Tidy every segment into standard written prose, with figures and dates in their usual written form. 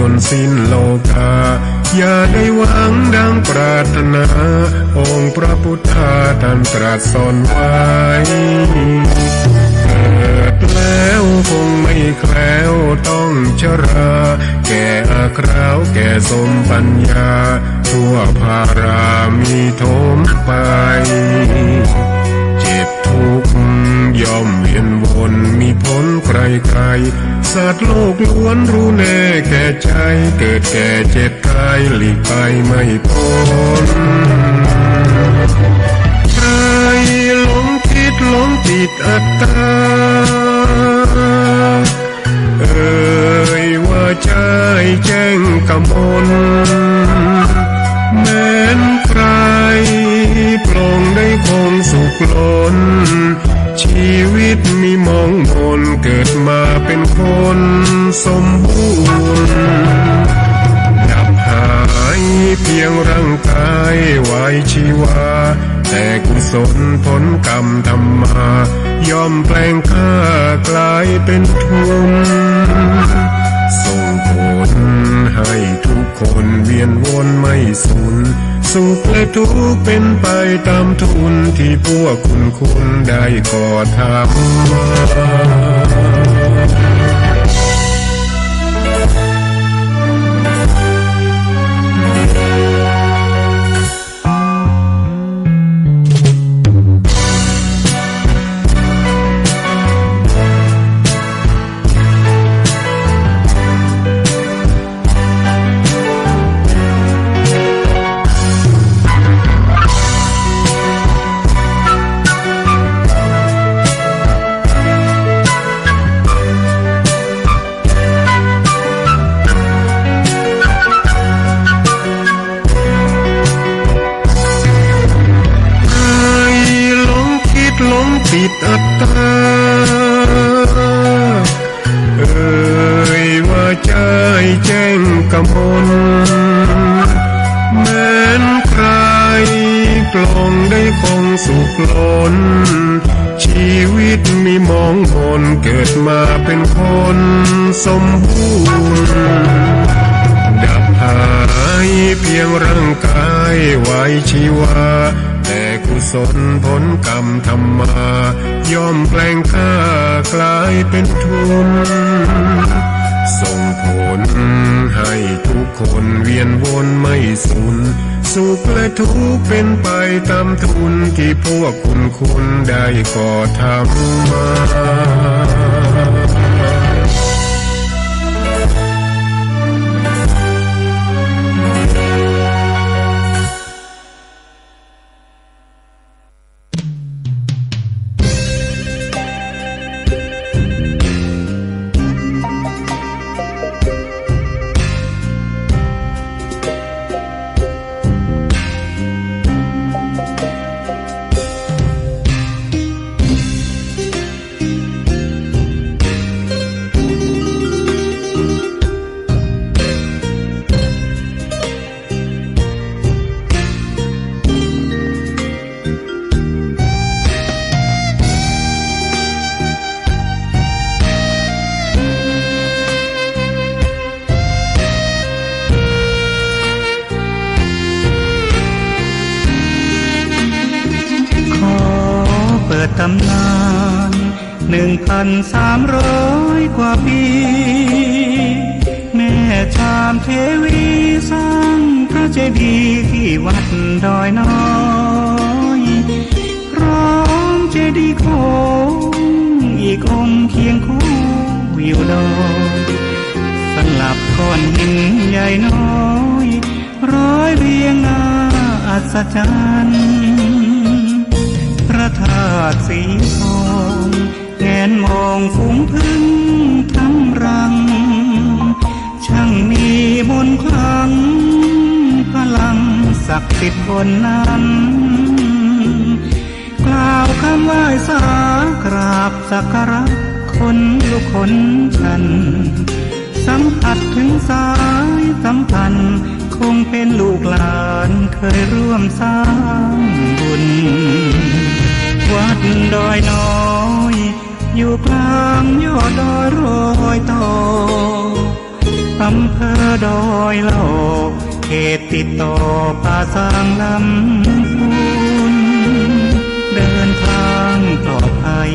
นสิ้นโลกาอย่าได้หวังดังปรารถนาองค์พระพุทธาท่านตรัสสอนไว้เกิดแล้วคงไม่แคล้วต้องชราแก่อาคราวแก่สมปัญญาทั่วภารามีโถมไปเจ็บทุกข์ย่อมเวียนวนมีพ้นใครๆสัตว์โลกล้วนรู้แน่แก่ใจเกิดแก่เจ็บตายหลีกไปไม่พ้นใครหลงคิดหลงติดอัตตาว่าใจแจ้งกำมลแม้นใครปลงได้คงสุขล้นชีวิตมีมองมนเกิดมาเป็นคนสมบูรณ์ดับหายเพียงร่างกายไว้ชีวาแต่กุศลผลกรรมทำมาย่อมแปลงค่ากลายเป็นทุนส่งผลให้ทุกคนเวียนวนไม่สูญสุขและทุกข์เป็นไปตามทุนที่พวกคุณได้ก่อทำมาติดอัตตาว่าใจแจ้งกำมลแม้นใครปลงได้คงสุขล้นชีวิตมีมองมนเกิดมาเป็นคนสมบูรณ์ดับหายเพียงร่างกายไว้ชีวาแต่กุศลผลกรรมทำมาย่อมแปลงค่ากลายเป็นทุนส่งผลให้ทุกคนเวียนวนไม่สูญสุขและทุกข์เป็นไปตามทุนที่พวกคุณได้ก่อทำมาตำนาน1,300 กว่าปีแม่ชามเทวีสร้างพระเจดีย์ที่วัดดอยน้อยพร้อมเจดีย์โค้งอีกองค์เคียงคู่อยู่ดอยสลับก้อนหินใหญ่น้อยร้อยเรียงหน้าอัศจรรย์พระธาตุสีทองแงนมองฝูงพึ่งทั้งรังช่างมีมนต์ขลังพลังศักดิ์สิทธิ์บนนั้นกล่าวคำไหว้สากราบสักการะคนลุกคนชันสัมผัสถึงสายสัมพันธ์คงเป็นลูกหลานเคยร่วมสร้างบุญวัดดอยน้อยอยู่กลางยอดดอยโรยต่อ อำเภอดอยเหล่าเขตติดต่อป่าสางลำพูนเดินทางปลอดภัย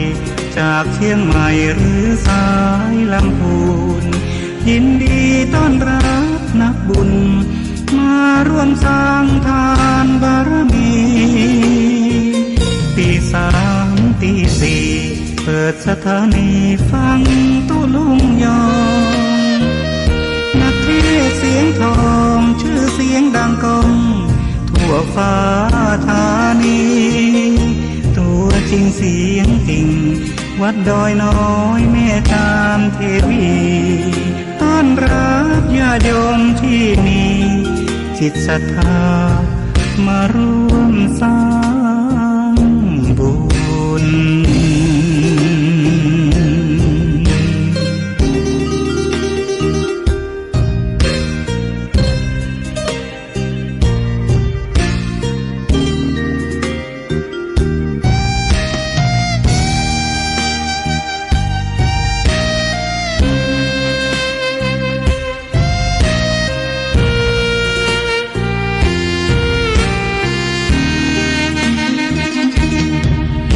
จากเชียงใหม่หรือสายลำพูนยินดีต้อนรับนักบุญมาร่วมสร้างทานบารมีตีสามตีสี่เปิดสถานีฟังตุลุงยองนักเทศเสียงทองชื่อเสียงดังก้องทั่วฟ้าธานีตัวจริงเสียงจริงวัดดอยน้อยแม่ตามเทวีต้อนรับญาติโยมที่มีจิตศรัทธามาร่วมสร้างบุญ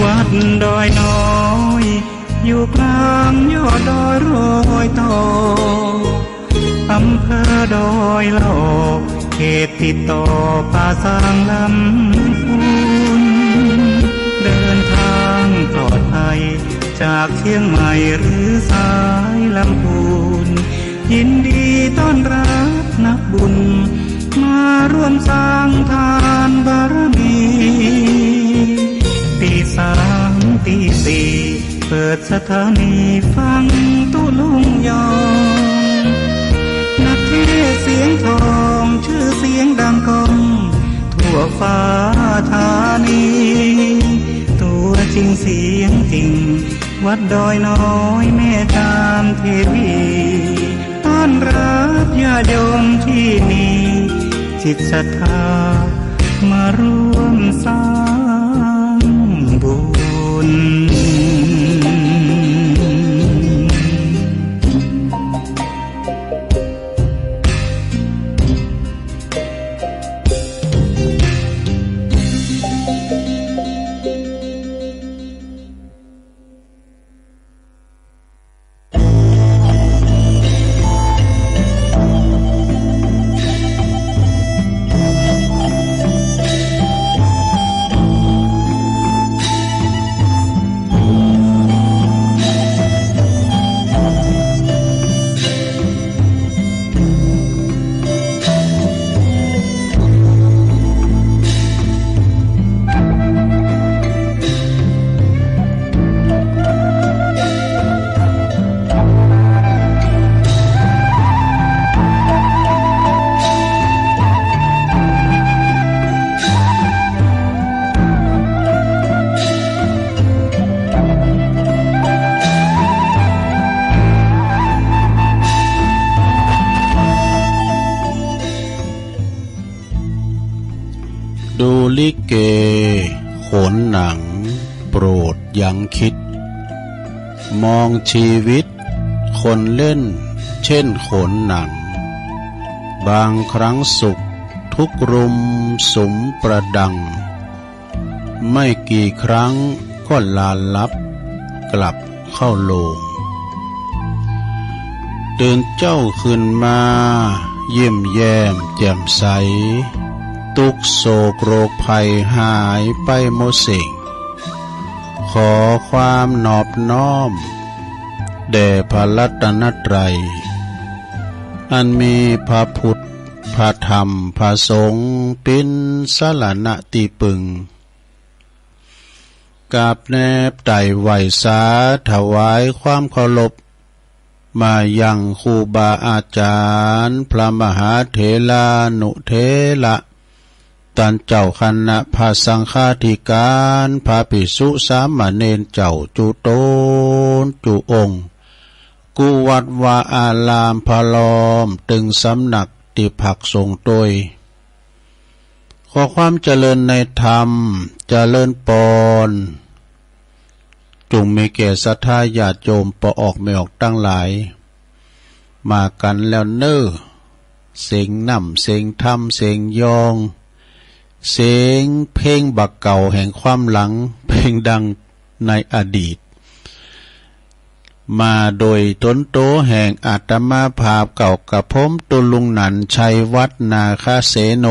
วัดดอยน้อยอยู่กลางยอดดอยโรยต่ออำเภอดอยเหล่าเขตติดต่อป่าสางลำพูนเดินทางปลอดภัยจากเชียงใหม่หรือสายลำพูนยินดีต้อนรับนักบุญมาร่วมสร้างทานบารมีตีสามตีสี่เปิดสถานีฟังตุลุงยองนักเทศเสียงทองชื่อเสียงดังก้องทั่วฟ้าธานีตัวจริงเสียงจริงวัดดอยน้อยแม่ตามเทวีต้อนรับญาติโยมที่มีจิตศรัทธามาร่วมสร้างบุญดูลิเกโขนหนังโปรดยังคิดมองชีวิตคนเล่นเช่นโขนหนังบางครั้งสุขทุกรุมสุมประดังไม่กี่ครั้งก็ลาลับกลับเข้าโลงตื่นเจ้าขึ้นมาเยี่ยมแย้มแจ่มใสทุกโศกโรคภัยหายไปหมดสิ่งขอความนอบน้อมแด่พระรัตนตรัยอันมีพระพุทธพระธรรมพระสงฆ์เป็นสรณะที่พึ่งกราบแนบไต่ไหวสาถวายความเคารพมายังครูบาอาจารย์พระมหาเถรานุเถระท่านเจ้าคณะพระสังฆาธิการพระภิกษุสามเณรเจ้าจุโตนจุองค์กุวัดวาอารามพลอมตึงสำนักติภักสงฆ์โดยขอความเจริญในธรรมเจริญปอนจงมีแก่ศรัทธาญาติโยมปออกไม่ออกตั้งหลาย มากันแล้วเน้อเสียงนำเสียงทำเสียงยองเสียงเพลงบักเก่าแห่งความหลังเพลงดังในอดีตมาโดยต้นโตแห่งอาตมาภาพเก่ากับผมตุลุงหนันชัยวัฒนาคาเสโน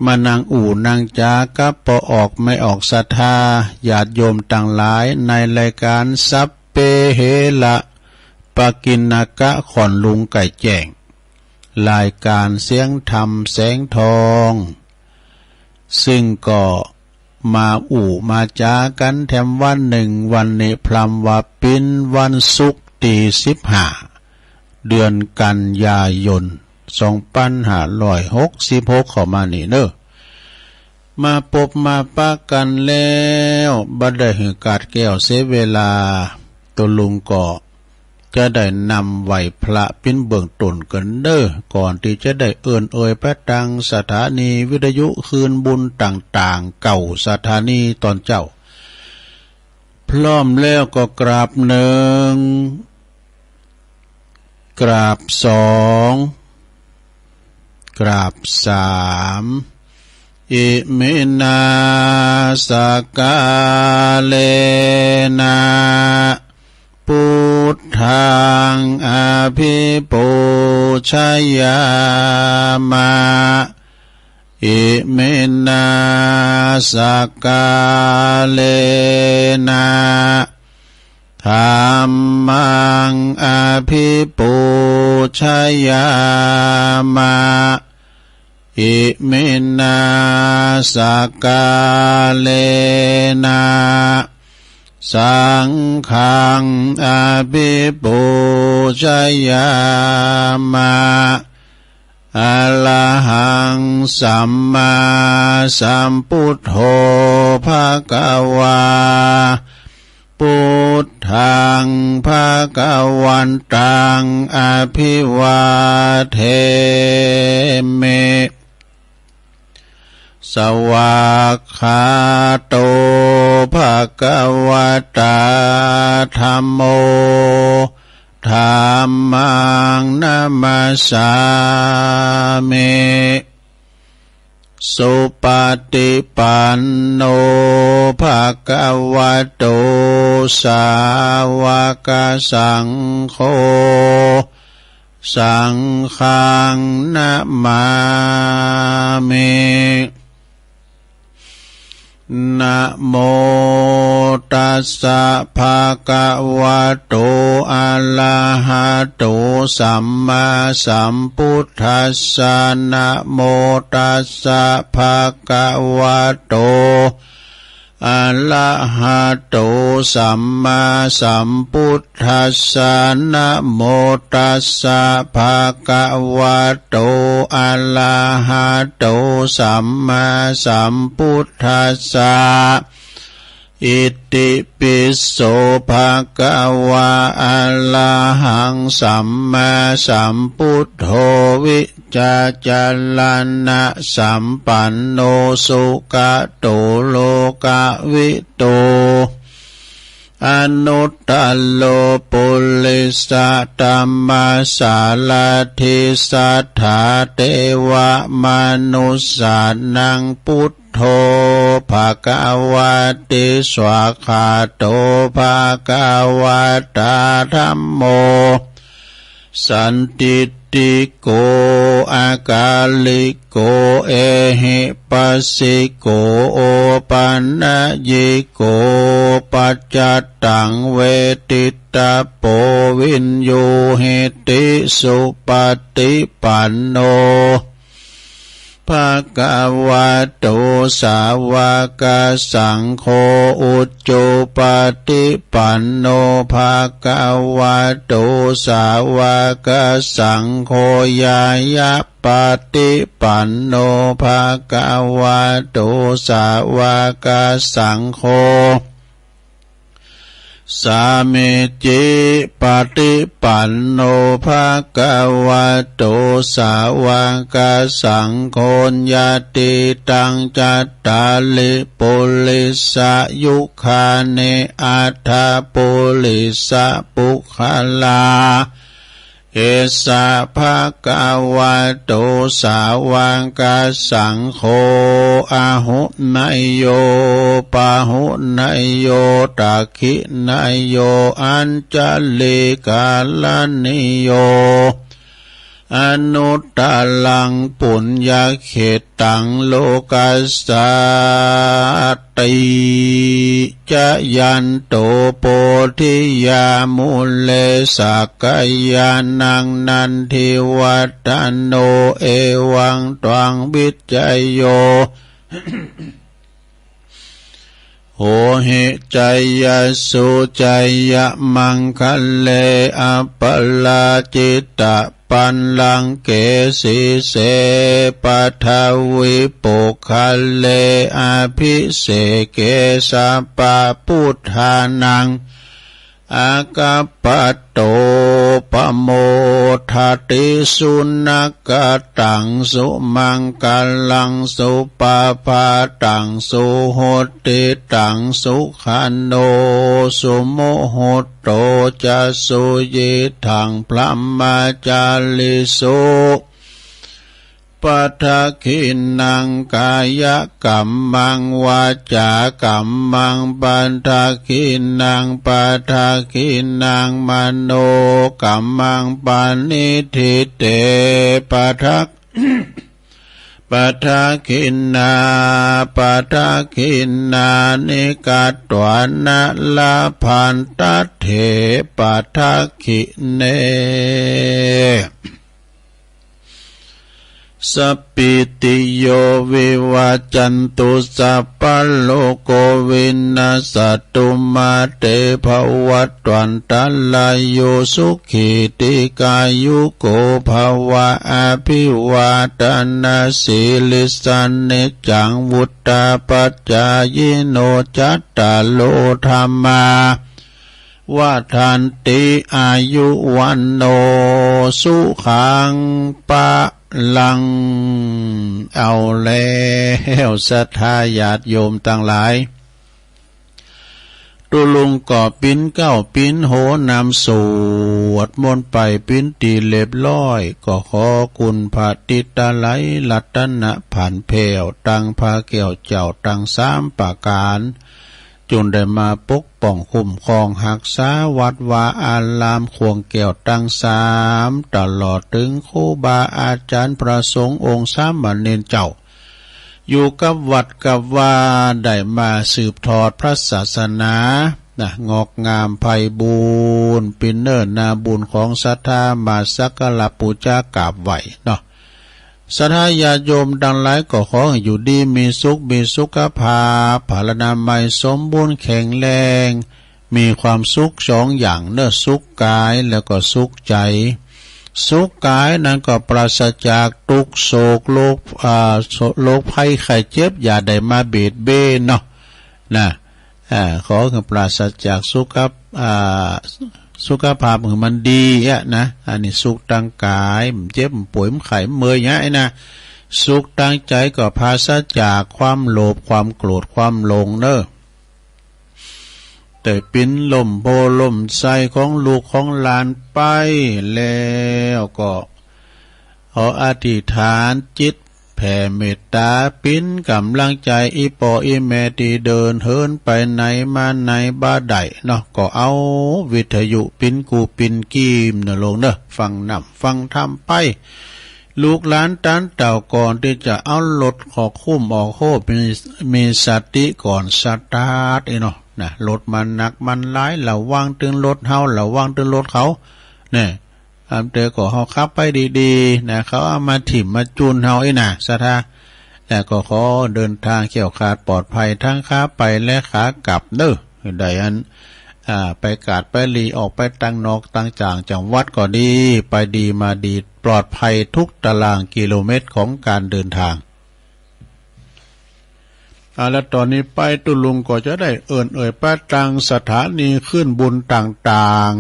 มานางอู่นางจากัปปออกไม่ออกศรัทธาญาติโยมต่างหลายในรายการซับเปเฮละปากินากะขอนลุงไก่แจ้งรายการเสียงธรรมแสงทองซึ่งก็มาอู่มาจากันแถมวันหนึ่งวันนี้พลัมว่าเป็นวันศุกร์ที่15เดือนกันยายน2566เข้ามานี่เนอะมาพบมาปะกันแล้วบัดได้หือกาดแก้วเสียเวลาตัวลุงก็จะได้นำไหวพระเป็นเบื้องต้นกันเด้อก่อนที่จะได้เอิ้นเอ่ยพระตังสถานีวิทยุคืนบุญต่างๆเก่าสถานีตอนเจ้าพร้อมแล้วก็กราบหนึ่งกราบสองกราบสามอิมินาสกาเลนะพุทธังอภิปูชยามะอิมินาสกาเลนะธัมมังอภิปูชยามะอิมินาสกาเลนะสังฆังอภิปูชยามะอะระหังสัมมาสัมพุทโธภคะวาพุทธังภคะวันตังอภิวาเทมิสวากขาโตภะคะวะตาธัมโมธัมมังนัมมสสามิสุปฏิปันโนภะคะวะโตสาวกสังโฆสังฆังนะมามินะโมตัสสะภะคะวะโตอะระหะโตสัมมาสัมพุทธัสสะนะโมตัสสะภะคะวะโตอะระหะโตสัมมาสัมพุทธัสสะนะโมตัสสะภะคะวะโตอะระหะโตสัมมาสัมพุทธัสสะอิติปิโสภะคะวะอะระหังสัมมาสัมพุทโธวิจาจารณะสัมปันโนสุขโตโลกวิโตอนุตตโลปุริสตัมมาสาลาธิสัทธาเทวมนุสสานังพุทโธภะคะวะติสวากขาโตภะคะวะตาธัมโมสันติติโกอากาลิโกเอหิปัสสิโกโอปันนะยิโกปัจจตังเวทิตาโปวินโยเหติสุปฏิปันโนภะคะวะโตสาวกสังโฆอุจจุปฏิปันโนภะคะวะโตสาวกสังโฆญาญาปฏิปันโนภะคะวะโตสาวกสังโฆ สามิจิปฏิปันโนภะคะวะโตสาวกสังโฆญาติตังจัตตาลิปุริสายุคาเนอัฏฐปุริสปุคลาเอสะภะคะวะโตสาวกสังโฆอะหุนายโยปะหุนายโยตักขินายโยอัญจลิกาลนิโยอนุตตลังปุญญเขตังโลกัสสติจะยันโตโพธิยามุเลสักยานังนันทิวัตโนเอวังตวังวิจัยโย โหหิจยสุจยมังคะเลอัปปลาจิตตปันลังเกสิเสปัทวิปุคะเลอภิเสเกสะปะพุทธานังอากาปะโตปะโมทติสุนักตังสุมังกลังสุปาปาตังสุโหติตังสุขันโนสุโมโหโตจะสุยิทังพระมาจาลิสุปัทขินังกายกัมมังวาจากัมมังปัทขินังปัทขินังมโนกัมมังปานิทิเตปัทปัทขินาปัทขินานิกัตตวานะลาพันตเถปัทขิเนสปิติโยวิวัจจันตุสัพพะโลกวินาศตุมาเตภวัตวันตาลายโยสุขิติกายุโกภวะอภิวาทนาสิลิสันเนจังวุตตาปัจจายโนจัตตาโลธรรมาว่าทันติอายุวันโนสุขังปะลังเอาแล้วศรัทธาญาติโยมต่างหลายตุลุงก่อปิ้นเก้าปิ้นโหนำสวดมนต์ไปปิ้นตีเล็บร้อยก็ขอคุณพระติตาไหลลัตนะผ่านเพวตังพาเกี่ยวเจ้าตังสามประการจนได้มาปกป้องคุ้มครองหักษาวัดวาอารามควงแก้วตั้งสามตลอดถึงครูบาอาจารย์พระสงฆ์องค์สามเณรเจ้าอยู่กับวัดกับว่าได้มาสืบทอดพระศาสนางอกงามไพบูรณ์เป็นเนินนาบุญของศรัทธามาสักการะปูชากราบไหวเนาะศรัทธาญาติโยมดังหลายก็ขอให้อยู่ดีมีสุขมีสุขภาพภาลนามัยสมบูรณ์แข็งแรงมีความสุขสองอย่างเนื้อสุขกายแล้วก็สุขใจสุขกายนั้นก็ปราศจากทุกข์โศกโรคภัยไข้เจ็บอย่าได้มาเบียดเบียนเนาะขอให้ปราศจากสุขภาพของมันดีนะอันนี้สุขทางกายเจ็บป่วยไข้เมื่อยนะสุขทางใจก็ปราศจากความโลภความโกรธความหลงเนอะแต่ปิ้นลมโพลมใสของลูกของหลานไปแล้วก็ขออธิษฐานจิตแผ่เมตตาปิ้นกำลังใจอีปออีแม่ที่เดินเหินไปไหนมาไหนบ้าใดเนาะก็เอาวิทยุปิ้นกูปิ้นกีมเนอะลงเนอะฟังนำฟังทำไปลูกหลานตันเต่าก่อนที่จะเอารถขอคุ้มออกโคมีสติก่อนสตาร์ทเนาะรถมันหนักมันร้ายระวังตึงรถเฮาระวังตึงรถเขาเนี่ยเดี๋ยวก็เขาขับไปดีๆนะเขาเอามาถิ่มมาจูนเฮาศรัทธาแต่ก็ขอเดินทางเขี่ยวขาดปลอดภัยทั้งขาไปและขากลับเด้อได้อันไปกาดไปลีออกไปตั้งนอกตั้งจางจังหวัดก็ดีไปดีมาดีปลอดภัยทุกตารางกิโลเมตรของการเดินทาง แล้วตอนนี้ไปตุลุงก็จะได้เอ่ยป้าตังสถานีขึ้นบุญต่าง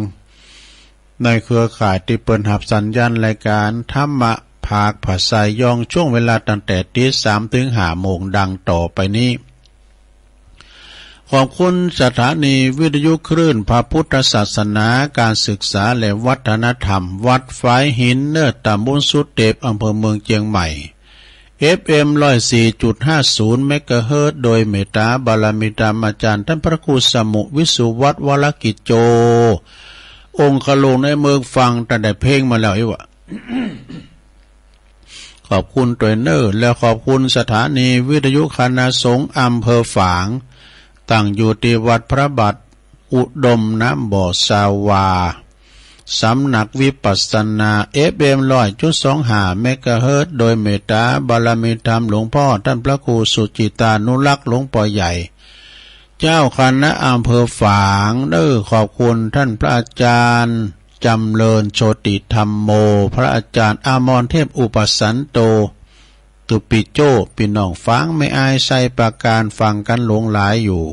ๆในเครือข่ายที่เปิดหับสัญญาณรายการธรรมะภาคภาษายองช่วงเวลาตั้งแต่ตี 3 ถึง 5 โมงดังต่อไปนี้ขอบคุณสถานีวิทยุคลื่นพระพุทธศาสนาการศึกษาและวัฒนธรรมวัดฝายหินเนื้อตำบลสุดเทพอำเภอเมืองเชียงใหม่ FM 104.50 เมกะเฮิรตซ์โดยเมตตาบารมีธรรมอาจารย์ท่านพระครูสมุวิสุวัฒน์วรกิจโจองค์ขลงในเมืองฟังแต่ได้เพลงมาแล้วไอ้วะ ขอบคุณตัวเนอร์และขอบคุณสถานีวิทยุคณะสงฆ์อำเภอฝางตั้งอยู่ที่วัดพระบาทอุดมน้ำบ่อสาวาสำนักวิปัสสนา FM 100.25 เมกะเฮิรตซ์โดยเมตตาบารมีธรรมหลวงพ่อท่านพระครูสุจิตานุรักษ์หลวงพ่อใหญ่เจ้าคณะอำเภอฝางขอบคุณท่านพระอาจารย์จำเริญโชติธรรมโมพระอาจารย์อมรเทพอุปสันโตตุปิโจพี่น้องฟังไม่อายใส่ประการฟังกันหลงหลายอยู่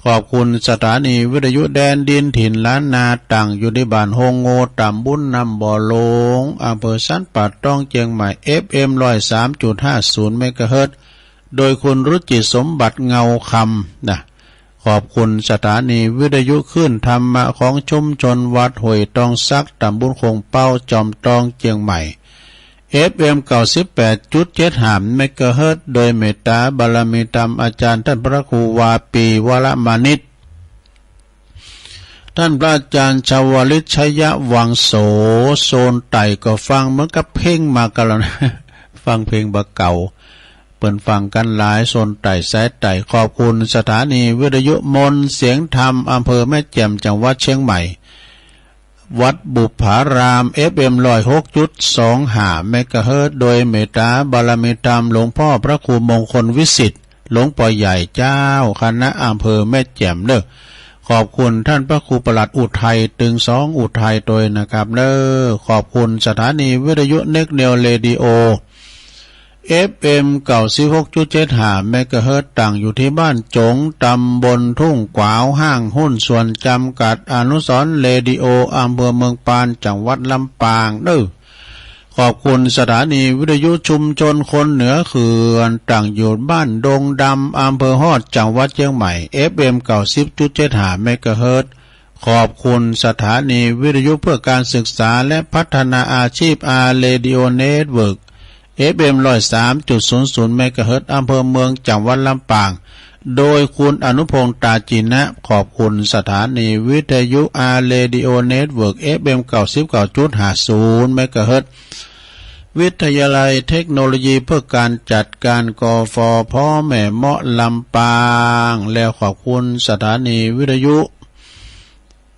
ขอบคุณสถานีวิทยุแดนดินถิ่นล้านนาตั้งอยู่ในบ้านโฮงโง่ตำบุญนำบ่อหลงอำเภอสันป่าต้องเชียงใหม่ FM 103.50 เมกะเฮิรตซ์โดยคุณรุจิสมบัติเงาคำนะขอบคุณสถานีวิทยุขึ้นธรรมะของชุมชนวัดห้วยตองซักตำบลคงเป้าจอมตองเชียงใหม่ FM 98.75 เมกะเฮิรตซ์โดยเมตตาบารมีธรรมอาจารย์ท่านพระครูวาปีวรมานิชท่านพระอาจารย์ชวลิตชัยวังโสโซนไต่ก็ฟังเหมือนกับเพลงมากันแล้วนะ ฟังเพลงบะเก่าเปิ่นฟังกันหลายโซนไต่สายไต่ขอบคุณสถานีวิทยุมนเสียงธรรมอำเภอแม่แจ่มจังหวัดเชียงใหม่วัดบุพาราม FM 106.25 เมกะเฮิรตซ์โดยเมตตาบารมีธรรมหลวงพ่อพระครูมงคลวิสิทธิ์หลวงพ่อใหญ่เจ้าคณะอำเภอแม่แจ่มขอบคุณท่านพระครูปลัดอุทัยตึง2อุทัยโดยนะครับขอบคุณสถานีวิทยุเน็กเนลเรดิโอ FM 96.75 เมกะเฮิรตซ์ตั้งอยู่ที่บ้านจงตำบลทุ่งกวาวห้างหุ้นส่วนจำกัดอนุสรณ์เรดิโออำเภอเมืองปานจังหวัดลำปางขอบคุณสถานีวิทยุชุมชนคนเหนือเขื่อนตั้งอยู่บ้านดงดำอำเภอฮอดจังหวัดเชียงใหม่ FM 90.75 เมกะเฮิรตซ์ขอบคุณสถานีวิทยุเพื่อการศึกษาและพัฒนาอาชีพเรดิโอเน็ตเวิร์กFM 103.00 เมกะเฮิรตซ์อำเภอเมืองจังหวัดลำปางโดยคุณอนุพงษ์ตาจีนะขอบคุณสถานีวิทยุเรดิโอเน็ตเวิร์ก FM 99.50 เมกะเฮิรตซ์วิทยาลัยเทคโนโลยีเพื่อการจัดการกฟผแม่เมาะลำปางแล้วขอบคุณสถานีวิทยุ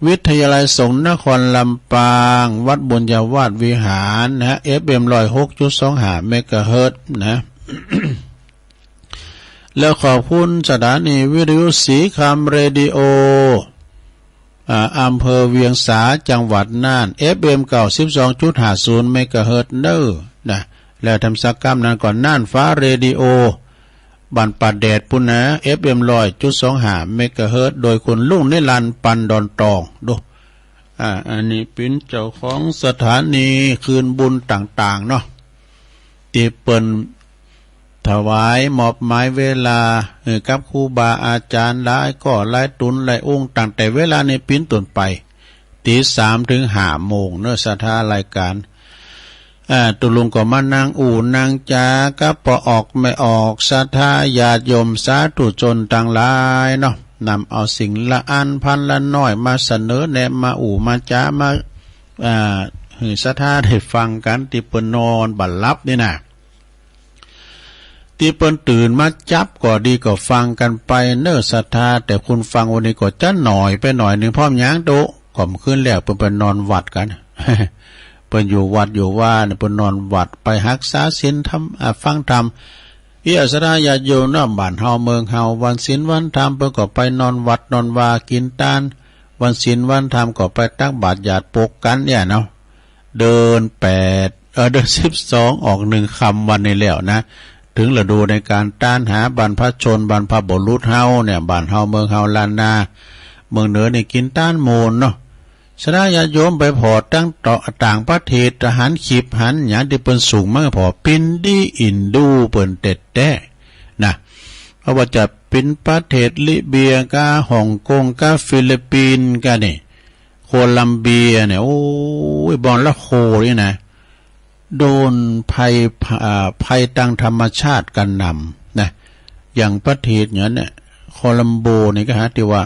วิทยาลัยสงฆ์นครลำปางวัดบุญญาวาสวิหารนะ FM 106.25 เมกะเฮิรตซ์นะ แล้วขอบคุณสถานีวิทยุศรีคำเรดิโออำเภอเวียงสาจังหวัดน่าน FM 92.50 เมกะเฮิรตซ์นะแล้วทำสักกรรมนั้นก่อนน่านฟ้าเรดิโอบ้านป่าแดดปุ่นนะ FM 100.25 เมกะเฮิรตซ์โดยคุณลุงนิรันดร์ปันดอนตองอันนี้เป็นเจ้าของสถานีคืนบุญต่างๆเนาะที่เปิ้นถวายมอบหมายเวลากับครูบาอาจารย์หลายก็หลายตุนหลายองค์ตั้งแต่เวลาในปิ้นต้นไปตี 3 ถึง 5 โมงเนื้อสถารายการตุลุงก็มานั่งนางจาก็พอออกไม่ออกศรัทธาญาติโยมสาธุชนต่างหลายเนาะนำเอาสิ่งละอันพันละน้อยมาเสนอแนะมามาจามาศรัทธาได้ฟังกันที่เปิ้นนอนบัดลับนี่นะที่เปิ้นตื่นมาจับก็ดีก็ฟังกันไปเน้อศรัทธาแต่คุณฟังวันนี้ก็จะหน่อยไปหน่อยนึงพร้อมย้างโตก่อมขึ้นแล้วเปิ้นไปนอนวัดกัน เปิ้นอยู่วัดอยู่ว่าเปิ้นนอนวัดไปรักษาศีลธรรมฟังธรรมศรัทธาญาติโยมเนาะบ้านเฮาเมืองเฮาวันศีลวันธรรมเปิ้นก็ไปนอนวัดนอนวากินทานวันศีลวันธรรมก็ไปตักบาตรญาติปกกันเนี่ยเนาะเดิน12ออก1ค่ำวันนี้แล้วนะ ถึงฤดูในการต้านหาบรรพชนบรรพบุรุษเฮาเนี่ยบ้านเฮาเมืองเฮาล้านนาเมืองเหนือนี่กินต้านโมนเนาะฉะนั้นญาติโยมไปพอตั้งต่างประเทศทหารขีบหันหยังที่เปิ้นสูงมากพอปินดีอินดูเปิ้นเต็ดแต้นะเพราะว่าจะเป็นประเทศลิเบียกาฮ่องกงกาฟิลิปปินส์กานี่โคลัมเบียเนี่ยโอ้ยบอนละโคนี่นะโดนภัยทางธรรมชาติกันนำนะอย่างประเทศอย่างเนี่ยโคลัมโบนี่ก็หาที่ว่า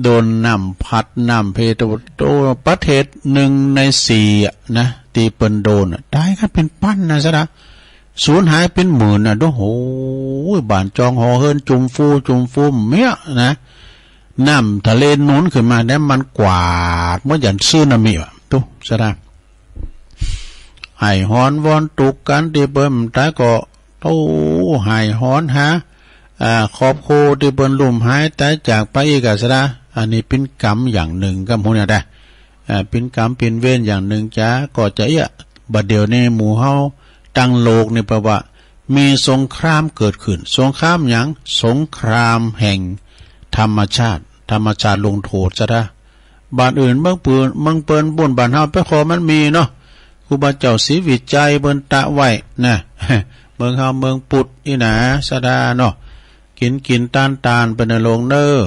โดนน้ำพัดน้ำเพตโตประเทศ1 ใน 4นะตีเปินโดนตายกันเป็นปั้นนะซะนะสูญหายเป็นหมื่นนะโอ้โหบ้านจองหอเฮิรนจุมฟูเมียนะน้ำทะเลนุ้นขึ้นมาเนี่ยมันกวาดเมื่ออย่างซึนามิอ่ะตุ๊ซะนะหายฮ้อนวอนตุกกันที่เบิ่มตาก็โอ้หายฮ้อนฮะขอบโคที่เบิ่นลุ่มหายแต่จากไปอีกซะนะอันนี้เป็นกรรมอย่างหนึ่งก็พวกนี้ได้เป็นกรรมเป็นเวรอย่างหนึ่งจ้าก็จะบัดเดี๋ยวนี้หมู่เฮาตั้งโลกนี่แปลว่ามีสงครามเกิดขึ้นสงครามอย่างสงครามแห่งธรรมชาติลงโทษซะนะบ้านอื่นเมืองเปิ้นบ่นบ้านเฮาไปขอมันมีเนาะครูบาเจ้าศรีวิจัยเบิ่นตะไว้นะเมืองเฮาเมืองปุดอีหนาซะดาเนาะกินต้านเป็นในโรงเน้อ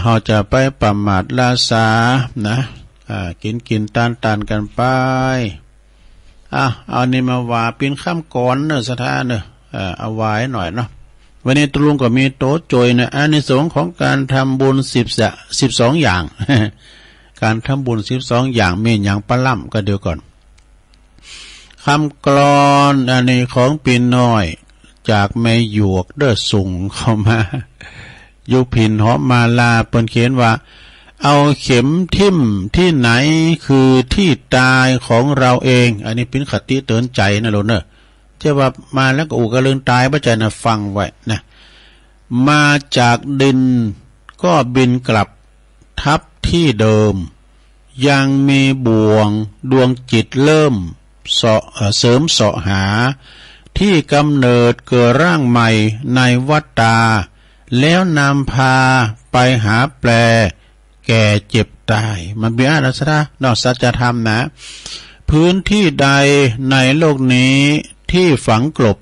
เราจะไปประมาทลาสานะกินต้านกันไปเอานี่มาว่าเป็นข้ามก่อนเนอะสถานเนอะเอาไว้หน่อยเนาะวันนี้ตรุงก็มีโต๊ะโจยนะอานิสงส์ของการทำบุญ12 อย่าง การทำบุญ12 อย่างมีอย่างปะล่ำก็เดี๋ยวก่อนคำกลอนอันนี้ของปีน้อยจากแม่หยวกเด้อส่งเข้ามายุพินหอมมาลาเปิ้นเขียนว่าเอาเข็มทิ่มที่ไหนคือที่ตายของเราเองอันนี้เป็นคติเตือนใจนะโลเนอะจะว่ามาแล้วก็กระเลืองตายบ่ใจนะฟังไว้นะมาจากดินก็บินกลับทับที่เดิมยังมีบ่วงดวงจิตเริ่มเสริมเสาะหาที่กำเนิดเกิดร่างใหม่ในวัฏฏาแล้วนำพาไปหาแปรแก่เจ็บตายมันเป็นอะไรซะนอกสัจธรรมนะพื้นที่ใดในโลกนี้ที่ฝังกลบ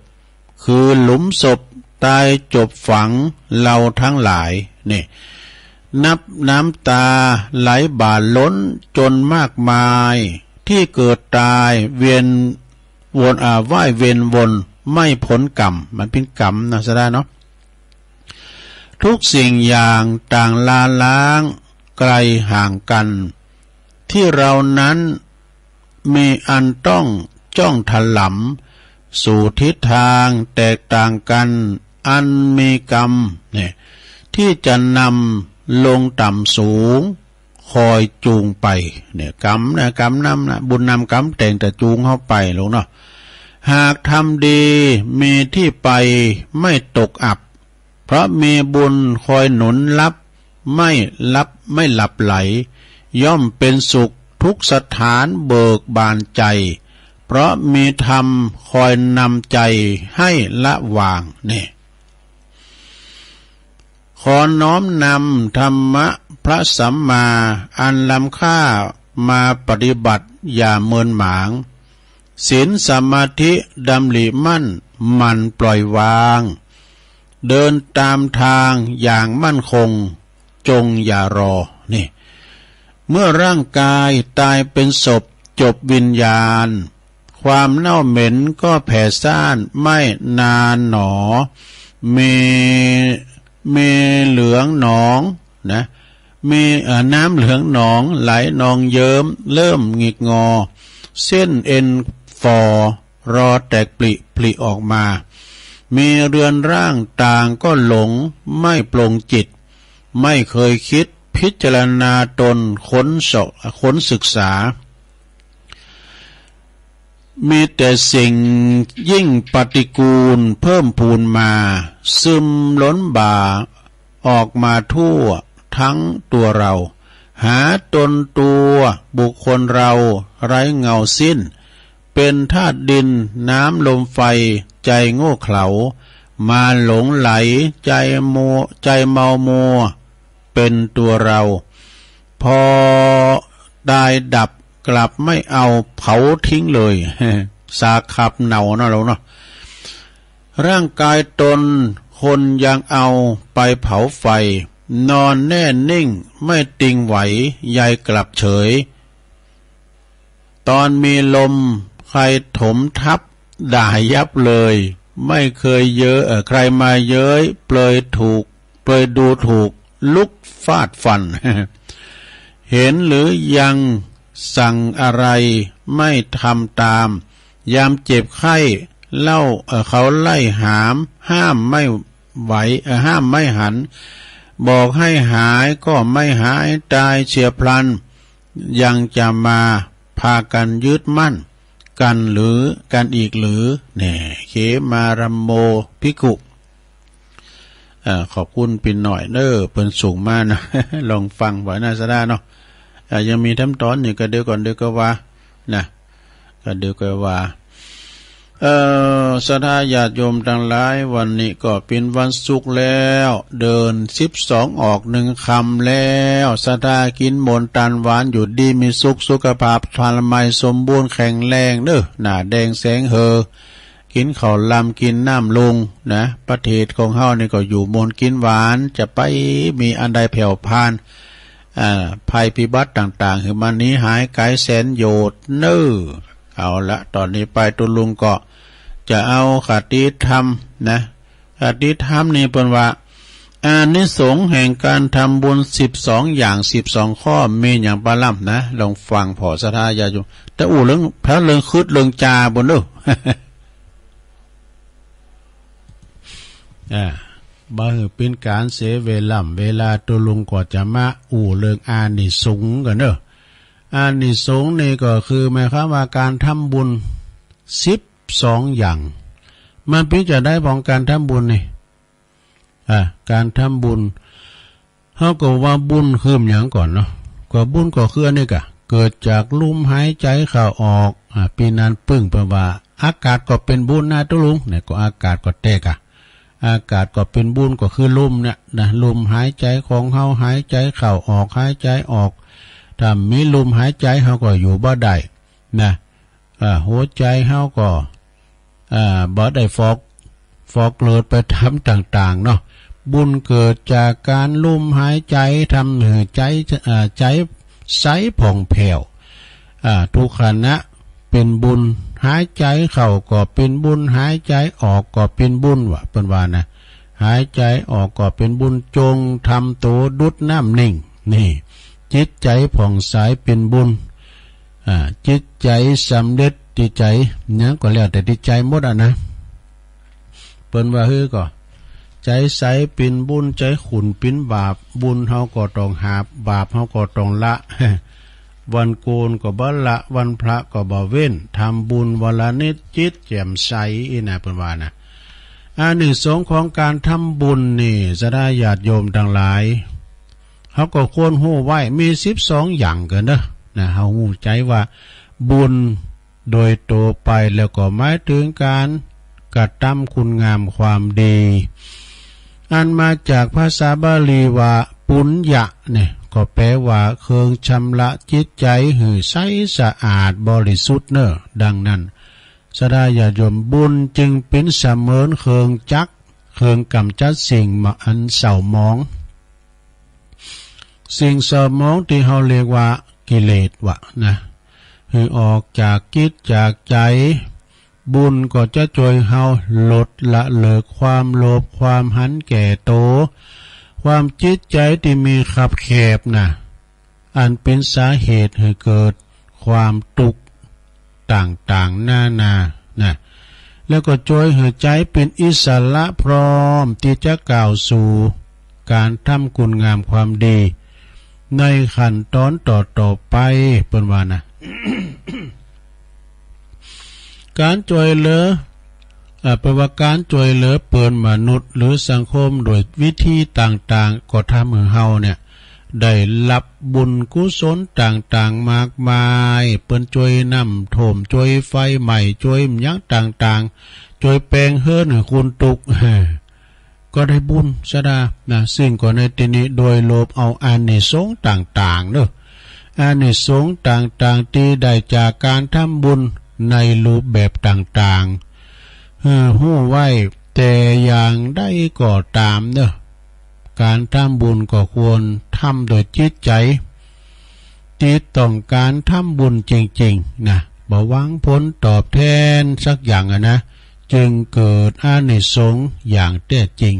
คือหลุมศพตายจบฝังเราทั้งหลายนี่นับน้ำตาไหลบ่าล้นจนมากมายที่เกิดตายเวียนวนว่ายเวียนวนไม่พ้นกรรมมันเป็นกรรมนะซะเนาะทุกสิ่งอย่างต่างลาล้างไกลห่างกันที่เรานั้นมีอันต้องจ้องถลำสู่ทิศทางแตกต่างกันอันมีกรรมเนี่ยที่จะนำลงต่ำสูงคอยจูงไปเนี่ยกรรมนำนะบุญนำกรรมแต่งแต่จูงเข้าไปลงเนาะหากทำดีมีที่ไปไม่ตกอับเพราะมีบุญคอยหนุนรับไม่หลับไหลย่อมเป็นสุขทุกสถานเบิกบานใจเพราะมีธรรมคอยนำใจให้ละวางนี่ขอน้อมนำธรรมะพระสัมมาอันล้ำค่ามาปฏิบัติอย่าเมินหมางศีลสมาธิดำริมั่นมันปล่อยวางเดินตามทางอย่างมั่นคงจงอย่ารอนี่เมื่อร่างกายตายเป็นศพจบวิญญาณความเน่าเหม็นก็แผ่ซ่านไม่นานหนอเมเหลืองหนองนะมีน้ำเหลืองหนองไหลนองเยิ้มเริ่มหงิกงอเส้นเอ็นฝ่อรอแตกปลิออกมามีเรือนร่างต่างก็หลงไม่ปลงจิตไม่เคยคิดพิจารณาตนค้นศึกษามีแต่สิ่งยิ่งปฏิกูลเพิ่มพูนมาซึมล้นบ่าออกมาทั่วทั้งตัวเราหาตนตัวบุคคลเราไร้เงาสิ้น เ เป็นธาตุดินน้ำลมไฟใจโง่เขลามาหลงไหลใจเมามัวเป็นตัวเราพอได้ดับกลับไม่เอาเผาทิ้งเลยสาขับเน่าเนาะเราเนาะร่างกายตนคนยังเอาไปเผาไฟนอนแน่นิ่งไม่ติงไหวใยกลับเฉยตอนมีลมใครถมทับด่ายับเลยไม่เคยใครมาเย้ยเปลยดูถูกลุกฟาดฟัน เห็นหรือยังสั่งอะไรไม่ทำตามยามเจ็บไข้เล่าเขาไล่หามห้ามไม่ไหวห้ามไม่หันบอกให้หายก็ไม่หายตายเฉียบพลันยังจะมาพากันยึดมั่นกันหรือกันอีกหรือแหน่เขมารัมโมภิกขุขอบคุณปินหน่อยเด้อเพิ่นสูงมากนะ ลองฟังไว้น่าสะได้เนาะยังมีทั้งตอนอยู่ก็เดี๋ยวก่อนเดี๋ยวก็ว่านะก็เดี๋ยวก็ว่าศรัทธาญาติโยมทั้งหลายวันนี้ก็เป็นวันศุกร์แล้วเดิน12ออก1คำแล้วศรัทธากินหมนตาลหวานอยู่ดีมีสุขภาพพลามัยสมบูรณ์แข็งแรงเด้อหน้าแดงแสงเฮอกินข้าวลำกินน้ำลุงนะประเทศของเฮานี่ก็อยู่มนกินหวานจะไปมีอันใดแผ่วพานภัยพิบัติต่างๆคือมันนี้หายไกลแสนโยชน์เน้อเอาละตอนนี้ไปตุลุงก็จะเอาคติธรรมนะคติธรรมนี่เป็นว่าอานิสงส์แห่งการทำบุญ12อย่าง12ข้อมีอย่างปลาล่ำนะลองฟังพอศรัทธาญาติโยมแต่เรื่องพระเรื่องคืดเรื่องจาบนเด้อบ่เป็นการเสียเวลาตุลุงก็จะมาเรื่องอานิสงส์กันเด้ออานิสงส์นี่ก็คือหมายความว่าการทำบุญ12อย่างมันเป็นจะได้ของการทำบุญนี่การทำบุญเขาก็ว่าบุญคืออย่างก่อนเนาะก็บุญก็คืออันนี้กะเกิดจากลมหายใจเข้าออกปีนั้นปึ้งแปลว่าอากาศก็เป็นบุญนะตุลุงเนี่ยก็อากาศก็แตกอากาศก็เป็นบุญก็คือลมเนี่ยนะลมหายใจของเฮาหายใจเข้าออกหายใจออกถ้ามีลมหายใจเฮาก็อยู่บ่ได้นะหัวใจเฮาก็บ่ได้ฟอกเลือดไปทำต่างๆเนาะบุญเกิดจากการลมหายใจทำให้ใจใสผ่องแผ้วทุกขณะเป็นบุญหายใจเข้าก็เป็นบุญหายใจออกก็เป็นบุญว่าเปิ้นว่านะหายใจออกก็เป็นบุญจงทำตัวดุดน้ำนิ่งนี่จิตใจผ่องใสเป็นบุญจิตใจสำเร็จจิตใจเนี่ยก็แล้วแต่จิตใจหมดนะเปิ้นว่าก็ใจใสเป็นบุญใจขุ่นเป็นบาปบุญเฮาก็ต้องหาบาปเฮาก็ต้องละ วันโกนก็บ่ละวันพระก็บ่เว้นทำบุญวันละนิดจิตแจ่มใสนะเปิ้นว่านะอานิสงส์ของการทำบุญนี่จะได้ญาติโยมทั้งหลายเขาก็ควรฮู้ไว้มี12อย่างกันเด้อนะเฮาฮู้ใจว่าบุญโดยตัวไปแล้วก็หมายถึงการกระทำคุณงามความดีอันมาจากภาษาบาลีว่าปุญญะเนี่ยก็แปลว่าเครื่องชำระจิตใจให้ใสสะอาดบริสุทธิ์เนอะดังนั้นสดาญาติโยมบุญจึงเป็นเสมือนเครื่องจักรเครื่องกำจัดสิ่งอันเศร้าหมองสิ่งเศร้าหมองที่เขาเรียกว่ากิเลสวะนะให้ออกจากจิตจากใจบุญก็จะช่วยเฮาลดละเลิกความโลภความหันแก่โตความจิตใจที่มีขับแคบนะอันเป็นสาเหตุให้เกิดความทุกข์ต่างๆนานานะแล้วก็ช่วยให้ใจเป็นอิสระพร้อมที่จะกล่าวสู่การทำคุณงามความดีในขั้นตอนต่อไปเปิ้นว่านะ การช่วยเหลือแปลว่าการช่วยเหลือเปิ้นมนุษย์หรือสังคมโดยวิธีต่างๆก็ทำให้เฮาเนี่ย ได้รับบุญกุศลต่างๆมากมายเปิ้นช่วยน้ำท่วมช่วยไฟใหม่ช่วยยักษ์ต่างๆช่วยแปลงเฮือนให้คุณตุกก็ได้บุญซะดานะซึ่งก็ในที่นี้โดยโลภเอาอานิสงส์ต่างๆเด้ออานิสงส์ต่างๆที่ได้จากการทำบุญในรูปแบบต่างๆหู้ไว้แต่อย่างได้ก็ตามเด้อการทำบุญก็ควรทำโดยจิตใจที่ต้องการทำบุญจริงๆนะบ่หวังผลตอบแทนสักอย่างนะจึงเกิดอานิสงส์อย่างแท้จริง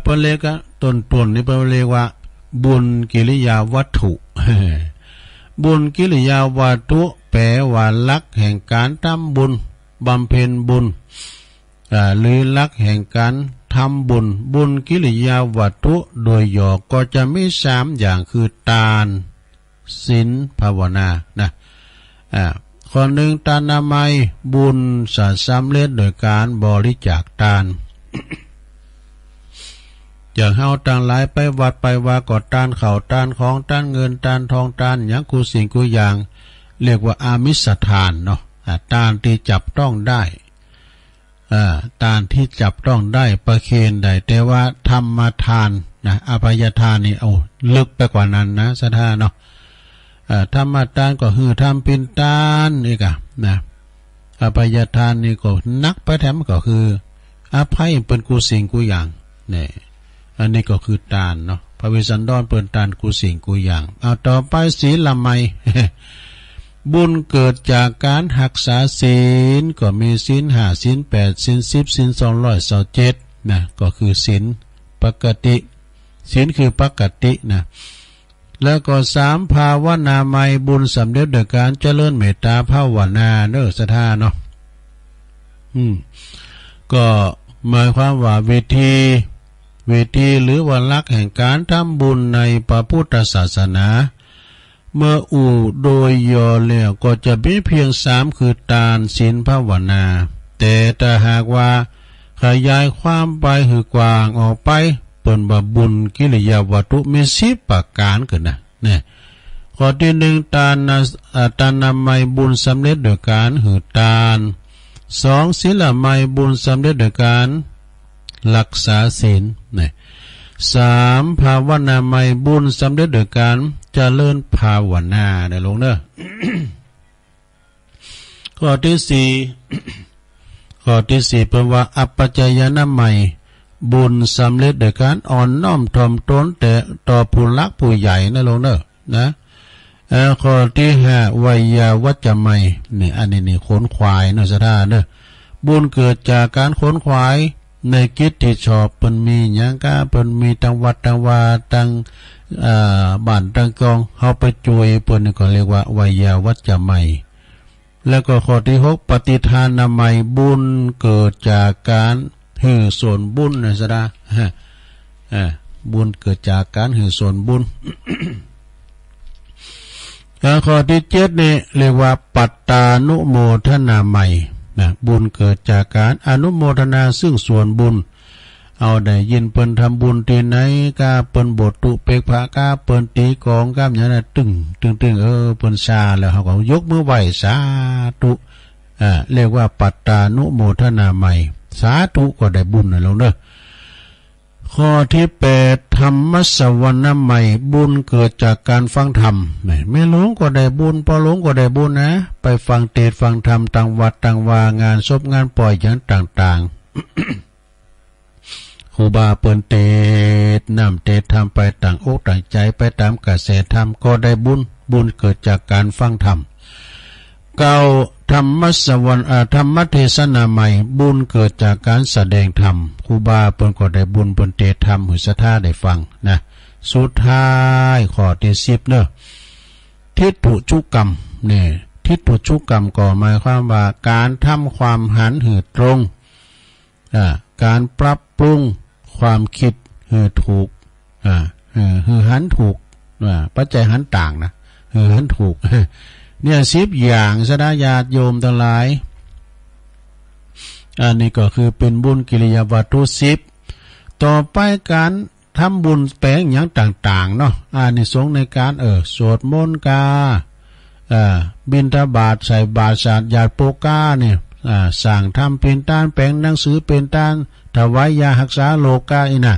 เปิ้นเรียกต้นนี่เปิ้นเรียกว่าบุญกิริยาวัตถุ บุญกิริยาวัตถุแปลว่าลักษณ์แห่งการทำบุญบำเพ็ญบุญหรือลักษณ์แห่งการทำบุญบุญกิริยาวัตถุโดยย่อก็จะมี3อย่างคือทานศีลภาวนานะข้อหนึ่งทานนามัยบุญสำเร็จโดยการบริจาคทาน อย่างเฮาต่างหลายไปวัดไปว่าก็ทานข้าวทานของทานเงินทานทองทานหยังกูสิ่งกูอย่างเรียกว่าอามิสทานเนาะทานที่จับต้องได้ทานที่จับต้องได้ประเคนได้แต่ว่าธรรมทานนะอภัยทานนี่เอาลึกไปกว่านั้นนะสถานเนาะธรรมทานก็คือทำเป็นทานนี่กะนะอภัยทานนี่ก็นักไปแถมก็คืออภัยเป็นกูสิ่งกูอย่างเนี่ยอันนี้ก็คือทานเนาะพระเวสสันดรเป็นทานกูสิ่งกูอย่างเอาต่อไปศีลละไม บุญเกิดจากการรักษาศีลก็มีศีล5ศีล8ศีล10ศีล227นะก็คือศีลปกติศีลคือปกตินะแล้วก็3ภาวนาไมบุญสำเร็จโดยการเจริญเมตตาภาวนาเด้อสถาเนาะก็หมายความว่าวิธีหรือว่าลักษณ์แห่งการทำบุญในพระพุทธศาสนาเมื่อโดยย่อแล้วก็จะมีเพียง3คือทานศีลภาวนาแต่ถ้าหากว่าขยายความไปคือกว้างออกไปเปิ้นว่าบุญกิริยาวัตถุมี10ประการกันนะเนี่ยข้อที่1ทานนามัยบุญสำเร็จโดยการหือทาน2ศีลละไมบุญสำเร็จโดยการรักษาศีลเนี่ย3ภาวนาไมบุญสำเร็จโดยการเจริญภาวนาได้ลงเด้อ ข้อที่4ข้อที่4เป็นว่าอัปปัจจยนาไมบุญสำเร็จโดยการอ่อนน้อมถ่อมตนแต่ต่อผู้หลักผู้ใหญ่นะลงเด้อนะข้อที่5วิยาวัจจะไมนี่อันนี้ขนขวายเนาะสถานเด้อบุญเกิดจากการขนขวายในกิจที่ชอบเปิ้นมีหยังกะเปิ้นมีตังวัดตังวาตังบ้านตังกองเฮาไปช่วยเปิ้นก็เรียกว่าวิยาวัจจะไมแล้วก็ข้อที่6ปฏิทานนามัยบุญเกิดจากการหือส่วนบุญนะซะดาบุญเกิดจากการหือส่วนบุญ ข้อที่7นี่เรียกว่าปัตตานุโมทนาไมนะบุญเกิดจากการอนุโมทนาซึ่งส่วนบุญเอาได้ยินเปิ้นทำบุญที่ไหนกาเปิ้นบทตุเปกพระกาเปิ้นตีกองกามอย่างนั้นตึงเปิ้นซาแล้วเขาก็ยกมือไหว้สาธุเรียกว่าปัตตานุโมทนาไมสาธุก็ได้บุญนะลงเด้อข้อที่8ธรรมสวรรณไมบุญเกิดจากการฟังธรรมไม่หลงก็ได้บุญพอหลงก็ได้บุญนะไปฟังเทศน์ฟังธรรมต่างวัดต่างวางานศพงานปล่อยอย่างต่างๆ ครูบาเปิ้นเทศน์นำเทศน์ทำไปต่างอกต่างใจไปตามกระแสธรรมก็ได้บุญเกิดจากการฟังธรรมเก้าธรรมสวรรค์ธรรมเทศนาใหม่บุญเกิดจากการแสดงธรรมครูบาเปิ้นก็ได้บุญเปิ้นเทศธรรมให้ศรัทธาได้ฟังนะสุดท้ายข้อที่10เด้อทิฏฐุชุกรรมเนี่ยทิฏฐุชุกรรมก็หมายความว่าการทำความหันหือตรงการปรับปรุงความคิดหือถูกหือหันถูกปัจจัยหันต่างนะหือหันถูกเนี่ย10อย่างสดาญาติโยมทั้งหลาย อันนี้ก็คือเป็นบุญกิริยาวัตถุ10ต่อไปการทำบุญแปลงอย่างต่างๆเนาะอานิสงส์ในการสวดมนต์กาบิณฑบาตใส่บาตรสาดญาติโปกาเนี่ยสั่งทำเป็นต้านแปลงหนังสือเป็นต้านถวายยารักษาโรคาอีน่ะ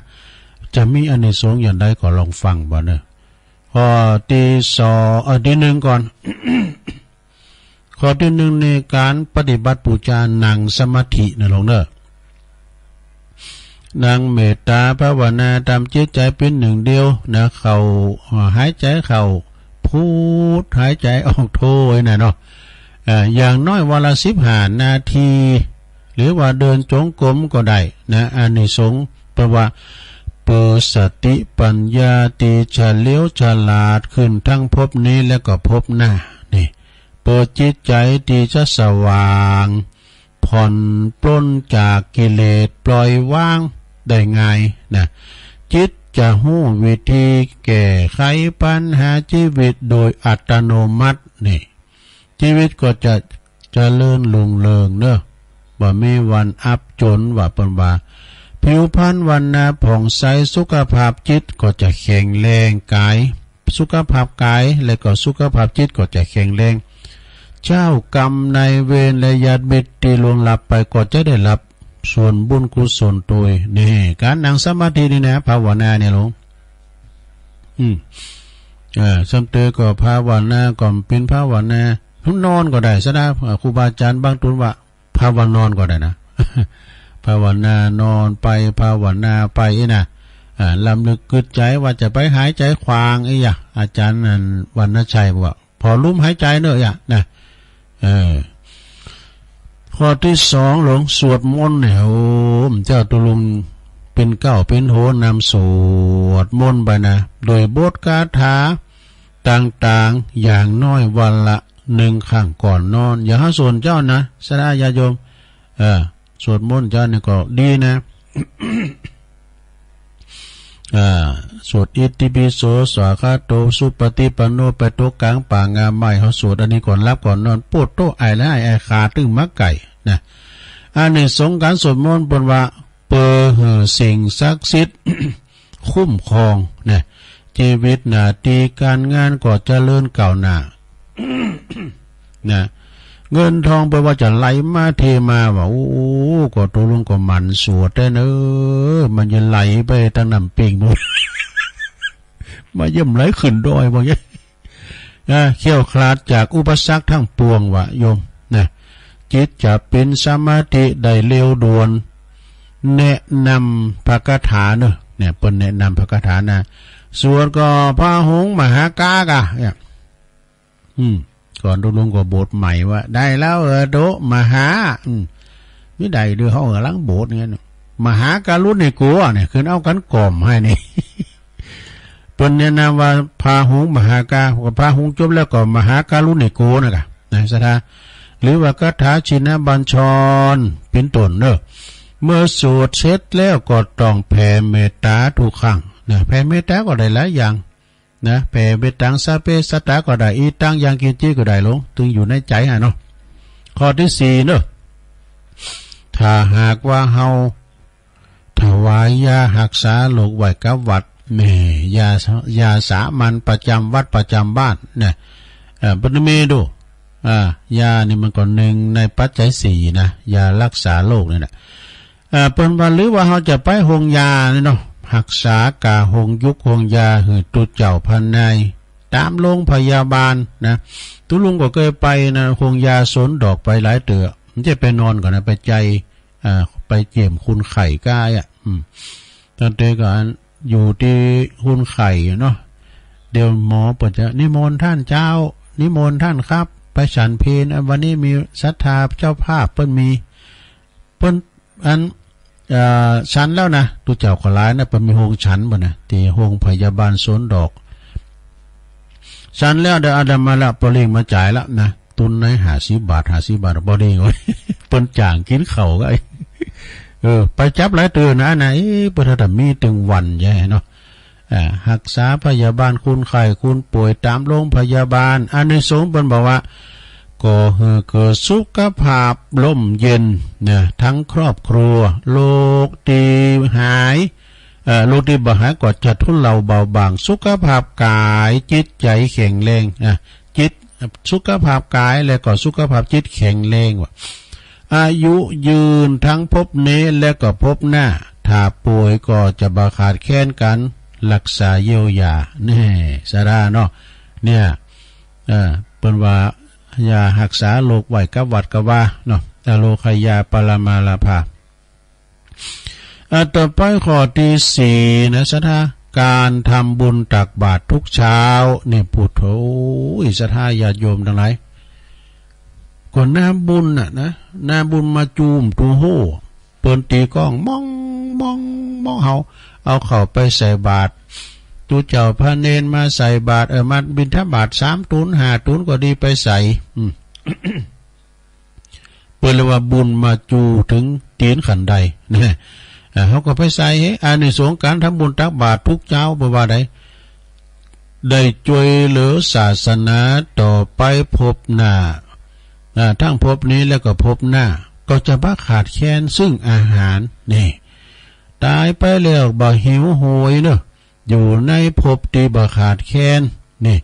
จะมีอานิสงส์อย่างใดก็ลองฟังบ่เนอะข้อที่ที่หนึ่งก่อน ข้อที่หนึ่งในการปฏิบัติบูชานั่งสมาธินะลงเนอะนั่งเมตตาภาวนาทำจิตใจเป็นหนึ่งเดียวนะเข้าหายใจเข้าพูดหายใจออกโทไว้นะเนาะอย่างน้อยวันละ15 นาทีหรือว่าเดินจงกรมก็ได้นะอานิสงส์แปลว่าเปิดสติปัญญาตีเฉลียวฉลาดขึ้นทั้งภพนี้และก็ภพหน้านี่เปิดจิตใจที่จะสว่างผ่อนปล้นจากกิเลสปล่อยวางได้ง่ายนะจิตจะหู้วิธีแก้ไขปัญหาชีวิตโดยอัตโนมัตินี่ชีวิตก็จะเจริญรุ่งเรืองเนอะบ่มีวันอับจนว่าเป็นว่าผิวพรรณวันนาผ่องใสสุขภาพจิตก็จะแข็งแรงกายสุขภาพกายและก็สุขภาพจิตก็จะแข็งแรงเจ้ากรรมนายเวรและญาติมิตรที่ล่วงลับไปก็จะได้รับส่วนบุญกุศลโดยนี่การนั่งสมาธินี่นะภาวนาเนี่ยลงสัมเตก็ภาวนาก็เป็นภาวนาทุนนอนก็ได้ซะนะครูบาอาจารย์บางตุนว่าภาวนอนก็ได้นะ ภาวนานอนไปภาวนาไปนะลำลึกกึดใจว่าจะไปหายใจควางอาจารย์นั่นวรรณชัยบอกว่าพอลุ่มหายใจเนอะนะข้อที่2หลวงสวดมนต์เนี่ยโอ้เจ้าตุลุงเป็นเก้าเป็นโหนำสวดมนต์ไปนะโดยบทคาถาต่างๆอย่างน้อยวันละ1 ครั้งก่อนนอนอย่าให้ส่วนเจ้านะสดาญาโยมสวดมนต์เจ้าเนี่ยก็ดีนะ สวดอิติปิโสสวากาโตสุปฏิปันโนไปโตกลางป่างามไม้เขาสวดอันนี้ก่อนรับก่อนนอนปวดโตไอและไอขาตึงมักไก่นะอันนี้สงการสวดมนต์บนว่าเปิดสิ่งศักดิ์สิทธิ์ คุ้มครองนะชีวิตหน้าที่การงานก็เจริญก้าวหน้า นะเงินทองไปว่าจะไหลมาเทมาว่าโอ้ก็ตัวลุงก็มันสวดได้เนอะมันจะไหลไปตั้งน้ำปิงหมด มาเยี่ยมไหลขึ้นดอยบอกยังเขี่ยวคลาดจากอุปสรรคทั้งปวงวะโยมนะจิตจะเป็นสมาธิได้เร็วด่วนแนะนำพระคาถาเนอะเนี่ยเปิ้นแนะนำพระคาถานะสวดก็พระหงส์มหากากะเนี่ยก่อนตุลุงก็โบสถ์ใหม่ว่าได้แล้วโดมหาไม่ได้เดือเขาหลังโบสถ์เนี่ยมหาการุณในกูเนี่ยคือเอากันกล่อมให้นี่ เป็นเนี่ยนะว่าพาหุงมหากาพาหุงจบแล้วก็มหาการุณในกูนะสถาหรือว่าคาถาชินบัญชรเป็นต้นเนอะเมื่อสวดเสร็จแล้วก็ต้องแผ่เมตตาทุกครั้งนะแผ่เมตตาก็ได้หลายอย่างนะแผ่เบตังซาเปสัตตาก็ได้อีตังยังกินจีก็ได้ลงถึงอยู่ในใจเนาะข้อที่4เนอะถ้าหากว่าเฮาถวายยารักษาโรคไว้กับวัดแม่ยาสามัญประจำวัดประจำบ้านเนี่ยปนเมดูยานี่มันก็1ในปัจจัย4นะยารักษาโรคนี่แหละเปิ้นว่าหรือว่าเฮาจะไปโรงยานี่เนาะรักษากาหงยุกหงยาหือตุเจ้าพันนายตามโรงพยาบาลนะตุลุงก็เคยไปนะหงยาสนดอกไปหลายเตือมันจะไปนอนก่อนนะไปใจไปเจียมคุณไข่ก้ายตอนเด็กก็อยู่ที่คุณไข่เนาะเดี๋ยวหมอเปิดจะนิมนต์ท่านเจ้านิมนต์ท่านครับไปฉันเพลวันนี้มีศรัทธาเจ้าภาพเปิ้นมีเปิ้นอันชั้นแล้วนะตุเจ้าขลายนะเป็นมีโฮงชั้นบ่นะที่โฮงพยาบาลสวนดอกชั้นแล้วเดี๋ยวอาดามาละปริงมาจ่ายละนะตุนใน50 บาทบ่ดีโอ้ยเปิ้นจ่างกินข้าวก็ไปจับหลายเตือนนะนะเปิ้นถ้ามีถึงวันแย่เนาะรักษาพยาบาลคุณไข้คุณป่วยตามโรงพยาบาลอานิสงส์เปิ้นบอกว่า ก่อให้เกิดสุขภาพล่มเย็นเนี่ยทั้งครอบครัวโรคตีหายโรคที่บ่หายก็จะทุเลาเบาบางสุขภาพกายจิตใจแข็งแรงจิตสุขภาพกายและก็สุขภาพจิตแข็งแรงว่ะอายุยืนทั้งภพนี้และก็ภพหน้าถ้าป่วยก็จะบ่ขาดแคลนกันรักษาเยียวยาแน่สาราเนาะเนี่ยเปิ้นว่ายารักษาโรคไว้กับหวัดกับว่าเนาะแต่โรคยาปรมาลาภาต่อไปข้อที่ 4นะสทาการทำบุญตักบาตรทุกเช้านี่พุทโธสทาญาติโยมทั้งหลายก่อนหน้าบุญนะหน้าบุญมาจูมตูโหเปิ้นตีกล้องมองเอาเข้าไปใส่บาตรตูเจ้าพระเนนมาใส่บาตรมาบิณฑบาต3 ตุน5 ตุนก็ดีไปใส่ เปิ้นเรียกว่าบุญมาจูถึงตีนขันใดนะเขาก็ไปใส่อันในสงการทำบุญตักบาตรทุกเช้าบ่ว่าได้ช่วยเหลือศาสนาต่อไปพบหน้าทั้งพบนี้แล้วก็พบหน้าก็จะบ่ขาดแคลนซึ่งอาหารนี่ตายไปแล้วบ่หิวโหยเนอะอยู่ในภพที่บ่ขาดแคลนนี่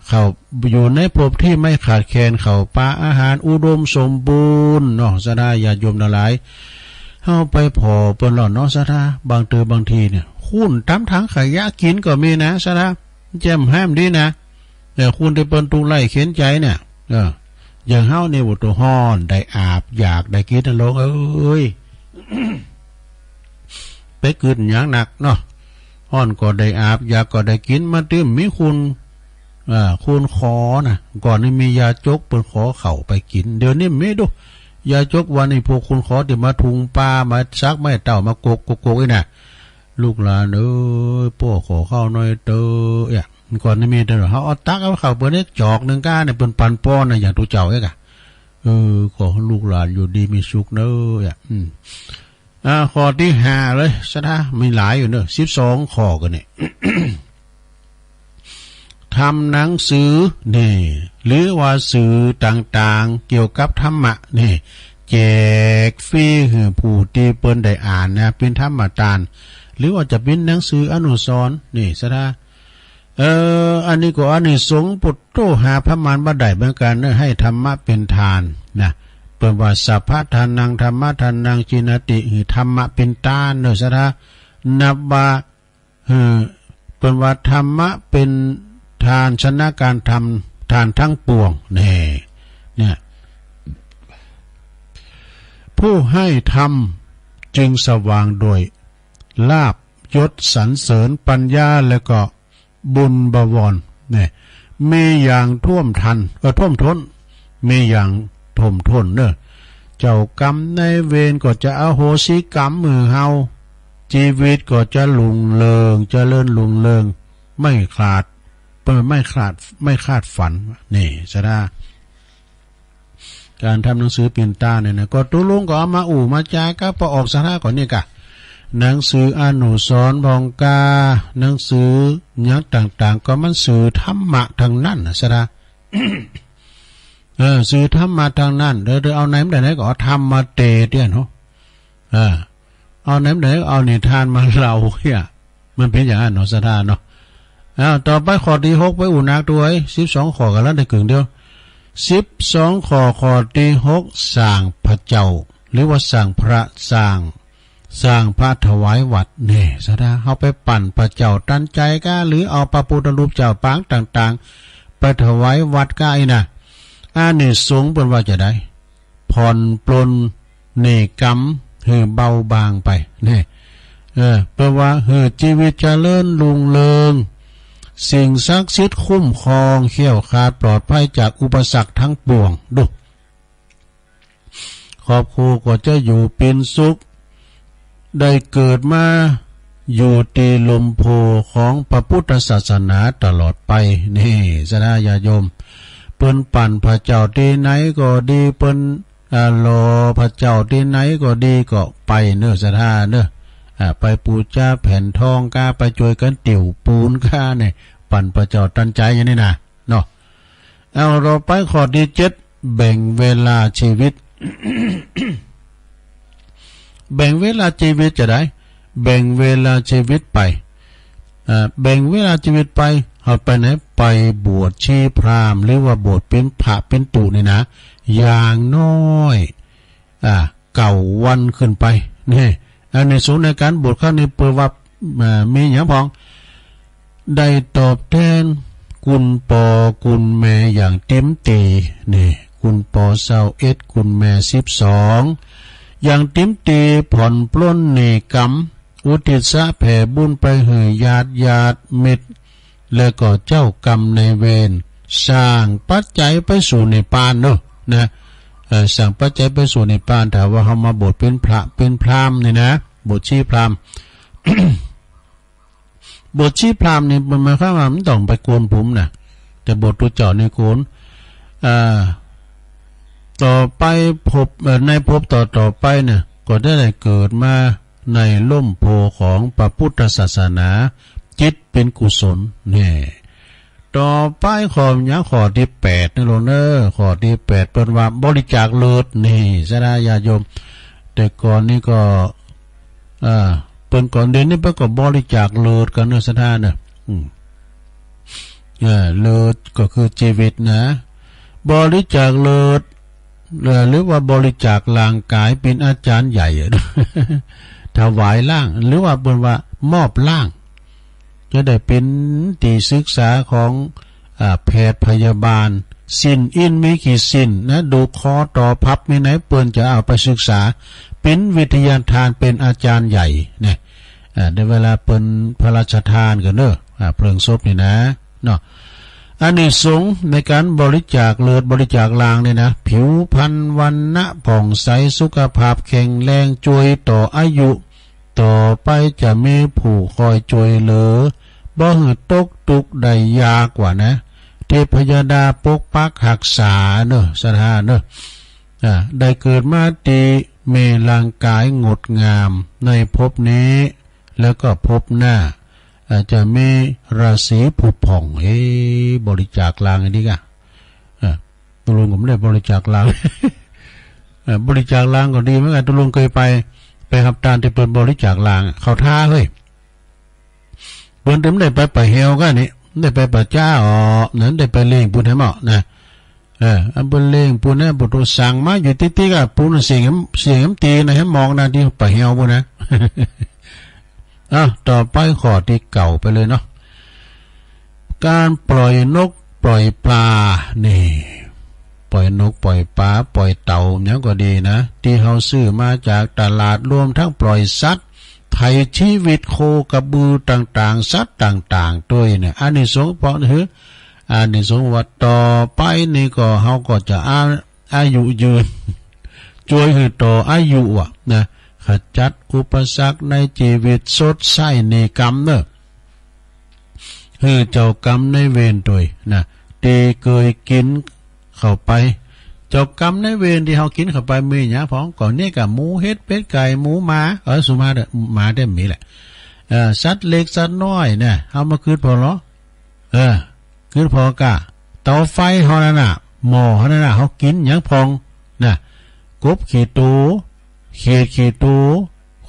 เขาอยู่ในภพที่ไม่ขาดแคลนเขาปลาอาหารอุดมสมบูรณ์เนาะสดาญาติโยมทั้งหลายเฮาไปพอเปิ้นหล่อเนาะสดาบางทีเนี่ยคุณตำถังขยะกินก็มีนะสดาแจ่มห้ามดีนะแต่คุณที่เปิ้นตุไล่เข็นใจเนี่ยอย่างเฮานี่บ่ตัวฮ้อนได้อาบอยากได้กินนั่นลงเอ้ย ไปกินอย่างหนักเนาะฮ้อนก็ได้อาบอยากก็ได้กินมาตื้มมีคุณขอนะก่อนนี้มียาจกเปิ้นขอเข้าไปกินเดี๋ยวนี้มีดูยาจกวันนี้พวกคุณขอที่มาทุงปลามาซักไม้เต่ามากกอีน่ะลูกหลานเอ้ยพ่อขอข้าวหน่อยเด้อก่อนนี้มีแต่เฮาเอาตักเอาเข้าเปิ้นเล็กจอกนึงก้าเนี่ยเปิ้นปันป้อนน่ะอย่างตัวเจ้าเอ้กะขอให้ลูกหลานอยู่ดีมีสุขเด้อข้อที่5เลยซะนะมีหลายอยู่เด้อ12ข้อกันนี่ ทำหนังสือนี่หรือว่าสื่อต่างๆเกี่ยวกับธรรมะนี่แจกฟรีให้ผู้ที่เปิ้นได้อ่านนะเป็นธรรมทานหรือว่าจะเป็นหนังสืออนุสรณ์นี่ซะนะอันนี้ก็อานิสงส์ปุตโตหาพระมารบ่ได้เหมือนกันให้ธรรมะเป็นทานนะเปิ้นว่าสัพพะทานังธรรมะทานังจินติหิธรรมะเป็นทานเด้อซะนะนับว่าเปิ้นว่าธรรมะเป็นทานชนะการทำทานทั้งปวงเนี่ยผู้ให้ทำจึงสว่างโดยลาภยศสรรเสริญปัญญาและก็บุญบวรเนี่ยมีอย่างท่วมท้นมีอย่างท่วมท้นเนอะเจ้ากรรมในเวรก็จะอโหสิกรรมมือเฮาชีวิตก็จะลุงเริงเจริญลุงเริงไม่ขาดไม่คาดฝันนี่ซะนะการทำหนังสือปิ่นตาเนี่ยนะก็ตุลุงก็เอามามาจาก็พอออกสาระก่อนนี่กะหนังสืออนุสรณ์บองกาหนังสืออย่างต่างๆก็มันสื่อธรรมะทางนั้นนะซะนะ สื่อธรรมะทางนั้นเดี๋ยวเอาไหนก็เอาธรรมมาเตะเนี่ยเนาะเอาไหนเอานิทานมาเล่าเนี่ยมันเป็นอย่างนั้นเนาะซะนะเนาะต่อไปข้อที่6ไปนักด้วย12ข้อกันแล้วได้กึ่งเดียว12ข้อที่6สร้างพระเจ้าหรือว่าสร้างพระสร้างพระถวายวัดนี่ซะนะเฮาไปปั่นพระเจ้าตั้นใจกะหรือเอาพระพุทธรูปเจ้าปางต่างๆไปถวายวัดกะอีน่ะอานิสงส์เปิ้นว่าจะได้ผ่อนปลนเนกรรมให้เบาบางไปนี่แปลว่าชีวิตเจริญรุ่งเรืองสิ่งศักดิ์สิทธิ์คุ้มครองเขี้ยวขาดปลอดภัยจากอุปสรรคทั้งปวงดูครอบครัวก็จะอยู่เป็นสุขได้เกิดมาอยู่ตีลมโพของพระพุทธศาสนาตลอดไปนี่สนะญาโยมเปิ้นปั่นพระเจ้าที่ไหนก็ดีเปิ้นรอพระเจ้าที่ไหนก็ดีก็ไปเนื้อสนะเนื้อไปปูชาแผ่นทองกาไปช่วยกันติ่วปูนกาเนี่ยปั่นพระเจ้าตั้นใจอย่างนี้นะเนาะ เอาเราไปข้อที่7แบ่งเวลาชีวิต แบ่งเวลาชีวิตจะได้แบ่งเวลาชีวิตไปแบ่งเวลาชีวิตไปเอาไปไหนไปบวชชีพราหมณ์หรือว่าบวชเป็นพระเป็นตุนี่นะอย่างน้อย9 วันขึ้นไปนี่ในส่วนในการบวชครั้งนี้เปิดว่ามีอย่างพองได้ตอบแทนคุณปอคุณแม่อย่างเต็มตีนี่คุณปอ21คุณแม่12อย่างเต็มตีผ่อนปล้นเนกรรมอุทิศแผ่บุญไปให้ญาติมิตรแล้วก็เจ้ากรรมในเวรสร้างปัจจัยไปสู่ในปานเนอะนะสร้างปัจจัยไปสู่ในปานถ้าว่าเฮามาบวชเป็นพระเป็นพราหมณ์นี่นะบวชชีพราหมณ์ บทชีพราหมณ์นี่มันหมายความว่ามันต้องไปโกนผมนะแต่บทตัวเจาะในโกนต่อไปพบในภพต่อไปเนี่ยก็ได้เกิดมาในล่มโพของพระพุทธศาสนาจิตเป็นกุศลนี่ต่อไปข้อนี้ข้อที่8นี่โลเนอร์ข้อที่8เป็นว่าบริจาคเลือดนี่สดาญาโยมแต่ก่อนนี่ก็เป็นก่อนเดือนนี้เพิ่นก็บริจาคเลือดกันเนอะสถานเนี่ยเลือดก็คือชีวิตนะบริจาคเลือดหรือว่าบริจาคร่างกายเป็นอาจารย์ใหญ่ถวายร่างหรือว่าเป็นว่ามอบร่างจะได้เป็นที่ศึกษาของแพทย์พยาบาลสิ้นอินไม่กี่สิ้นนะดูคอต่อพับไม่ไหนเปิ้นจะเอาไปศึกษาเป็นวิทยาทานเป็นอาจารย์ใหญ่เนี่ยในเวลาเปิ้นพระราชทานกันเนอะเพลิงศพนี่นะเนาะอานิสงส์ในการบริจาคเลือดบริจาคลางเนี่ยนะผิวพรรณวรรณะผ่องใสสุขภาพแข็งแรงช่วยต่ออายุต่อไปจะมีผู้คอยช่วยเหลือบ่หือตกตุกได้ยากกว่านะเทพยดาปกปักรักษาเนอะสถานเนอะได้เกิดมาตีเมร่างกายงดงามในภพนี้แล้วก็ภพหน้าอาจจะมีราศีผุผ่องบริจาคลางอันนี้ก็ตุลุงผมได้บริจาคลาง บริจาคลางก็ดีเหมือนกันตุลุงเคยไปขับตานที่เปิดบริจาคลางเขาท่าเฮ้ยเปิดเต็มได้ไปเฮลก็นี่ได้ไปป่าจ้านั้นได้ไปเลี้ยงปูนให้เหมาะนะอันเป็นเลี้ยงปูนเนี่ยบุตรสั่งมาอยู่ติ๊กๆอ่ะปูนเสียงตีนะให้มองนะที่ไปเฮลปูนนะต่อไปขอที่เก่าไปเลยเนาะการปล่อยนกปล่อยปลานี่ปล่อยนกปล่อยปลาปล่อยเต่าเนี่ยก็ดีนะที่เขาซื้อมาจากตลาดรวมทั้งปล่อยสัตว์ไถ่ชีวิตโคกระบือต่างๆสัตว์ต่างๆด้วยเนี่ยอันนี้สงฆ์เพราะคืออันนี้สงฆ์ว่าต่อไปนี่ก็เขาก็จะอายุยืนช่วยให้ต่ออายุนะขจัดอุปสรรคในชีวิตสดใสในกรรมเนอะคือเจ้ากรรมในเวรด้วยนะที่เคยกินเข้าไปเจ้ากรรมในเวรที่เขากินเข้าไปมีอย่างพ้องก่อนนี้กับหมูเฮ็ดเป็ดไก่หมูหมาสุมาเด้อหมาได้มีแหละสัตว์เล็กสัตว์น้อยเนี่ยเอามาคืนพอเหรอคืนพอกะเตาไฟเขานั่นน่ะหม้อเขานั่นน่ะเขากินอย่างพองนะกบขี่ตูเขียดขี่ตู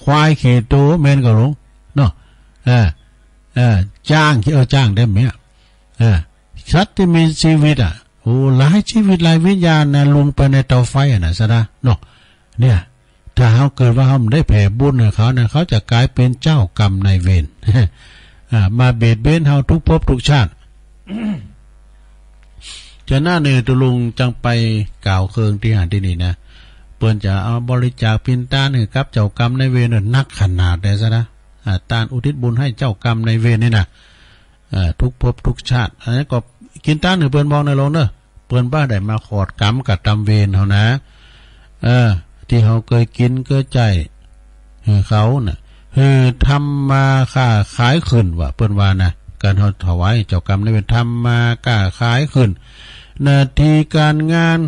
ควายขี่ตูเมนก็รู้เนาะจ้างได้ไหมสัตว์ที่มีชีวิตหลายชีวิตหลายวิญญาณนะลงไปในเตาไฟนะซะนะเนาะเนี่ยถ้าเขาเกิดว่าเขาได้แผ่บุญให้เขาเนี่ยเขาจะกลายเป็นเจ้ากรรมนายเวร มาเบียดเบียนเขาทุกภพทุกชาติ จะน่าเนตุลุงจังไปกล่าวเคืองที่หาที่นี่นะเปิ้นจะเอาบริจาคพินตานให้กับเจ้ากรรมนายเวรนักขนาดได้ซะนะตานอุทิศบุญให้เจ้ากรรมนายเวรนี่นะทุกภพทุกชาติอันนี้ก็กินตานหรือเปิ้นบอกในโลกเนอะเปิ้นบ้าได้มาขอดกรรมกับตำเวรเขานะที่เขาเคยกินเกยใจเขาน่ะทำมาค้าขายขึ้นว่าเปิ้นว่านะการเขาถวายเจ้ากรรมนายเวรทำมาค้าขายขึ้นหน้าที่การงาน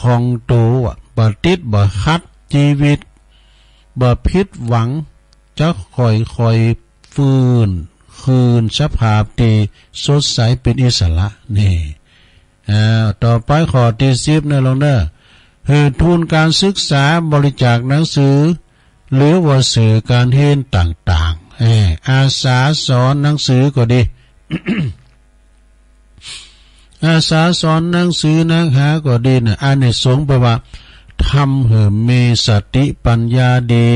ของตัวบ่ติดบ่คัดชีวิตบ่ผิดหวังจะค่อยฟื้นคืนสภาพที่สดใสเป็นอิสระนี่ ต่อไปข้อที่10นะลงเด้อคือทุนการศึกษาบริจาคหนังสือหรือว่าสื่อการเรียนต่างๆอาสาสอนหนังสือก็ดี อาสาสอนหนังสือนักหาก็ดีนะอานิสงส์แปลว่าทำให้มีสติปัญญาดี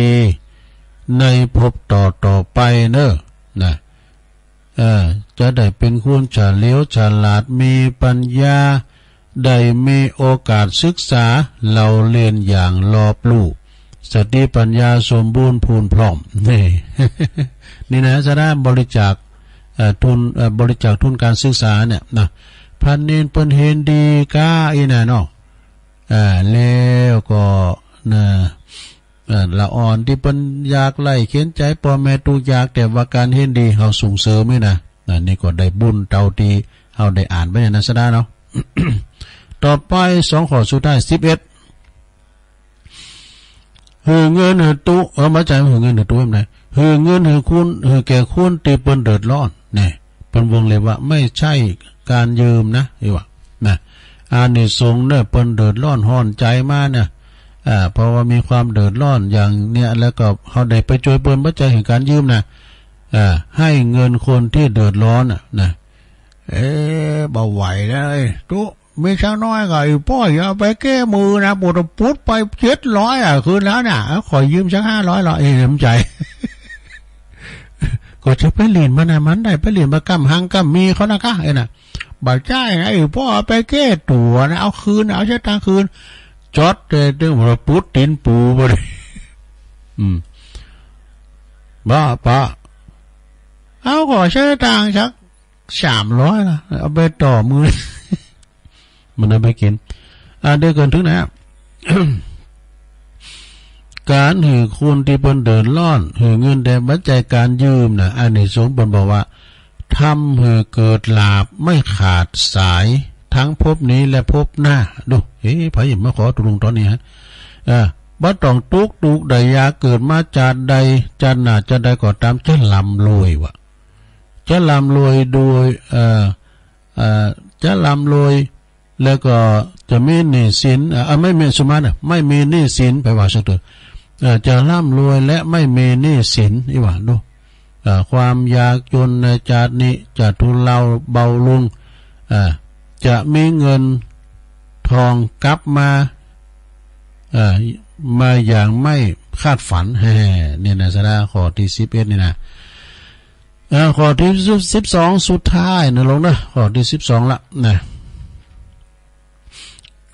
ในภพต่อไปเนอะนะจะได้เป็นคนเฉลียวฉลาดมีปัญญาได้มีโอกาสศึกษาเราเรียนอย่างรอบรู้สติปัญญาสมบูรณ์พูนพร้อมนี่ นี่นะจะได้บริจาคทุนบริจาคทุนการศึกษาเนี่ยนะพันเนนเปิ้นเห็นดีก้าอีน่ะเนาะแล้วก็นะละอ่อนที่เปิ้นอยากไล่เขียนใจพ่อแม่ทุกอยากแต่ว่าการเห็นดีเฮาส่งเสริมนี่นะนี่ก็ได้บุญเท่าที่เฮาได้อ่านไว้ในนั้นซะได้เนาะ ต่อไป2ข้อสุดท้าย11หือเงินหือตู้มาใจหือเงินหือตู้ยังไงหือเงินหือคุณหือแก่คุณที่เปิ้นเดือดร้อนนี่เปิ้นวงเลยว่าไม่ใช่การยืมนะอีว่านะอานิสงส์เนี่ยเปิ้นเดือดร้อนฮ้อนใจมาเนี่ยเพราะว่ามีความเดือดร้อนอย่างเนี้ยแล้วก็เฮาได้ไปช่วยเปิ้นบ่ใจเห็นการยืมนะให้เงินคนที่เดือดร้อนนะบ่ไหวเลยตู้มีช่างน้อยก็ไอ้พ่ออย่าไปแก้มือนะปวดปุ๊ดไป700คืนแล้วน่ะขอยืมสัก500หรอเห็นใจ ก็จะไปเรียนมานะมันได้ไปเรียนมากำหังกำมีเขานะคะน่ะบ่ใช่ไอ้พ่อไปแก้ตัวนะเอาคืนเอาใช้ตังคืนจอดเตึงว่าปุ๊ดตีนปูบ่ได้บ้าปะเอาขอใช้ตังสัก300นะเอาไปต่อมือ มันเอาไปกินเดี๋ยวก่อนถึงนะ การหือคุณที่เปิ้นเดินร้อนหือเงินแดงบัจจัยการยืมนะอานิสงส์เปิ้นบอกว่าทำให้เกิดลาภไม่ขาดสายทั้งภพนี้และภพหน้าดูไผอย่ามาขอตรงตอนนี้ฮะบ่ต้องตุกใดยาเกิดมาจากใดจากหน้าจะใดก็ตามจะร่ำรวยวะจะร่ำรวยโดยจะร่ำรวยแล้วก็จะมีหนี้สินไม่มีสมมุติไม่มีหนี้สินไปว่าสักเถอะจะร่ำรวยและไม่มีหนี้สินอีว่าดูความยากจนในชาตินี้จะทุเลาเบาลงจะมีเงินทองกลับมาอย่างไม่คาดฝันนี่นะสระข้อที่11นี่นะข้อที่12สุดท้ายนะลงนะข้อที่12ละนะ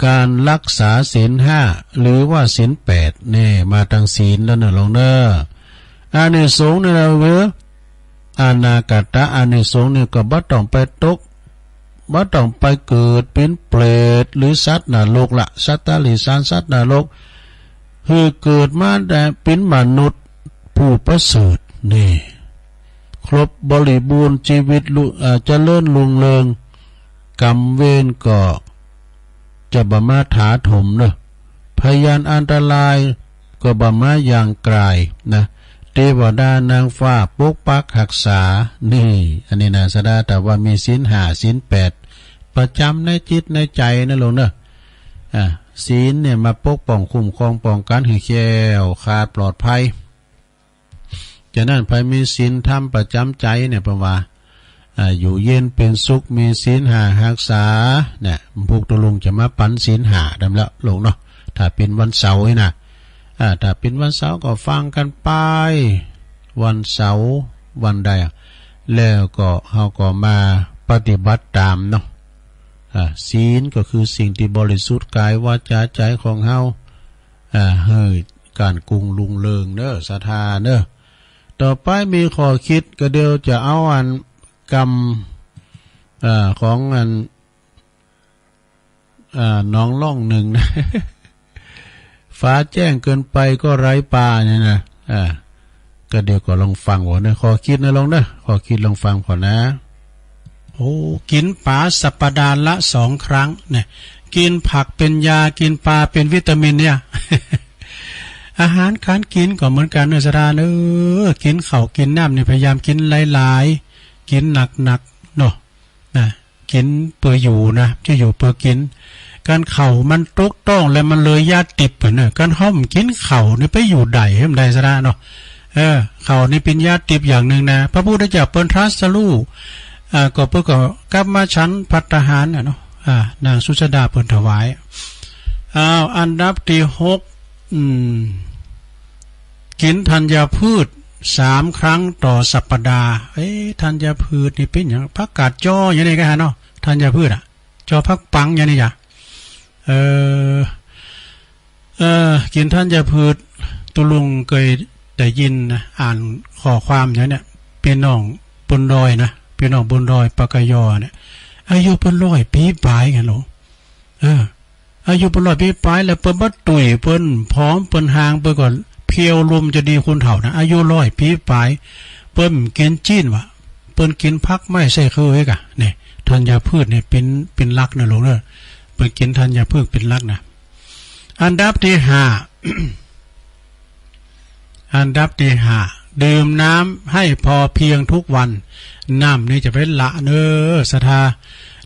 การรักษาศีล5หรือว่าศีล8นี่มาทางศีลแล้วนะลงเด้ออานิสงส์นี่นะเว้ออนาคตอานิสงส์นี่ก็บ่ต้องไปตกบ่ต้องไปเกิดเป็นเปรตหรือสัตว์นรกละสัตว์ตาลิสานสัตว์นรกคือเกิดมาแต่เป็นมนุษย์ผู้ประเสริฐนี่ครบบริบูรณ์ชีวิตเจริญรุ่งเรืองกรรมเวรก็จะบ่มาถาถมเนอะพยานอันตรายก็บ่มาอย่างไกลนะเทวดานางฟ้าปกปักรักษานี่อันนี้นะสดาแต่ว่ามีศีล5ศีล8ประจำในจิตในใจนะลงเนอะศีลเนี่ยมาปกป้องคุ้มครองป้องกันให้แคล้วคลาดปลอดภัยฉะนั้นไปมีศีลธรรมประจำใจเนี่ยเพราะว่าอยู่เย็นเป็นสุขมีศีล5รักษาเนี่ยพวกตัวลุงจะมาปันศีล5ดำแล้วลงเนาะถ้าเป็นวันเสาร์นะถ้าเป็นวันเสาร์ก็ฟังกันไปวันเสาร์วันใดแล้วก็เฮาก็มาปฏิบัติตามเนาะศีลก็คือสิ่งที่บริสุทธิ์กายวาจาใจของเฮาให้การกุงลุงเริงเด้อศรัทธาเด้อต่อไปมีข้อคิดก็เดี๋ยวจะเอาอันกรรมของอันน้องล่องหนึ่งนะ ฟ้าแจ้งเกินไปก็ไร้ปลาเนี่ยนะก็เดี๋ยวก็ลองฟังหัวนะข้อคิดนะลองนะข้อคิดลองฟังก่อนนะโอ้กินปลาสัปดาห์ละ2 ครั้งเนี่ยกินผักเป็นยากินปลาเป็นวิตามินเนี่ย อาหารการกินก็เหมือนกันเนสรากินข้าวกินน้ำเนี่ยพยายามกินหลายๆกินหนักๆเนาะนะกิ กินเปื่ออยู่นะจะอยู่เปื่อกินการเข่ามันตกต้องแล้วมันเลยญาติติบเหมือนการห้อมกินเข่านี่ไปอยู่ใดให้มันได้ซะนะเนาะเข่านี่เป็นญาติติบอย่างหนึ่งนะพระพุทธเจ้าเปิ้นทรัสรู้ก็เปิ้นก็กลับมาชั้นภัตตาหารเนาะนางสุชาดาเปิ้นถวายอันดับที่6กินธัญพืช3 ครั้งต่อสัปดาห์ธัญพืชนี่เป็นอย่างผักกาดจ้ออย่างนี้ก็ฮะเนาะธัญพืชจอผักปังอย่างนี้จ้ะกินธัญพืชตุลุงเคยได้ยินนะอ่านข้อความอย่างนี้เป็นน้องบนดอยนะเป็นน้องบนดอยปากยอเนี่ยอายุเป็น100 ปีปลายกันหรออายุเป็น100 ปีปลายแล้วเปิ้นบ่ตุ๋ยเปิ้นพร้อมเปิ้นหางเปิ้นก่อนเพียวลมจะดีคนเฒ่านะอายุ100 ปีปลายเปิ้นกินจีนวะเปิ้นกินผักไม่ใส่เคยกะนี่ธัญพืชนี่เป็นหลักนะหลวงเด้อเปิ้นกินธัญพืชเป็นหลักนะอันดับที่5 อันดับที่5ดื่มน้ำให้พอเพียงทุกวันน้ำนี่จะเป็นละเน้อศรัทธา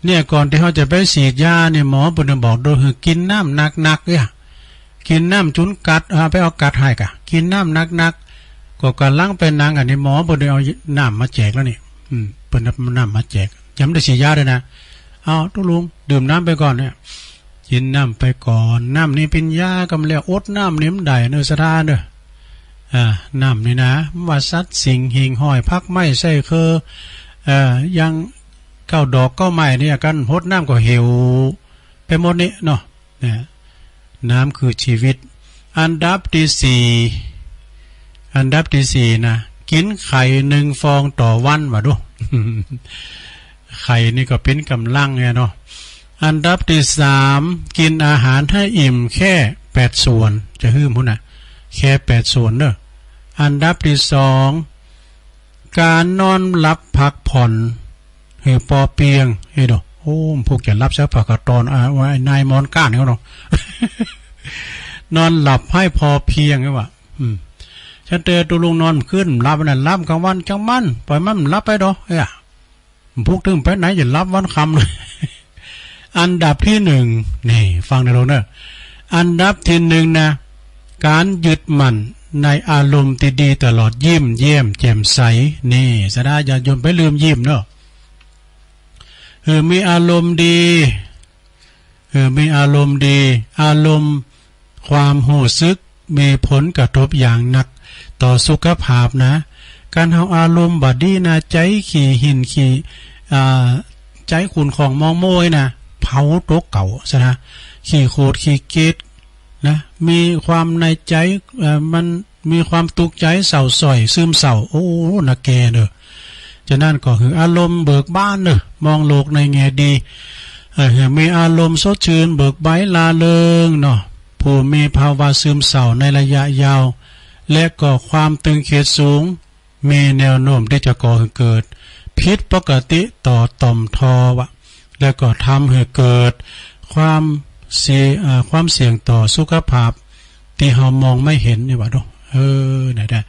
เนี่ยก่อนที่เขาจะไปฉีดยาเนี่ยหมอเปิ้นบอกโดยคือกินน้ำหนักๆกินน้ำจุนกัดไปเอากัดให้กะกินน้ำหนักๆก็กำลังเป็นนางอันนี้หมอเปิ้นเอาน้ำมาแจกแล้วนี่เปิ้นเอาน้ำมาแจกย้ำได้ฉีดยาด้วยนะเอาทุลุงดื่มน้ำไปก่อนเนี่ยกินน้ำไปก่อนน้ำนี่เป็นยากำแล้วอดน้ำนิ่มได้เนื้อศรัทธาเด้อน้ำนี่นะว่าสัตว์สิ่งหิงห้อยพักไม้ใส่คือยังเก้าดอกก็ไม้เนี่ยกันหดน้ำก็เหี่ยวไปหมดนี่เนาะเนี่ยน้ำคือชีวิตอันดับที่4นะกินไข่1 ฟองต่อวันว่าดู ไข่นี่ก็เป็นกำลังไงเนาะอันดับที่3กินอาหารให้อิ่มแค่8 ส่วนจะหื้มพุ่นนะแค่8 ส่วนเนอะอันดับที่2การนอนหลับพักผ่อนให้พอเพียงเนาะโอ้พวกจะรับซะผักกระตอนนายมอนก้านเขาเนาะ นอนหลับให้พอเพียงไงวะฉันเตะตุลุงนอนขึ้นรับนั่นรับกลางวันจังมันปล่อยมันรับไปดอกพวกถึงไปไหนจะรับวันคำเลย อันดับที่1นี่ฟังในโลกเนอะอันดับที่1นะการยึดมั่นในอารมณ์ที่ดีตลอดยิ้มเยี่ยมแจ่มใสนี่สดาอย่าโยมไปลืมยิ้มเนาะมีอารมณ์ดีมีอารมณ์ดีอารมณ์ความโห่ซึกมีผลกระทบอย่างหนักต่อสุขภาพนะการเอาอารมณ์บดีนะใจขี่หินขี่ใจขุนของมองโมยนะเผาโต๊ะเก่าซะนะขี่โคดขี่เกตนะมีความในใจมันมีความตุกใจเศร้าส้อยซึมเศร้าโอ้นักแกเนอะฉะนั้นก็คืออารมณ์เบิกบานเนอะมองโลกในแง่ดีมีอารมณ์สดชื่นเบิกใบลาเริงเนาะผู้มีภาวะซึมเศร้าในระยะยาวและก็ความตึงเครียดสูงมีแนวโน้มที่จะก่อให้เกิดผิดปกติต่อต่อมทวะและก็ทำให้เกิดความเสี่ยงต่อสุขภาพที่เรามองไม่เห็นนี่วะดูไหนได้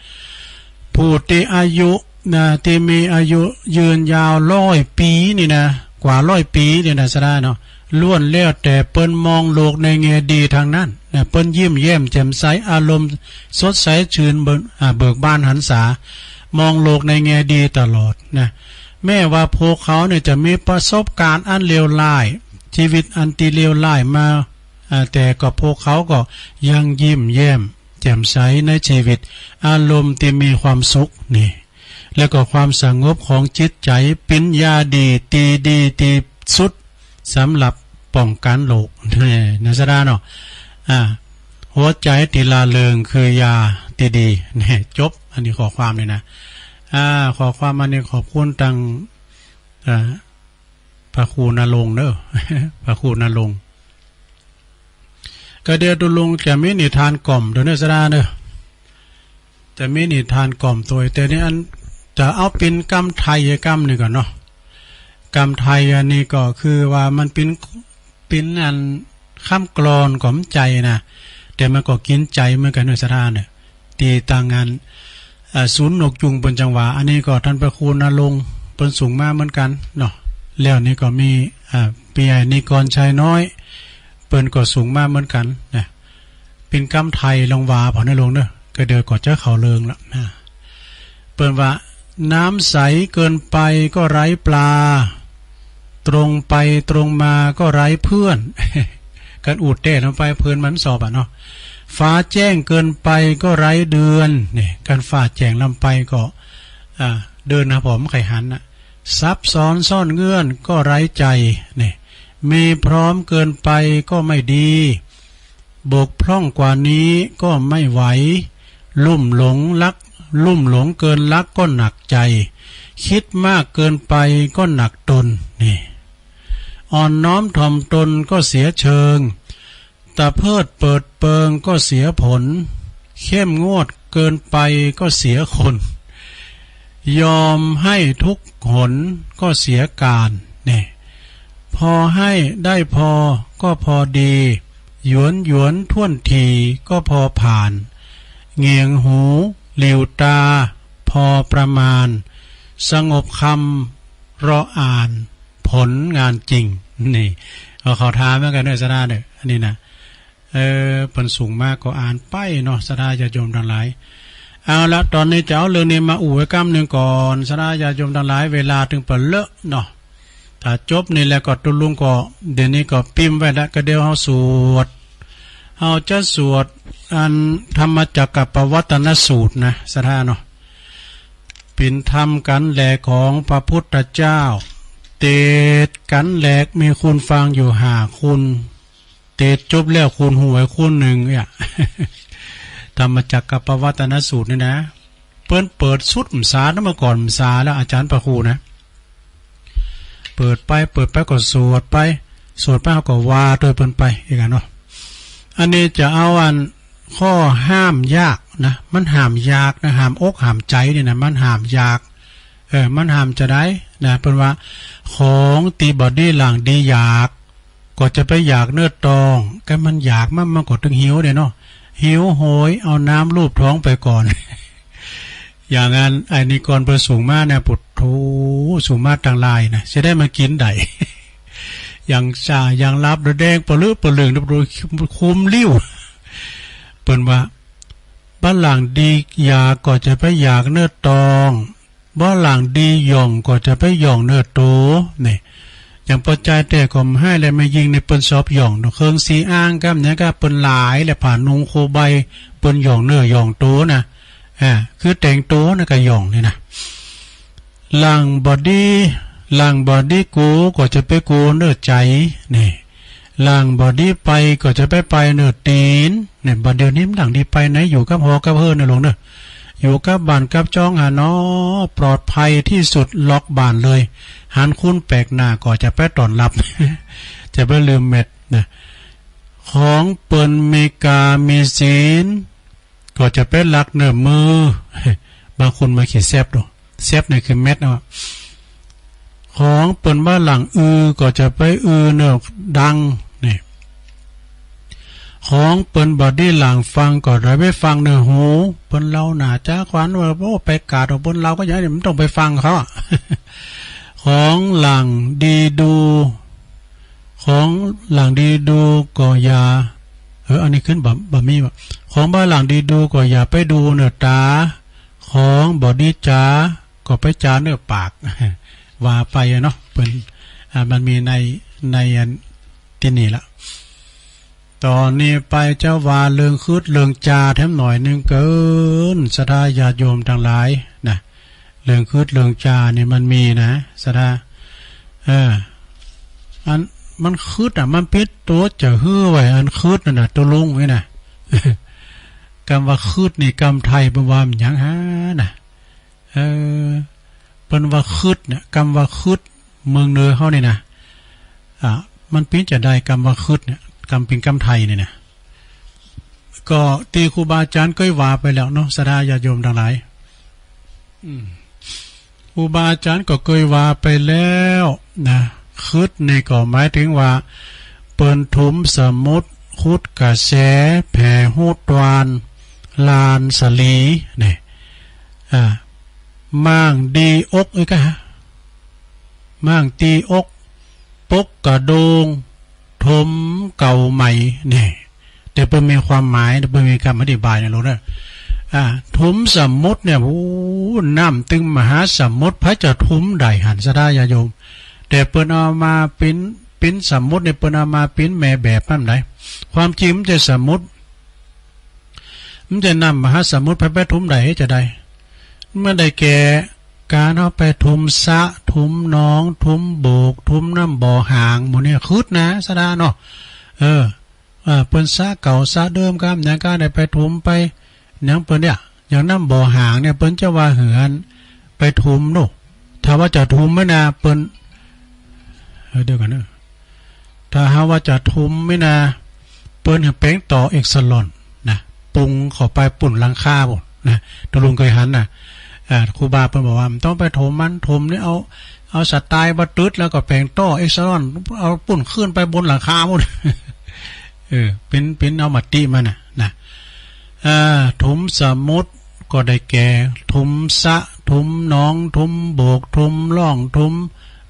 ผู้ที่อายุนะที่มีอายุยืนยาว100 ปีนี่นะกว่า100 ปีเนี่ยนะสดาเนาะล้วนแล้วแต่เปิ้นมองโลกในแง่ดีทางนั้นนะเปิ้นยิ้มแย้มแจ่มใสอารมณ์สดใสชื่นเบิกบานหันษามองโลกในแง่ดีตลอดนะแม้ว่าพวกเขาเนี่ยจะมีประสบการณ์อันเลวร้ายชีวิตอันที่เลวร้ายมาแต่ก็พวกเขาก็ยังยิ้มแย้มแจ่มใสในชีวิตอารมณ์ที่มีความสุขนี่แล้วก็ความสงบของจิตใจเป็นยาดีตีดีตีสุดสำหรับป้องกันโรคนะสดาเนาะหัวใจที่ลาเริงคือยาตีดีนี่จบอันนี้ขอความเลยนะขอความอันนี้ขอบคุณตังพระครูณรงค์เด้อ พระครูณรงค์ก็เดี๋ยวตุลุงจะมีนิทานกล่อมเดี๋ยวนี้สดาเด้อจะมีนิทานกล่อมตัวแต่นี่อันจะเอาเป็นกรรมไทยกรรมนี่ก่อนเนาะกรรมไทยอันนี้ก็คือว่ามันเป็นอันข้ามกรอนของใจนะแต่มันก็กินใจเหมือนกันในสถานเนี่ยตีต่างงานศูนย์นกจุงบนจังหวะอันนี้ก็ท่านพระครูณรงค์เป็นสูงมากเหมือนกันเนาะ แล้วนี่ก็มีปีใหญ่นิกรชัยน้อยเปิ้นก็สูงมากเหมือนกันนะเป็นกำไทยลงวาพอในลงเด้อก็เดือก่อเจ้าเขาเลิงละนะเปิ้นว่าน้ำใสเกินไปก็ไร้ปลาตรงไปตรงมาก็ไร้เพื่อน กันอูดเต้ลงไปเพื่อนมันสอบเนาะฟ้าแจ้งเกินไปก็ไร้เดือนนี่การฟ้าแจ้งลำไปก็เดินนะผมไข่หันนะซับซ้อนซ่อนเงื่อนก็ไร้ใจนี่มีพร้อมเกินไปก็ไม่ดีบกพร่องกว่านี้ก็ไม่ไหวลุ่มหลงเกินลักก็หนักใจคิดมากเกินไปก็หนักตนนี่อ่อนน้อมถ่อมตนก็เสียเชิงแต่เพิดเปิดเปิงก็เสียผลเข้มงวดเกินไปก็เสียคนยอมให้ทุกหนก็เสียการนี่พอให้ได้พอก็พอดีหยวนท่วนทีก็พอผ่านเงียงหูหลิวตาพอประมาณสงบคำรออ่านผลงานจริงนี่เขาท้าเหมือนกันด้วยสดาเนี่ยอันนี้นะผลสูงมากก็อ่านไปเนาะสดาจะโยมทั้งหลายเอาละตอนนี้จะเอาเรื่องนี้มาอู่ไว้กำหนึ่งก่อนสดาจะโยมทั้งหลายเวลาถึงเปิดเลอะเนาะถ้าจบนี่แล้วก็ตุลุงก็เดี๋ยวนี้ก็พิมพ์ไว้แล้วก็เดี๋ยวเขาสวดเอาจะสวดอันธรรมจักรปวัตตนสูตรนะสดาเนาะเป็นธรรมกันแหลกของพระพุทธเจ้าเตดกันแหลกมีคุณฟังอยู่หาคุณเตดจบแล้วคุณหวยคุณหนึ่งเนี่ย ธรรมจักรปวัตตนสูตรนี่นะเปิดสุดมสาเมื่อก่อนมสาแล้วอาจารย์ประครูนะเปิดไปก็สวดไปก็ว่าโดยเปิดไปอีกอันเนาะอันนี้จะเอาอันข้อห้ามยากนะมันห้ามยากนะห้ามอกห้ามใจนี่นะมันห้ามยากมันห้ามจะได้นะเป็นว่าของตีบอดี้หลังดีอยากก็จะไปอยากเนื้อตองก็มันอยากมันก็ถึงหิวเนี่ยเนาะหิวโหยเอาน้ำลูบท้องไปก่อน อย่างนั้นไอ้นี่ก่อนประสูงมากเนี่ยปุดโถสูงมากต่างลายนะจะได้มากินได้ อย่างชาอย่างลับระแดงปลือปลึงดูคุมลิ้วเปิ่นว่าบ้านหลังดีอยากก็จะไปอยากเนื้อตองบ้านหลังดีหย่องก็จะไปหย่องเนื้อโตนี่อย่างปัจจัยแต่ก็ให้เลยมายิงในเปิ้นซอบหย่องเคิงสีอ้างกันเนี่ยก็เปิ้นหลายและผ่านนุงโคใบเปิ้นหย่องเนื้อหย่องโตนะคือแต่งโตนะก็หย่องนี่นะหลังบอดี้กูก็จะไปกูเนื้อใจนี่หลังบอดี้ไปก็จะไปเนื้อตีนเนี่ยบอเดี๋ยวนี้หลังดีไปไหนอยู่กับหอกับเฮิรนนะลงเนอะอยู่กับบ้านกับจ้องเนาะปลอดภัยที่สุดล็อกบ้านเลยหันคุณแปลกหน้าก็จะไปตอนรับ จะไปลืมเม็ดนะของเปิ้นมีกามีศีลก็จะไปลักเนื้อมือบางคนมาเขียนแซบดูแซบเนี่ยคือเม็ดนะของเปิ้นบ้านหลังก็จะไปเนื้อดังนี่ของเปิ้นบอดี้หลังฟังก็ได้ไปฟังเนื้อหูเปิ้นเราหนาจ้าขวัญว่าโอ้ไปกาดของเปิ้นเราก็อย่างนี้มันต้องไปฟังเขา ของหลังดีดูก็อย่าอันนี้ขึ้นบะมีว่าของบ้านหลังดีดูก็อย่าไปดูเนื้อตาของบอดี้จ้าก็ไปจ้าเนื้อปาก ว่าไปเนาะเปิ้นมันมีในที่นี่ละตอนนี้ไปเจ้าว่าเรื่องคืดเรื่องจาแถมหน่อยนึงเกินศรัทธาญาติโยมทั้งหลายนะเรื่องคืดเรื่องจาเนี่ยมันมีนะศรัทธาอันมันคืดมันพิษตัวจะฮื้อไว้อันคืดนั่นน่ะตัวลุงไว้น่ะ คำว่าคืดนี่คำไทยเป็นว่ามันหยังฮะน่ะเป็นว่าคืดเนี่ยคำว่าคืดเมืองเนยเขานี่นะมันพิษจะได้คำว่าคืดเนี่ยคำเป็นคำไทยเนี่ยนะก็ตีครูบาอาจารย์ก็ว่าไปแล้วเนาะศรัทธาญาติโยมทั้งหลายครูบาอาจารย์ก็เคยว่าไปแล้วนะคืดในก็หมายถึงว่าเปิ้นทุมสมุดคุดกระแสแผ่หูตวานลานสลีเนี่ยมั่งดีอกอีกฮะ มั่งตีอกปกกระโดงถมเก่าใหม่เนี่ยแต่เพิ่นมีความหมายเพิ่นมีคำอธิบายนะลูกนะถมสมมุติเนี่ยโอ้น้ำตึงมหาสมุทรพระจะถมใดหันสดายาโยมแต่เปิ้นเอามาเป็นสมมุติเนี่ยเปิ้นเอามาเป็นแม่แบบนั่นไหนความจริงมันจะสมมุติมันจะนำมหาสมุทรไปถมใดให้จะได้เมื่อใดแก่การเอาไปถมสะถมหนองถมโบกถมน้ำบ่อหางหมดเนี่ยคืดนะสดาเนาะเปิ้นสะเก่าสะเดิมครับอย่างการได้ไปถมไปอย่างเปิ้นเนี่ยอย่างน้ำบ่อหางเนี่ยเปิ้นจะว่าเหือนไปถมโน่ถ้าว่าจะถมไม่นาเปิ้นเดี๋ยวกันเนอะถ้าหาว่าจะถมไม่นาเปิ้นแป้งต่อเอกสลอนนะปรุงเข้าไปปุ่นหลังคาบ่นะตะลุงเคยหันน่ะครูบาเปิ้นบอกว่ามันต้องไปถมมันถมนี่เอาสไตล์บัดตึดแล้วก็แป้งต่อเอกสลอนเอาปุ่นขึ้นไปบนหลังคาหมดเป็นเอามาติมันนะถมสมุทรก็ได้แก่ถมสะถมหนองถมโบกถมล่องถม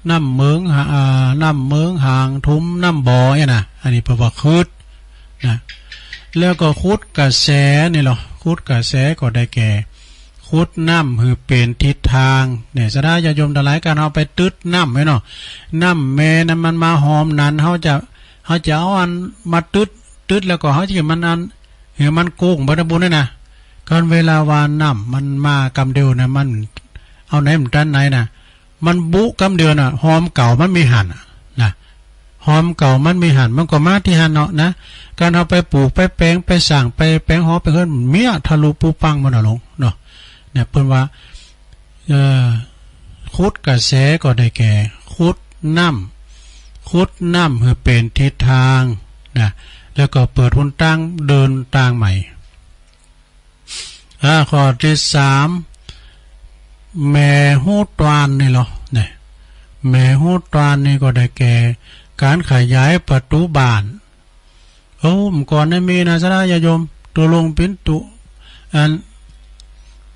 น้ำเมืองห่างถมน้ำบ่อเนี่ยนะอันนี้แปลว่าคุดนะแล้วก็คุดกระแสนี่หรอคุดกระแสก็ได้แก่คุดน้ำคือเป็นทิศทางเนี่ยสดาญาโยมทั้งหลายการเอาไปตึดน้ำไว้เนาะน้ำแม่นั้นมันมาหอมนั้นเขาจะเอาอันมาตึดแล้วก็เขาจะมันอันเห็นมันโกงบัดบุญนี่นะก่อนเวลาวานน้ำมันมากำเดียวนะมันเอาไหนมันด้านไหนนะมันบุกำเดียวน่ะหอมเก่ามันมีหันนะหอมเก่ามันมีหันมันก็มาที่หันเนาะนะการเอาไปปลูกไปแปลงไปสั่งไปแปลงหอไปเฮิรนเมียทะลุปูปังมันลงเนาะเนี่ยเพิ่นว่าคุดกระแสก็ได้แก่คุดน้ำคือเป็นทิศทางนะแล้วก็เปิดหนทางเดินทางใหม่ข้อที่3แม่ฮู้ตวานนี่เหรอเนี่ยแม่ฮู้ตวานนี่ก็ได้แก่การขยายประตูบ้านเมื่อก่อนได้มีนะสดายาโยมตัวลงเป็นตุอัน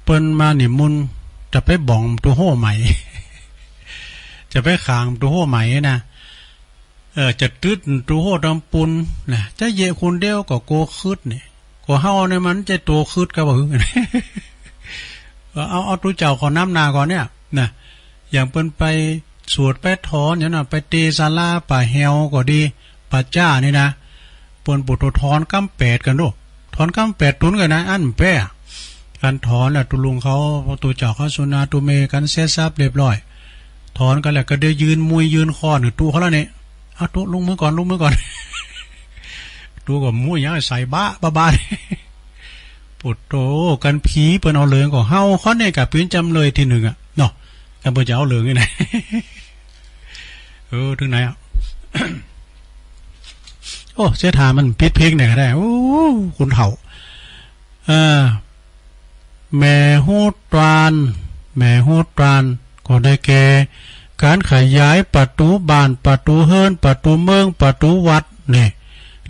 เปิ้นมานิมนต์จะไปบ่องตัวโห่ใหม่ จะไปขางตัวโห่ใหม่นะจะตึดตัวโห่ดำปุนนะจะเยคนเดียวก็โกคืดเนี่ยก็เฮาเนี่ยมันจะตัวคืดก็บ่ฮึเอาตัวเจ้าขอน้ำนาก่อนเนี่ยนะอย่างเปิ้นไปสวดไปถอนอย่างน่ะไปเตศาลาป่าแฮวก็ดีป่าจ้านี่นะเปิ้นปุถถอนกำ8กันโดถอนกำ8ตุนกันนะอันแป้การถอนน่ะตุลุงเขาตัวเจ้าเขาสุนาตุเมกันเสียทรัพย์เรียบร้อยถอนกันแล้วก็ได้ยืนมุยยืนคอหรือตู้เขาแล้วเนี่ยเอาตู้ลงมือก่อนตู้ก็มุยยังใส่บ้าปุถโตกันผีเปิ้นเอาเหลืองก็เฮาเขาเนี่ยกับเป็นจำเลยที่1เนาะกันเปิ้นจะเอาเหลืองนี่ไหนถึงไหนโอ้เสียถามันปิดเพลงเนี่ยก็ได้โอ้คุณเฒ่าแม่ฮู้ตรานก็ได้แก่การขยายประตูบ้านประตูเฮิรนประตูเมืองประตูวัดเนี่ย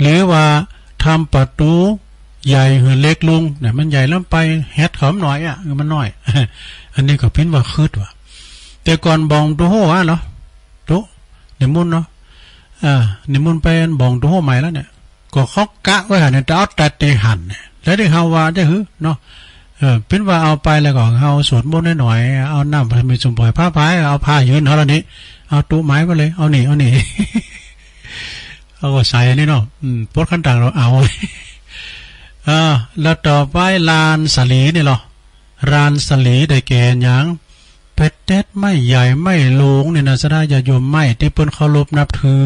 หรือว่าทำประตูใหญ่หรือเล็กลุงเนี่ยมันใหญ่แล้วไปแฮดเขาหน่อยมันน้อย อันนี้ก็เป็นว่าคืดว่ะแต่ก่อนบองตัวโห่เนาะตัวนิมนต์เนาะนิมนต์ไปบองตัวโห่ใหม่แล้วเนี่ยก็เขากะไว้หันเนี่ยเอาแต่ตีหันเนี่ยแล้วที่เฮาว่าจะหือเนาะเป็นว่าเอาไปแล้วก็เอาสวดมนต์หน่อยเอาน้ำพระมีสมปล่อยผ้าพายเอาผ้ายืนเขาแล้วนี้เอาตู้ไม้ไปเลยเอาหนีเอาก็ใส่อันนี้เนาะปดขั้นต่างเราเอาแล้วต่อไปลานสลีนี่หรอลานสลีได้แก่หยังเป็ดเต็ดไม่ใหญ่ไม่โลงเนี่ยนะสดาญาโยมไม่ที่เปิ้นเคารพนับถือ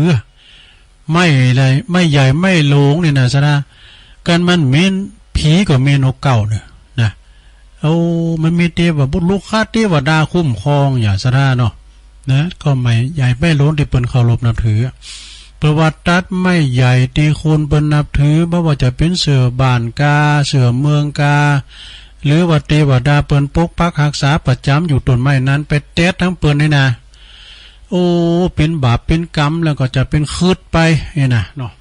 ไม่เลยไม่ใหญ่ไม่โลงเนี่ยนะสดากันมันมีผีก็มีนกเก่าเนี่ยนะมันมีเทวบุตรลูกค้าเทวดาคุ้มครองอย่าสดาเนาะนะก็ไม่ใหญ่ไม่โลงที่เปิ้นเคารพนับถือประวัติตัดไม่ใหญ่ที่คนเปิ้นนับถือบ่ว่าจะเป็นเสือบ้านกาเสือเมืองกาหรือว่าเทวดาเปิ้นปกปักรักษาประจำอยู่ต้นไม้นั้นไปเตะทั้งเปิ้นนี่นะเป็นบาปเป็นกรรมแล้วก็จะเป็นคืดไปนี่นะเนาะ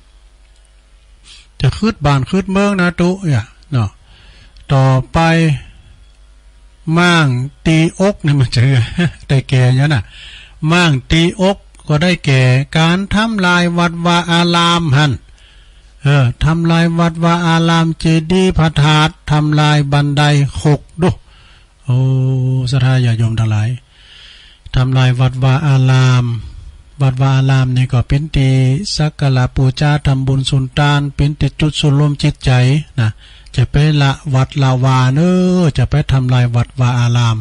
จะคืดบ้านคืดเมืองนะตุเนาะต่อไปมั่งตีอกนี่มันจะได้แก่เนี่ยน่ะ มั่งตีอกก็ได้แก่การทำลายวัดวาอารามหันทำลายวัดวาอารามเจดีย์พระธาตุทำลายบันไดหกดุโอ้ศรัทธาญาติโยมทั้งหลายทำลายวัดวาอารามวัดวาอารามนี่ก็เป็นตีสักการะปูชาทำบุญสุนทานเป็นติจุดสุรวมจิตใจนะจะไปละวัดลาวาเนอจะไปทำลายวัดวาอาราม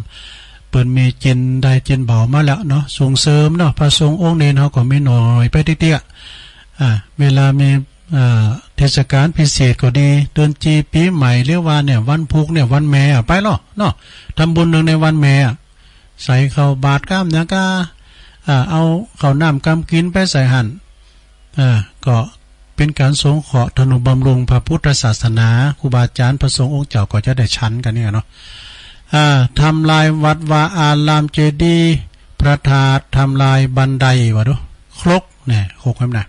เปิดมีจินได้จินเบามาแล้วเนาะส่งเสริมเนาะพระสงฆ์องค์เนรเขาก็ไม่หน่อยไปเตี้ยเวลามีเทศกาลพิเศษก็ดีเดือนจีปีใหม่เรียกว่าเนี่ยวันพุกเนี่ยวันแม่ไปหรอเนาะทำบุญหนึ่งในวันแม่ใส่ข้าวบาตรก้ามเนี่ยก็เอาข้าวน้ำกำกินไปใส่หั่นก็เป็นการสงเคราะห์ทนุบำรุงพระพุทธศาสนาครูบาอาจารย์พระสงฆ์องค์เจ้าก็จะได้ชั้นกันเนี่ยเนาะทำลายวัดวาอารามเจดีย์พระธาตุทำลายบันไดวะดูครกเนี่ยหกคำนะ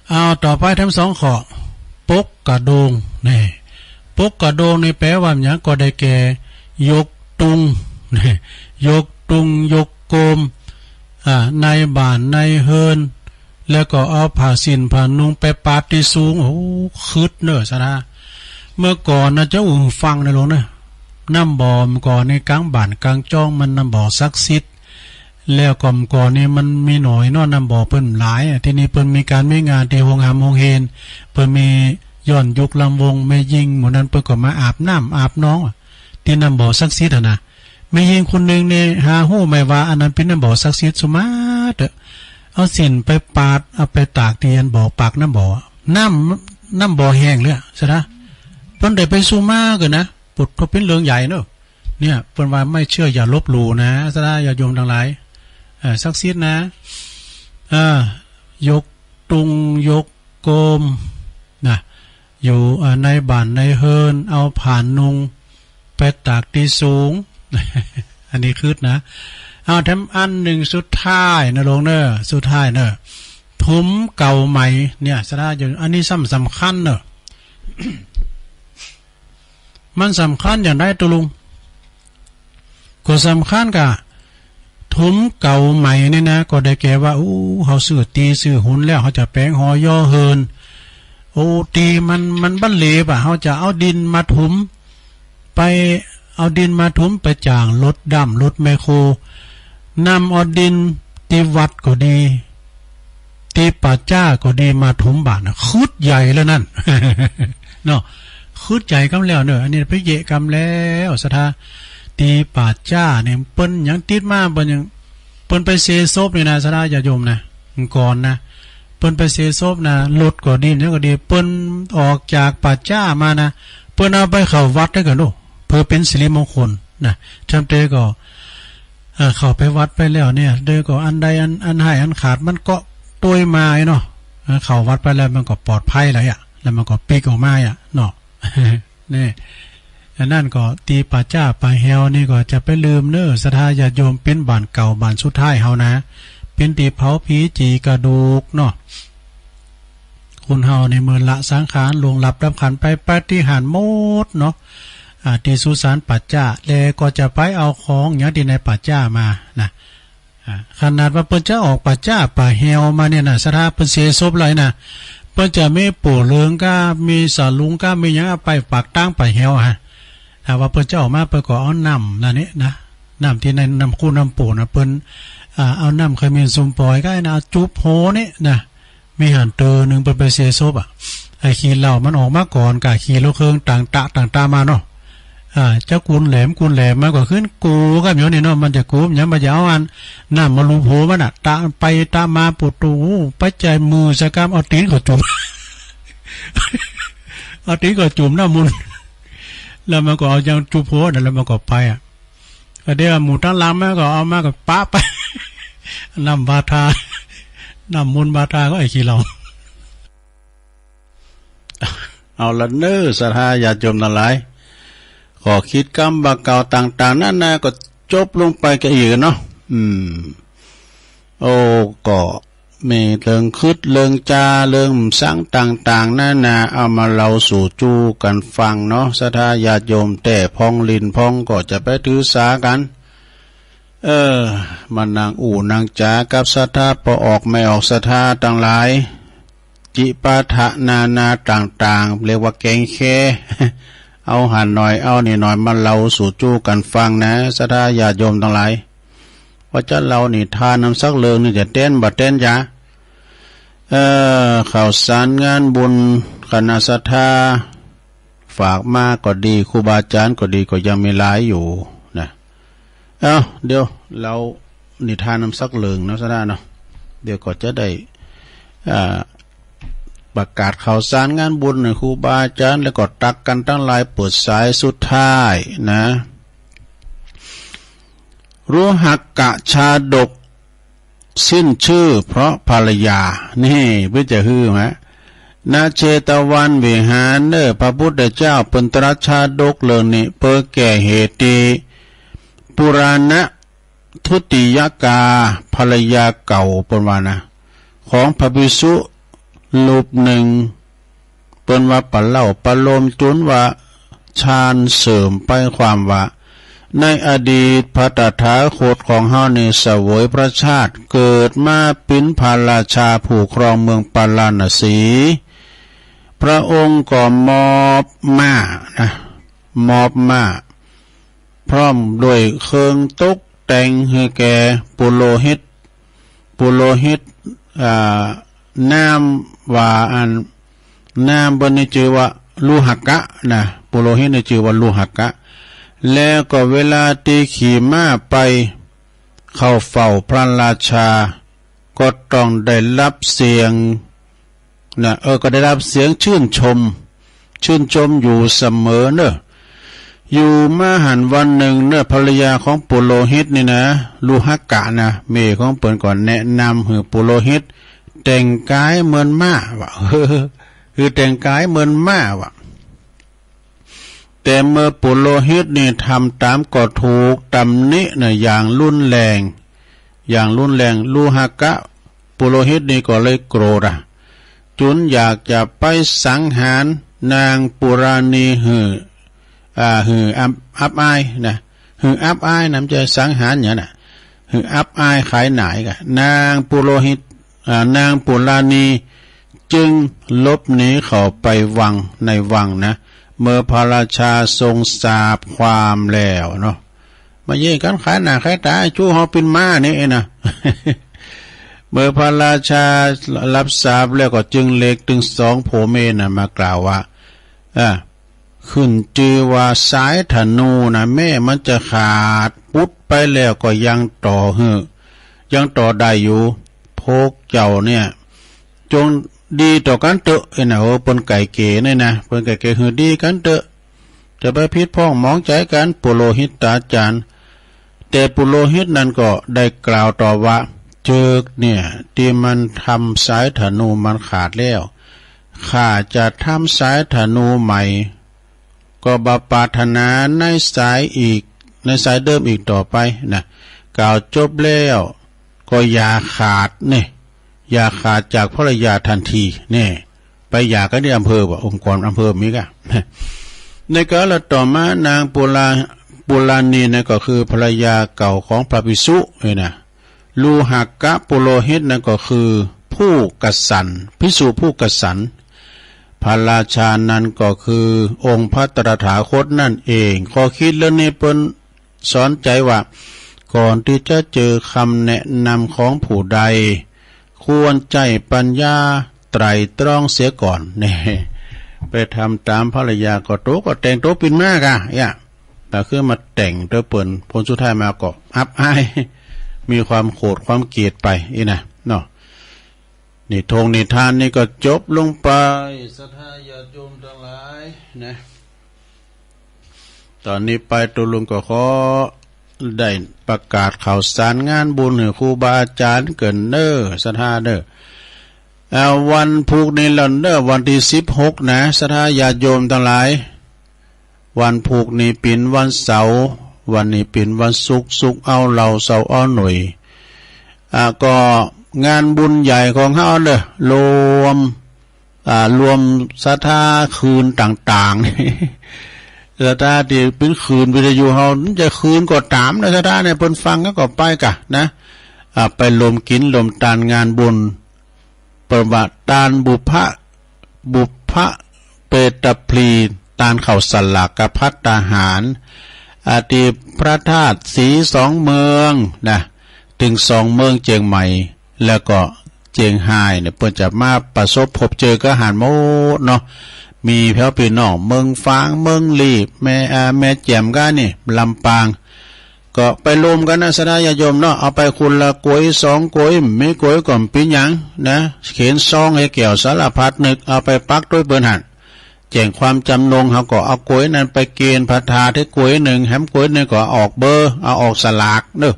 เอาต่อไปทั้งสองข้อปกกระโดงนี่ปกกระโดงในแปลว่าอย่างก็ได้แก่ยกตุงนี่ยกตุงยกโกมในบ้านในเฮินแล้วก็เอาผ้าสินผ้านุ่งไปปาดที่สูงโอ้คืดเนอะสนะเมื่อก่อนนะเจ้าฟังในหลวงนะน้ำบ่อมก่อนในกลางบ้านกลางจ้องมันน้ำบ่อซักซิดแล้วก่อนนี่มันมีหน่อยน้อน้ำบ่อเพิ่นหลายที่นี่เพิ่นมีการไม่งานที่โรงหามโรงเฮนเพิ่นมีย้อนยุคลำวงไม่ยิงหมดนั้นเพิ่นก็มาอาบน้ำอาบน้องที่น้ำบ่อซักซิดนะไม่ยิงคนหนึ่งเนี่ยหาหู้ไม่ว่าอันนั้นเป็นน้ำบ่อซักซิดสมาร์ทเอาสินไปปาดเอาไปตากเตียนบ่อปากน้ำบ่อน้ำบ่อแห้งเลยใช่ไหมเพิ่นได้ไปซูมาเกินนะปุดก็เป็นเรื่องใหญ่เนอะเนี่ยเพิ่นว่าไม่เชื่ออย่าลบหลู่นะสนะอย่าโยมทั้งหลายซักซิดนะยกตุงยกโกมนะอยู่ในบ้านในเฮินเอาผ่านนุงไปตากที่สูง อันนี้คืดนะเอาแถมอันหนึ่งสุดท้ายนะลงเนอะสุดท้ายเนอะทุ้มเก่าใหม่เนี่ยสระอย่างอันนี้สำคัญเนอะ มันสำคัญอย่างไรตัวลุงก็สำคัญกะทุ้มเก่าใหม่นี่นะก็ได้แก่ว่าเขาซื้อตีซื้อหุ่นแล้วเขาจะแปลงหอย่อเฮินตีมันบั้นเลบเขาจะเอาดินมาทุ้มไปเอาดินมาทุ้มไปจ่างรถดำรถแมคโครนำเอาดินตีวัดก็ดีตีป่าจ้าก็ดีมาทุ้มบาทนะคืดใหญ่แล้วนั่น เนาะคืดใหญ่กำแล้วเนอะอันนี้ไปเยะกำแล้วสถาตีป่าจ้าเนี่ยเปิ้นยังติดมาเปิ้นยังเปิ้นไปเซซบนี่นะสถาญาโยมนะก่อนนะเปิ้นไปเซซบนะรถก็ดีเนี่ยก็ดีเปิ้นออกจากป่าจ้ามานะเปิ้นเอาไปเข้าวัดได้กันโน่เพื่อเป็นสิริมงคลนะจำเตก็เข้าไปวัดไปแล้วเนี่ยเดยก็อันใดอันให้อันขาดมันก็ตัวมาเนาะเข้าวัดไปแล้วมันก็ปลอดภัยแล้วแล้วมันก็ปีกออกมาเนาะ นี่นั่นก็ตีป่าจ้าป่าเฮวนี่ก็จะไปลืมเนอศรัทธาญาติโยมเป็นบ้านเก่าบ้านสุดท้ายเฮานะเป็นตีเผาผีจีกระดูกเนาะคุณเฮาในเมืองละสังขารลวงหลับรับขันไปปฏิหารหมดเนาะที่สุสานปัจจ้าแล้วก็จะไปเอาของอย่างที่ในปัจจ้ามานะขนาดว่าเปิ้นจะออกปัจจ้าป่าเฮวมาเนี่ยนะศรัทธาเปิ้นเสียศพเลยนะเปิ้นจะไม่ปู่เลืองก็มีสาลุงก็มีอย่างไปปากตั้งป่าเฮวถ้าว่าเปิ้นจะออกมาเปิ้นก็เอาน้ำนั่นนี่นะน้ำที่ในน้ำคูน้ำปู่นะเปิ้นเอาน้ำเคยมีซุมปอยก็นะจุบโหนี่นะมีหันเตอหนึ่งเปิ้นไปเสียศพไอ้ขี้เหล้ามันออกมาก่อนกะขี้ลูกเครื่องต่างตามาเนาะเจ้ากุนแหลมมากกว่าขึ้นกูก็เหมียวนี่เนาะมันจะกูอย่างมาจะเอาอันน้ำมาลูโผมันตาไปตามาปวดตูไปใจมือสกามเอาตีนก็จุ่ม เอาตีนก็จุ่มน้ำมุนแล้วมันก็เอาอย่างจุบโผนั่นแล้วมันก็ไปก็เดี๋ยวหมูตั้งลำมันก็เอามากับป้าไป น้ำบาทาน้ำมุนบาทาก็ไอ้ขี้เหล้า เอาละเน้อศรัทธาญาติโยมทั้งหลายขอคิดกรรมบาเก่าต่างๆนั่นนะก็จบลงไปกันอีกเนาะก็มีเรื่องคิดเรื่องจาเรื่องสังต่างๆนั่นนะเอามาเล่าสู่จูกันฟังเนาะศรัทธาญาติโยมแต่พองลินพองก็จะไปถือสากัน มันนางอู่นางจ๋ากับศรัทธาพอออกไม่ออกศรัทธาต่างหลายจิปาถะนาต่างๆเรียกว่าแกงแค่ เอาหันหน่อยเอานี่หน่อยมาเล่าสู่จู้กันฟังนะศรัทธาญาติโยมต่างหลายว่าจะเรานี่ทานน้ำสักเลิงนี่จะเต้นบ่เต้นจ้ะข่าวสารงานบุญคณะศรัทธาฝากมาก็ดีครูบาอาจารย์ก็ดีก็ยังมีหลายอยู่นะเดี๋ยวเรานิทานน้ำสักเลิงนะศรัทธาเนาะเดี๋ยวก็จะได้ประกาศข่าวสารงานบุญครูบาอาจารย์แล้วก็ตักกันตั้งหลายเปิดสายสุดท้ายนะรู้หักกะชาดกสิ้นชื่อเพราะภรรยานี่เพื่อจะฮือไหมนาเชตวันวิหารพระพุทธเจ้าเป็นตรัสชาดกเรื่องนี้เพื่อแก่เหตุปุราณทุติยกาภรรยาเก่าเป็นว่านะของพระภิกษุรูปหนึ่งเป็นว่าปะเล่าปะโลมจุนว่าฌานเสริมไปความว่าในอดีตพระตถาคตของเฮานี่เสวยพระชาติเกิดมาเป็นพระราชาผู้ครองเมืองปาราณสีพระองค์ก็มอบม้าพร้อมด้วยเครื่องตกแต่งให้แก่ปุโรหิตน้ำว่าอันน้ำบนนี้ชื่อว่าลูหักกะนะปุโรหิตนี่ชื่อว่าลูหักกะแล้วก็เวลาตีขี่ม้าไปเข้าเฝ้าพระราชาก็ต้องได้รับเสียงนะก็ได้รับเสียงชื่นชมอยู่เสมอเนอะอยู่มาหันวันหนึ่งเนอะภรรยาของปุโรหิตนี่นะลูหักกะนะเมย์ของเปิ้นก่อนแนะนำให้ปุโรหิตแต่งกายเหมือนม้าวะคือแต่งกายเหมือนม้าวะแต่เมื่อปุโรหิตนี่ทำตามก็ถูกตำหนินะอย่างรุนแรงลูหักกะปุโรหิตนี่ก็เลยโกรธจุนอยากจะไปสังหารนางปุราณีอับอายนะอับอายนำจะสังหารอย่างน่ะอับอายขายหนายกะนางปุโรหิตนางปุราณีจึงลบหนีเข้าไปในวังนะเมื่อพระราชาทรงทราบความแล้วเนาะมาเย่กันขายหน้าขายตาจู้เฮาเป็นม้านี่เองนะ เมื่อพระราชารับทราบแล้วก็จึงเล็กถึงสองโผเมนะมากล่าวว่าขึ้นจือว่าสายธนูนะแม่มันจะขาดปุ๊บไปแล้วก็ยังต่อได้อยู่พวกเจ้าเนี่ยจงดีต่อกันเตอะปนไก่เก๋นี่นะปนไก่เก๋คือดีกันเตอะจะไปพิษพ้องมองใจกันปุโรหิตตาจารย์แต่ปุโรหิตนั้นก็ได้กล่าวต่อว่าเจิกเนี่ยที่มันทำสายธนูมันขาดแล้วข้าจะทำสายธนูใหม่ก็บาปรารถนาในสายเดิมอีกต่อไปนะกล่าวจบแล้วก็อย่าขาดเนี่ยอย่าขาดจากภรรยาทันทีเนี่ยไปหย่ากันที่อำเภอองค์กรอำเภอมิกะในกาลต่อมานางปุราณีนั่นก็คือภรรยาเก่าของพระภิกษุนะลูหักกะปุโรหิตนั่นก็คือผู้กษัตริย์ภิกษุผู้กษัตริย์พระราชานั้นก็คือองค์พระตถาคตนั่นเองขอคิดแล้วนี่เปิ้นสอนใจว่าก่อนที่จะเจอคำแนะนำของผู้ใดควรใจปัญญาไตรตรองเสียก่อนเนี่ยไปทำตามภรรยาก็แต่งโตปินมากแต่คือมาแต่งตัวเปิ่นผลสุดท้ายมาก็อับอายมีความโกรธความเกลียดไปนะเนาะนี่ทงนิทานนี่ก็จบลงไปศรัทธาญาติโยมทั้งหลายนะตอนนี้ไปตุลุงก็ขอได้ประกาศข่าวสารงานบุญให้ครูบาอาจารย์เกินศรัทธาวันพุกนี้แล้ววันที่16นะศรัทธาญาติโยมทั้งหลายวันพุกนี้เป็นวันเสาร์วันนี้เป็นวันศุกร์เอาเราเสาร์เอาหน่วยก็งานบุญใหญ่ของเฮารวมศรัทธาคืนต่างๆ สถาที่เป็นคืนวิทยุเฮาจะคืนก็ตามนะสถาเนี่ยเพิ่นฟังก็ไปกะนะไปลมกินลมตานงานบุญประวัติตานบุพเปตพลีตานเข้าสลักกภัตตาหารอดีพระธาตุสีสองเมืองนะถึงสองเมืองเจียงใหม่แล้วก็เจียงไฮ้เนี่ยเพิ่นจะมาประสบพบเจอก็หารโมดเนาะมีแผ่วพี่น้องเมืองฟางเมืองลีบแม่แจ่มกันนี่ลำปางก็ไปรวมกันนะสดายาโยมเนาะเอาไปคุณละกวยสองกวยไม่กวยก่อนปีหยังนะเขียนซองให้เกี่ยวสารพัดนึกเอาไปปักด้วยเบอร์หันแจ้งความจำนงเขาก็เอากวยนั้นไปเกณฑ์พระธาที่กวยหนึ่งแฮมกวยหนึ่งก็ออกเบอร์เอาออกสลากเด้อ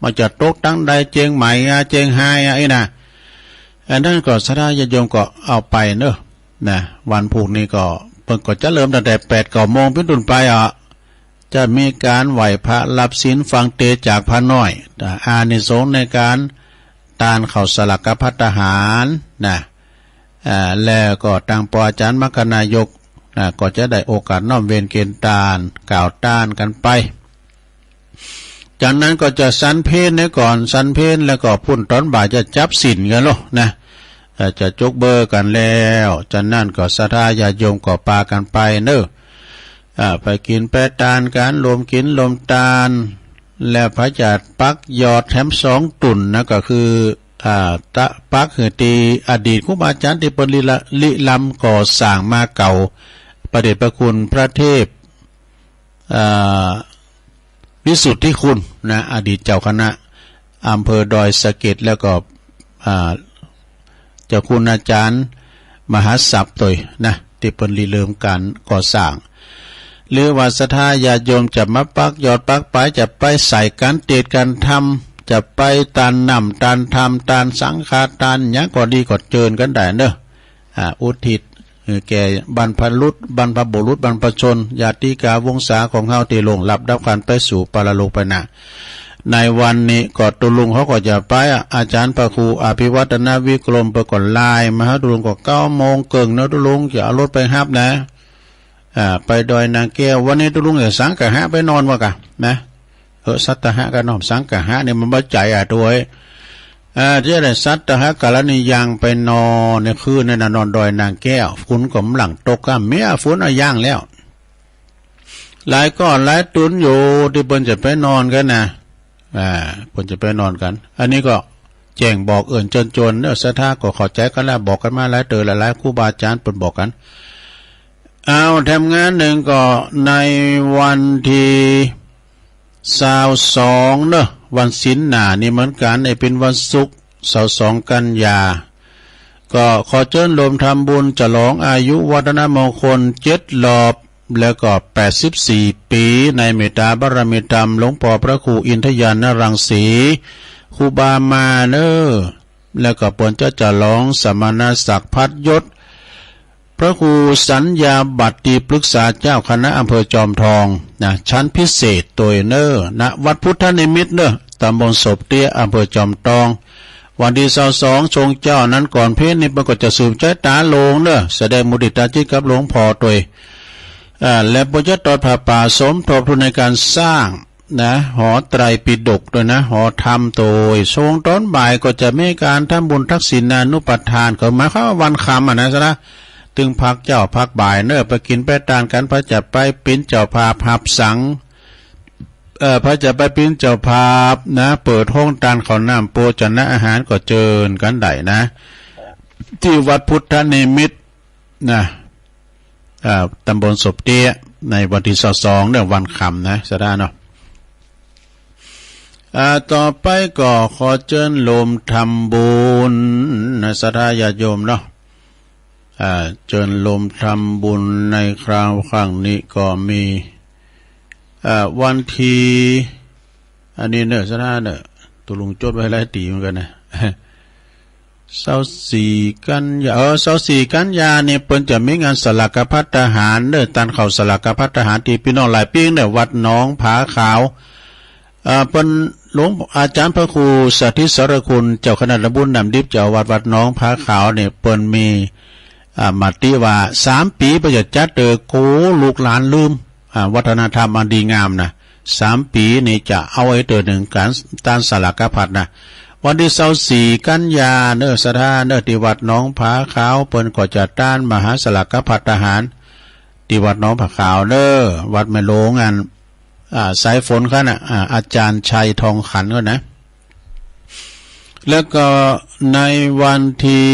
มาจะตกตั้งใดเจียงใหม่เจียงไฮ้ไอ้นะอันนั้นก็สดายาโยมก็เอาไปเด้อนะวันพรุ่งนี้ก็เพิ่นก็จะเริ่มตั้งแต่8-9 โมงเป็นต้นไปจะมีการไหว้พระรับศีลฟังเทศจากพระน้อยอานิสงส์ในการตานเข้าสลักกภัตตาหารนะแล้วก็ทางปอาจารย์มรรคนายกก็จะได้โอกาสน้อมเวียนเกณฑ์ตานกล่าวต้านกันไปจากนั้นก็จะสันเพลในก่อนสันเพลแล้วก็พุ่นตอนบ่ายจะจับศีลกันหรอนะจะจกเบอร์กันแล้วจากนั้นก็ศรัทธาญาติโยมก็ปากันไปเนอะไปกินแปะตานกันรวมกินรวมตาลแล้วพระจัดปักยอดแถม2 ตุ่นนะก็คือตะปักคือตีอดีตครูบาอาจารย์ที่เป็นลิลำก่อสร้างมาเก่าประเดชพระคุณพระเทพวิสุทธิคุณนะอดีตเจ้าคณะอำเภอดอยสะเก็ดแล้วก็เจ้าคุณอาจารย์มหาศัพท์ตัวนะที่เป็นริเริ่มการก่อสร้างหรือว่าศรัทธาญาติโยมจะมาปักยอดปักไปจะไปใส่การเตดการทำจะไปตานนำตานทำตานสังฆาตานยังก็ดีก็เจิญกันได้เนอะอุทิศแก่บรรพบุรุษบรรพชนญาติกาวงศาของเฮาที่ลงรับดับการไปสู่ปรโลกไปนะในวันนี้ก็ตุลุงเขาก็จะไปอาจารย์พระครูอภิวัฒนวิกรมประกอบลายมาหาตุลุงก็9 โมงเกิงนะตุลุงจะเอารถไปฮับนะไปดอยนางแก้ววันนี้ตุลุงจะสังกะหะไปนอนวะกะนะสัตตหะกันนอมสังกะหะเนี่ยมันบ่ใจตัวที่ได้สัตตหะกาลนิยังไปนอนในคืนนั้นนอนดอยนางแก้วฝนก็หลังตกก็เมียฝนย่างแล้วหลายก้อนหลายตุนอยู่ที่เพิ่นจะไปนอนกันนะเพิ่นจะไปนอนกันอันนี้ก็แจ้งบอกจนเนอะศรัทธาก็เข้าใจกันแล้วบอกกันมาหลายหลายครูบาอาจารย์เพิ่นบอกกันเอาทำงานหนึ่งก็ในวันที่22เนอะวันศีลหน้านี่เหมือนกันเป็นวันศุกร์22 กันยาก็ขอเชิญรวมทำบุญฉลองอายุวัฒนมงคล7 รอบแล้วก็84 ปีในเมตตาบารมีธรรมหลวงพ่อพระครูอินทยานรังสีครูบามาเนอแล้วก็เปิ้นจะฉลองสมณศักดิ์พัดยศพระครูสัญญาบัตรที่ปรึกษาเจ้าคณะอำเภอจอมทองนะชั้นพิเศษตัวเนอณวัดพุทธนิมิตรเนอตำบลศพเตี้ยอำเภอจอมทองวันที่22ชงเจ้านั้นก่อนเพศนี่ปรากฏจะสืบใจตาโลงเนอแสดงมุติตาจิตกับหลวงพ่อตัวและปุจจตอดผ่าป่าสมทบทุนในการสร้างนะหอไตรปิฎกด้วยนะหอธรรมโดยทรงตอนบ่ายก็จะมีการทำบุญทักษิณานุปทานก็หมายความว่าวันค่ำนะซะนะตึงพักเจ้าพักบ่ายเนอไปกินไปตานกันพระจะไปปิ้นเจ้าภาพหับสังพระจะไปปิ้นเจ้าภาพนะเปิดห้องตานข้าวน้ำโปจนะอาหารก็เจิญกันได้นะที่วัดพุทธนิมิตรนะตำบลศพเตี้ยในวันที่22เนี่ยวันค่ำนะสดาเนาะต่อไปก็ขอเชิญโลมทำบุญนะศรัทธาญาติโยมเนาะเชิญโลมทำบุญในคราวครั้งนี้ก็มีวันที่อันนี้เนอะศรัทธาเนอะตุลุงจดไว้หลายตีเหมือนกันนะ24 กันยา24 กันยาเนี่ยเปิ้นจะมีงานสลักกภัตตาหารเด้อตันเข้าสลักกภัตตาหารที่พี่น้องหลายปีเนี่ยวัดหนองผาขาวเปิ้นหลวงอาจารย์พระครูสาธิตสรคุณเจ้าคณะตำบลน้ำดิบเจ้าวัดหนองผาขาวเนี่ยเปิ้นมีมติว่า3 ปีประจะจัดโกลูกหลานลืม วัฒนธรรมอันดีงามนะ3 ปีนี่จะเอาไว้เตือนหนึ่งการต้านสลากพัดนะวันที่24 กันยาเนอสถานเนอที่วัดหนองผาขาวเปิ้นก็จะต้านมหาสลากพัดทหารที่วัดหนองผาขาวเนอวัดแม่โลงสายฝนค่ะนะอาจารย์ชัยทองขันก็นะแล้วก็ในวันที่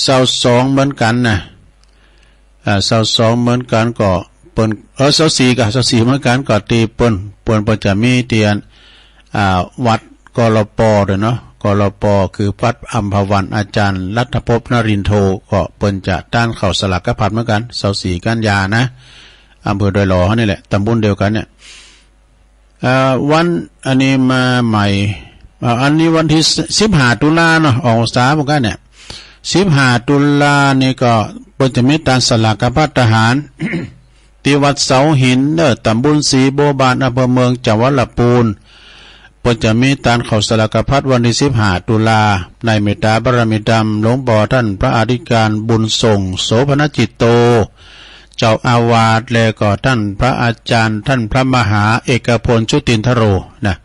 22เหมือนกันนะ22เหมือนกันก็เปิ้น24กับ24เหมือนกันก็ตีเปิ้นจะมีเตียนวัดกลปด้วยเนาะกลปคือวัดอัมพวันอาจารย์รัฐภพนรินทร์โทก็เปิ้นจะต้านเข้าสลักกะพัดเหมือนกัน24 กันยานะอำเภอดอยหล่อนี่แหละตำบลเดียวกันเนี่ยวันอันนี้มาใหม่อันนี้วันที่15 ตุลาเนาะออกษาเหมือนกันเนี่ย15 ตุลานี่ก็เปิ้นจะมีต้านสลักกะพัดทหาร ที่วัดเสาหินตำบลศรีโบบานอำเภอเมืองจังหวัดลำพูนเปิ้นจะมีต้านเข้าสลักกะพัดวันที่15 ตุลาในเมตตาบารมีธรรมหลวงพ่อท่านพระอธิการบุญส่งโสภณจิตโตเจ้าอาวาสและก็ท่านพระอาจารย์ท่านพระมหาเอกพลชุตินทโรนะ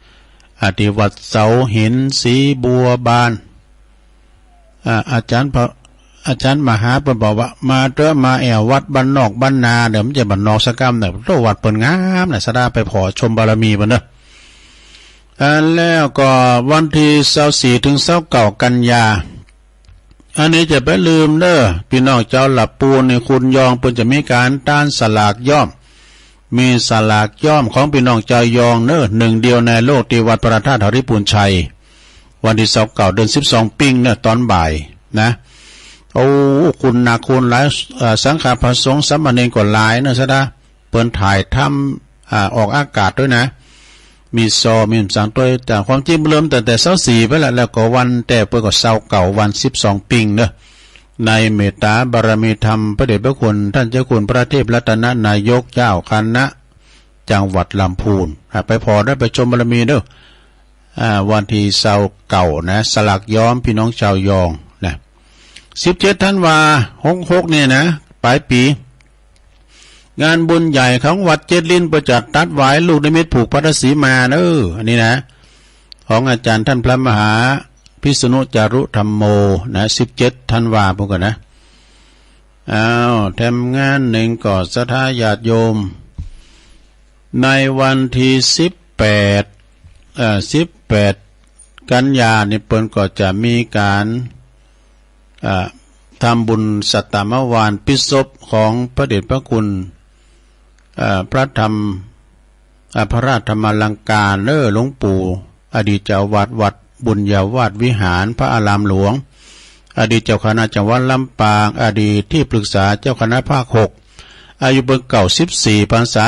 ที่วัดเสาหินศรีบัวบานอาจารย์มหาเปิ้นบอกว่ามาเด้อมาแอววัดบ้านนอกบ้านนาเดี๋ยวมันจะบ้านนอกสักกำเนี่ยโตวัดเปิ้นงามน่ะสะดาไปขอชมบารมีเปิ้นเด้อแล้วก็วันที่24 ถึง 29 กันยาอันนี้จะไปลืมเด้อพี่น้องเจ้าหลับปูนในคุณยองเปิ้นจะมีการต้านสลากย่อมมีสลากย่อมของพี่น้องเจ้ายองเด้อหนึ่งเดียวในโลกที่วัดพระธาตุหริปุณชัยวันที่29 เดือน12 ปิ้งเนี่ยตอนบ่ายนะโอ้คุณนาคุณหลายสังฆพระสงฆ์สามเณรก็หลายนะซะดาเปิ้นถ่ายทำออกอากาศด้วยนะมีมีสังตัวแต่ความจริงเริ่มแต่24ไปแล้วก็วันแต่เปิ้นก็29 วัน12 ปิ้งเด้อในเมตตาบารมีธรรมพระเดชพระคุณท่านเจ้าคุณพระเทพรัตนนายกเจ้าคณะจังหวัดลำพูนไปพอได้ไปชมบารมีเด้อวันที่29นะสลักย้อมพี่น้องชาวยองนะ17 ธันวาคม 66เนี่ยนะปลายปีงานบุญใหญ่ของวัดเจ็ดลิ้นประจักษ์ตัดหวายลูกนิมิตผูกพัทสีมาอันนี้นะของอาจารย์ท่านพระมหาพิษณุจารุธรรมโมนะ17 ธันวาคมกันนะทำงานหนึ่งก่อศรัทธาญาติโยมในวันที่18 กันยานี่เปิ้นก็จะมีการทำบุญสัตตมวานปิศพของพระเดชพระคุณพระธรรมพระราชธรรมลังการหลวงปู่อดีตเจ้าวาดวัดบุญญาวาสวิหารพระอารามหลวงอดีตเจ้าคณะจังหวัดลำปางอดีตที่ปรึกษาเจ้าคณะภาค6อายุเบิ่งเก่า14 พรรษา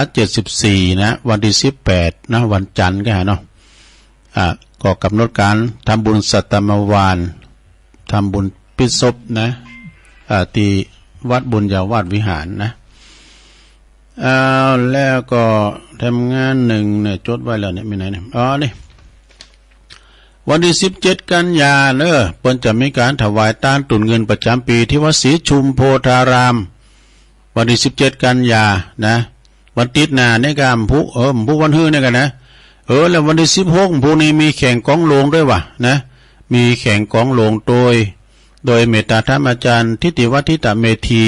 74นะวันที่18นะวันจันทร์ก็เนาะก็กำหนดการทำบุญสัตตมวานทำบุญปิศพนะที่วัดบุญญาวาสวิหารนะแล้วก็ทำงานหนึ่งเนี่ยจดไว้แล้วเนี่ยมีไหนเนี่ยนี่วันที่17 กันยาเเปิ้นจะมีการถวายต้านตุนเงินประจำปีที่วัดศรีชุมโพธารามวันที่17 กันยานะวันติดหน้าในการผู้วันฮื้อเนี่ยกันนะแล้ววันที่16ผู้นี้มีแข่งกองโลงด้วยว่ะนะมีแข่งกองโลงโดยเมตตาธรรมอาจารย์ทิติวัฒทิตเมธี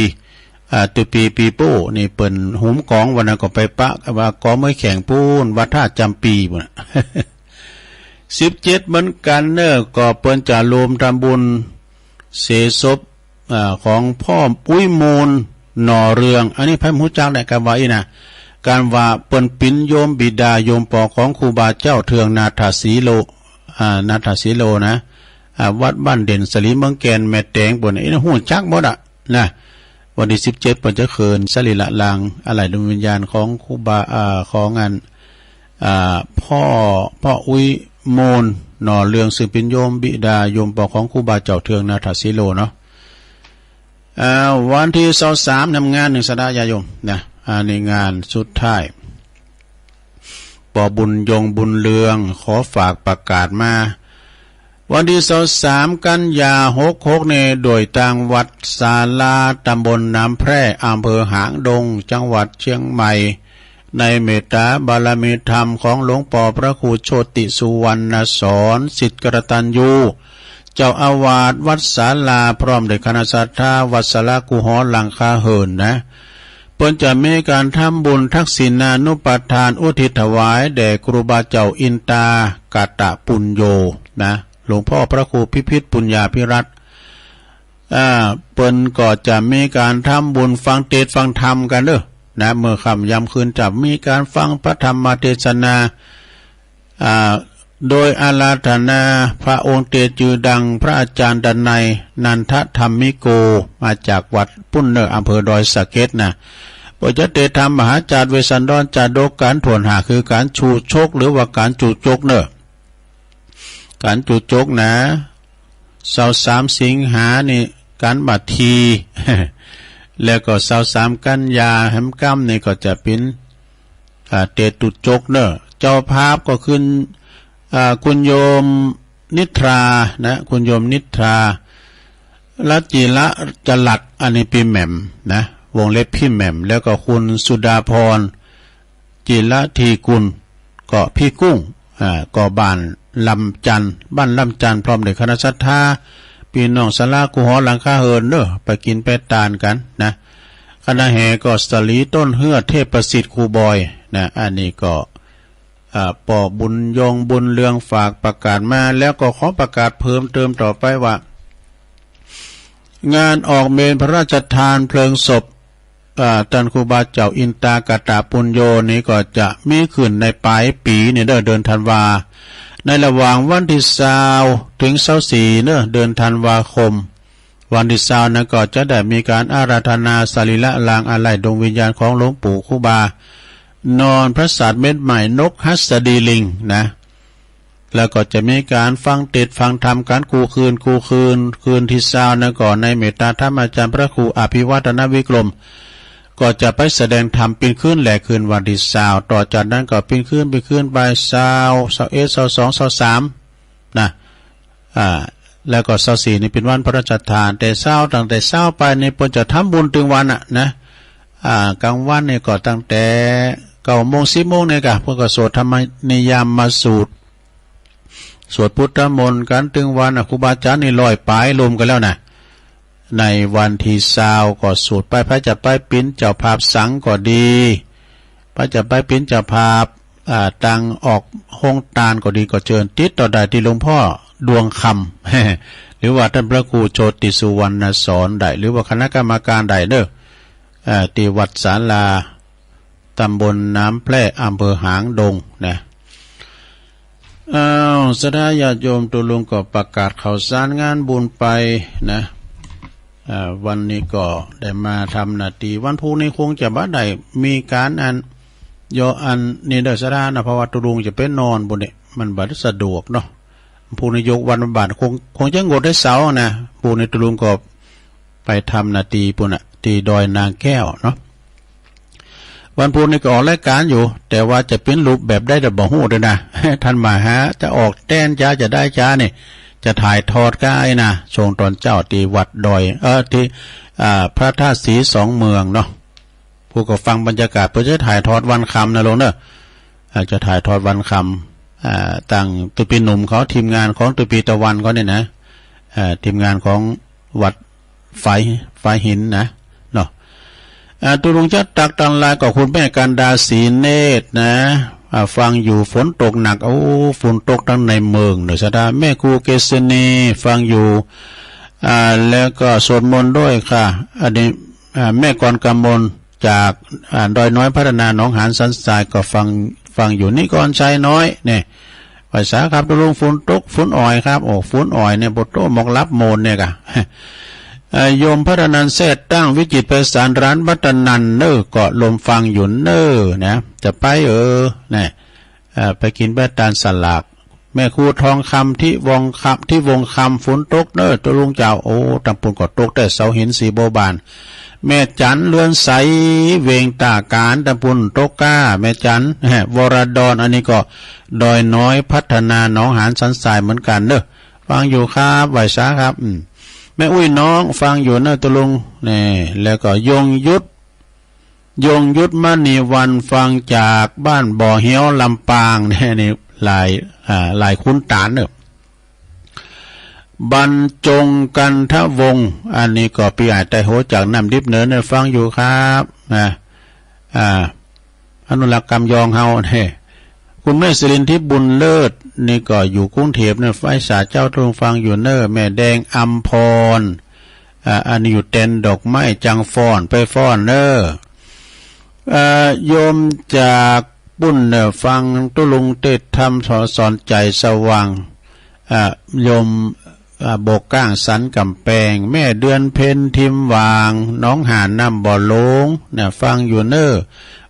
ตุปีโป้นี่เปิ้นหุมกองวันนั้นก็ไปปะว่ากองไม่แข่งปูนวัดท่าจำปีบ่นะ17 เหมือนกันก็เปิ้นจะรวมทำบุญเสศพของพ่อปุ้ยมูลหน่อเรืองอันนี้ไผฮู้จักได้กันว่านะการว่าเปิ้นปิ่นโยมบิดาโยมปอของครูบาเจ้าเทืองนาถสีโลนะวัดบ้านเด่นสลีเมืองแกนแม่แตงบนไอ้ฮู้จักบ่ดนะวันที่17เปิ้นจะเขินสรีระลางอะไรดวงวิญญาณของครูบาของงานพ่ออุ้ยโมนหน่อเรืองซึ่งเป็นโยมบิดาโยมปอของครูบาเจ้าเทืองนาถสีโลเนาะวันที่23ทำงาน1 สัปดาห์ยายมนะในงานสุดท้ายปอบุญยงบุญเรืองขอฝากประกาศมาวันที่23 กันยา66เนี่ยโดยทางวัดศาลาตำบลน้ำแพร่อำเภอหางดงจังหวัดเชียงใหม่ ในเมตตาบารมีธรรมของหลวงปู่พระครูโชติสุวรรณสอนสิทธิกตัญญูเจ้าอาวาสวัดศาลาพร้อมด้วยคณะสัตยาวัดสละกุหอหลังคาเหินนะเพิ่นจะมีการทำบุญทักษิณานุปทานอุทิศถวายแด่ครูบาเจ้าอินตากาตะปุญโญนะหลวงพ่อพระครูพิพิธปุญญาภิรัตน์เปิ้นก็จะมีการทำบุญฟังเทศน์ฟังธรรมกันเด้อนะเมื่อค่ำยามคืนจะมีการฟังพระธรรมเทศนาโดยอาราธนาพระองค์เตจือดังพระอาจารย์ดันัยนันทธรรมิโกมาจากวัดปุ้นเนออำเภอดอยสะเก็ดนะปจะเตธรรมมหาจารย์เวสันดรจาดกการถวนหาคือการชูชกหรือว่าการจูจกเนอการจูจกนะ23 สิงหานี่การบัดที แล้วก็23 กันยาแหมกั้มนี่ก็จะเป็นเตตุจกเนอเจ้าภาพก็ขึ้นคุณโยมนิทรานะคุณโยมนิทราละจิละจลัดอันนี้ปีแหม่มนะวงเล็บพี่แหม่มแล้วก็คุณสุดาพรจิละทีกุลก็พี่กุ้งก็บ้านลำจันบ้านลำจันพร้อมด้วยคณะสัตยาพี่น้องสลากุหอหลังคาเหินเด้อไปกินไปตานกันนะคณะแห่ก็สลีต้นเฮือเทพประสิทธิ์ครูบอยนะอันนี้ก็ป่อบุญยงบุญเรืองฝากประกาศมาแล้วก็ขอประกาศเพิ่มเติมต่อไปว่างานออกเมนพระราชทานเพลิงศพท่านครูบาเจ้าอินตากาตาปุญโญนี้ก็จะมีขึ้นในปลายปีเนี่ยเดือนธันวาในระหว่างวันที่20 ถึง 24เดือนธันวาคมวันที่20นั้นก็จะได้มีการอาราธนาสรีระลางอาลัยดวงวิญญาณของหลวงปู่ครูบานอนพระศาสตร์เม็ดใหม่นกฮัสดีลิงนะแล้วก็จะมีการฟังเทศน์ฟังธรรมการคืนที่20นั้นก่อนในเมตตาธรรมอาจารย์พระครูอภิวัฒนวิกรมก็จะไปแสดงธรรมเป็นคืนแหลกคืนวันที่20ต่อจากนั้นก็เป็นคืนไป21 22 23นะแล้วก็24นี่เป็นวันพระราชทานแต่ตั้งแต่ไปนี่เพิ่นจะทำบุญถึงวันนะกลางวันนี่ก็ตั้งแต่9 โมง 10 โมงเนี่ยก็เพิ่นก็สวดธรรมนิยามมาสูตรสวดพุทธมนต์กันถึงวันครูบาอาจารย์นี่ลอยปลายลมกันแล้วนะในวันที่20ก็สวดไปพระจะไปปิ้นเจ้าภาพสังก็ดีพระจะไปปิ้นเจ้าภาพตังออกห้องตาลก็ดีก็เชิญติดต่อได้ที่หลวงพ่อดวงคำ หรือว่าท่านพระครูโชติสุวรรณสอนได้หรือว่าคณะกรรมการได้เด้อที่วัดศาลาตำบลน้ำแพร่อำเภอหางดงนะสดาญาติโยมตุลุงก็ประกาศข่าวสารงานบุญไปนะวันนี้ก็ได้มาทำหน้าที่วันพรุ่งนี้คงจะบ่ได้มีการนี่เด้อสดานะเพราะว่าตุลุงจะไปนอนบนนี้มันบ่ได้สะดวกเนาะพรุ่งนี้ยกวันบาทคงจะงดได้เสาร์นะพรุ่งนี้ตุลุงก็ไปทำหน้าที่ปุ่นที่ดอยนางแก้วเนาะวันพุธนี่ก็ออกรายการอยู่แต่ว่าจะเป็นรูปแบบได้แต่บ่ฮู้ด้วยนะ ท่านมาหาจะออกแต้นจ้าจะได้จ้านี่จะถ่ายทอดก็ไอ้นะชงตอนเจ้าที่วัดดอยที่พระธาตุศรีสองเมืองเนาะผู้ก็ฟังบรรยากาศเพื่อจะถ่ายทอดวันคำนะลงเนอะจะถ่ายทอดวันคำต่างตุปีหนุ่มเขาทีมงานของตุปีตะวันเขาเนี่ยนะทีมงานของวัดไฟหินนะเนาะตุลุงจะตักตังลายกับคุณแม่กันดาศรีเนตรนะฟังอยู่ฝนตกหนักฝนตกทั้งในเมืองเนอะสดาแม่ครูเกษณีฟังอยู่แล้วก็สวดมนต์ด้วยค่ะอันนี้แม่กรกำมลจากดอยน้อยพัฒนาหนองหานสันทรายก็ฟังอยู่นี่ก่อนชัยน้อยเนี่ยภาษาครับตุลุงฝนตกฝนอ่อยครับฝนอ่อยเนี่ยบทโตหมอกลับโมนเนี่ยกะโยมพระนันเสดตั้งวิจิตรไพศาลร้านวัฒนันเนอเกาะลมฟังอยู่เนอนะจะไปเนี่ยไปกินแบตานสลากแม่ครูทองคำที่วงคำฝนตกเนอตัวลุงเจ้าตำปุ่นก็ตกแต่เสาหินสีโบบานแม่จันเลื่อนใสเวงตาการตำปุ่นตกก้าแม่จันวรดอนอันนี้ก็ดอยน้อยพัฒนาหนองหานสันทรายเหมือนกันเนอฟังอยู่ครับไหวสาครับแม่อุ้ยน้องฟังอยู่นะตุลุงนี่แล้วก็ยงยุทธ ยงยุทธมณีวันฟังจากบ้านบ่อเหี้ยวลำปางเนี่ยนี่หลายคุ้นตานเนอะบรรจงกันทะวงศ์อันนี้ก็ปีอ่ายไตโหจากน้ำดิบเนินเนี่ยฟังอยู่ครับอนุรักษ์กรรมยองเฮาเนี่ยคุณแม่สิรินทิพย์บุญเลิศนี่ก็อยู่กรุงเทพเนี่ยไฟสาเจ้าตรงฟังอยู่เนอแม่แดงอัมพรอันนี้อยู่เต็นดอกไม้จังฟ้อนไปฟ้อนเนอโยมจากบุญเนี่ยฟังตุลุงเตศธรรมสอนใจสว่างโยมโบกก้างสันกำแพงแม่เดือนเพ็ญทิมวางน้องหานน้ำบ่อลงเนี่ยฟังอยู่เนอ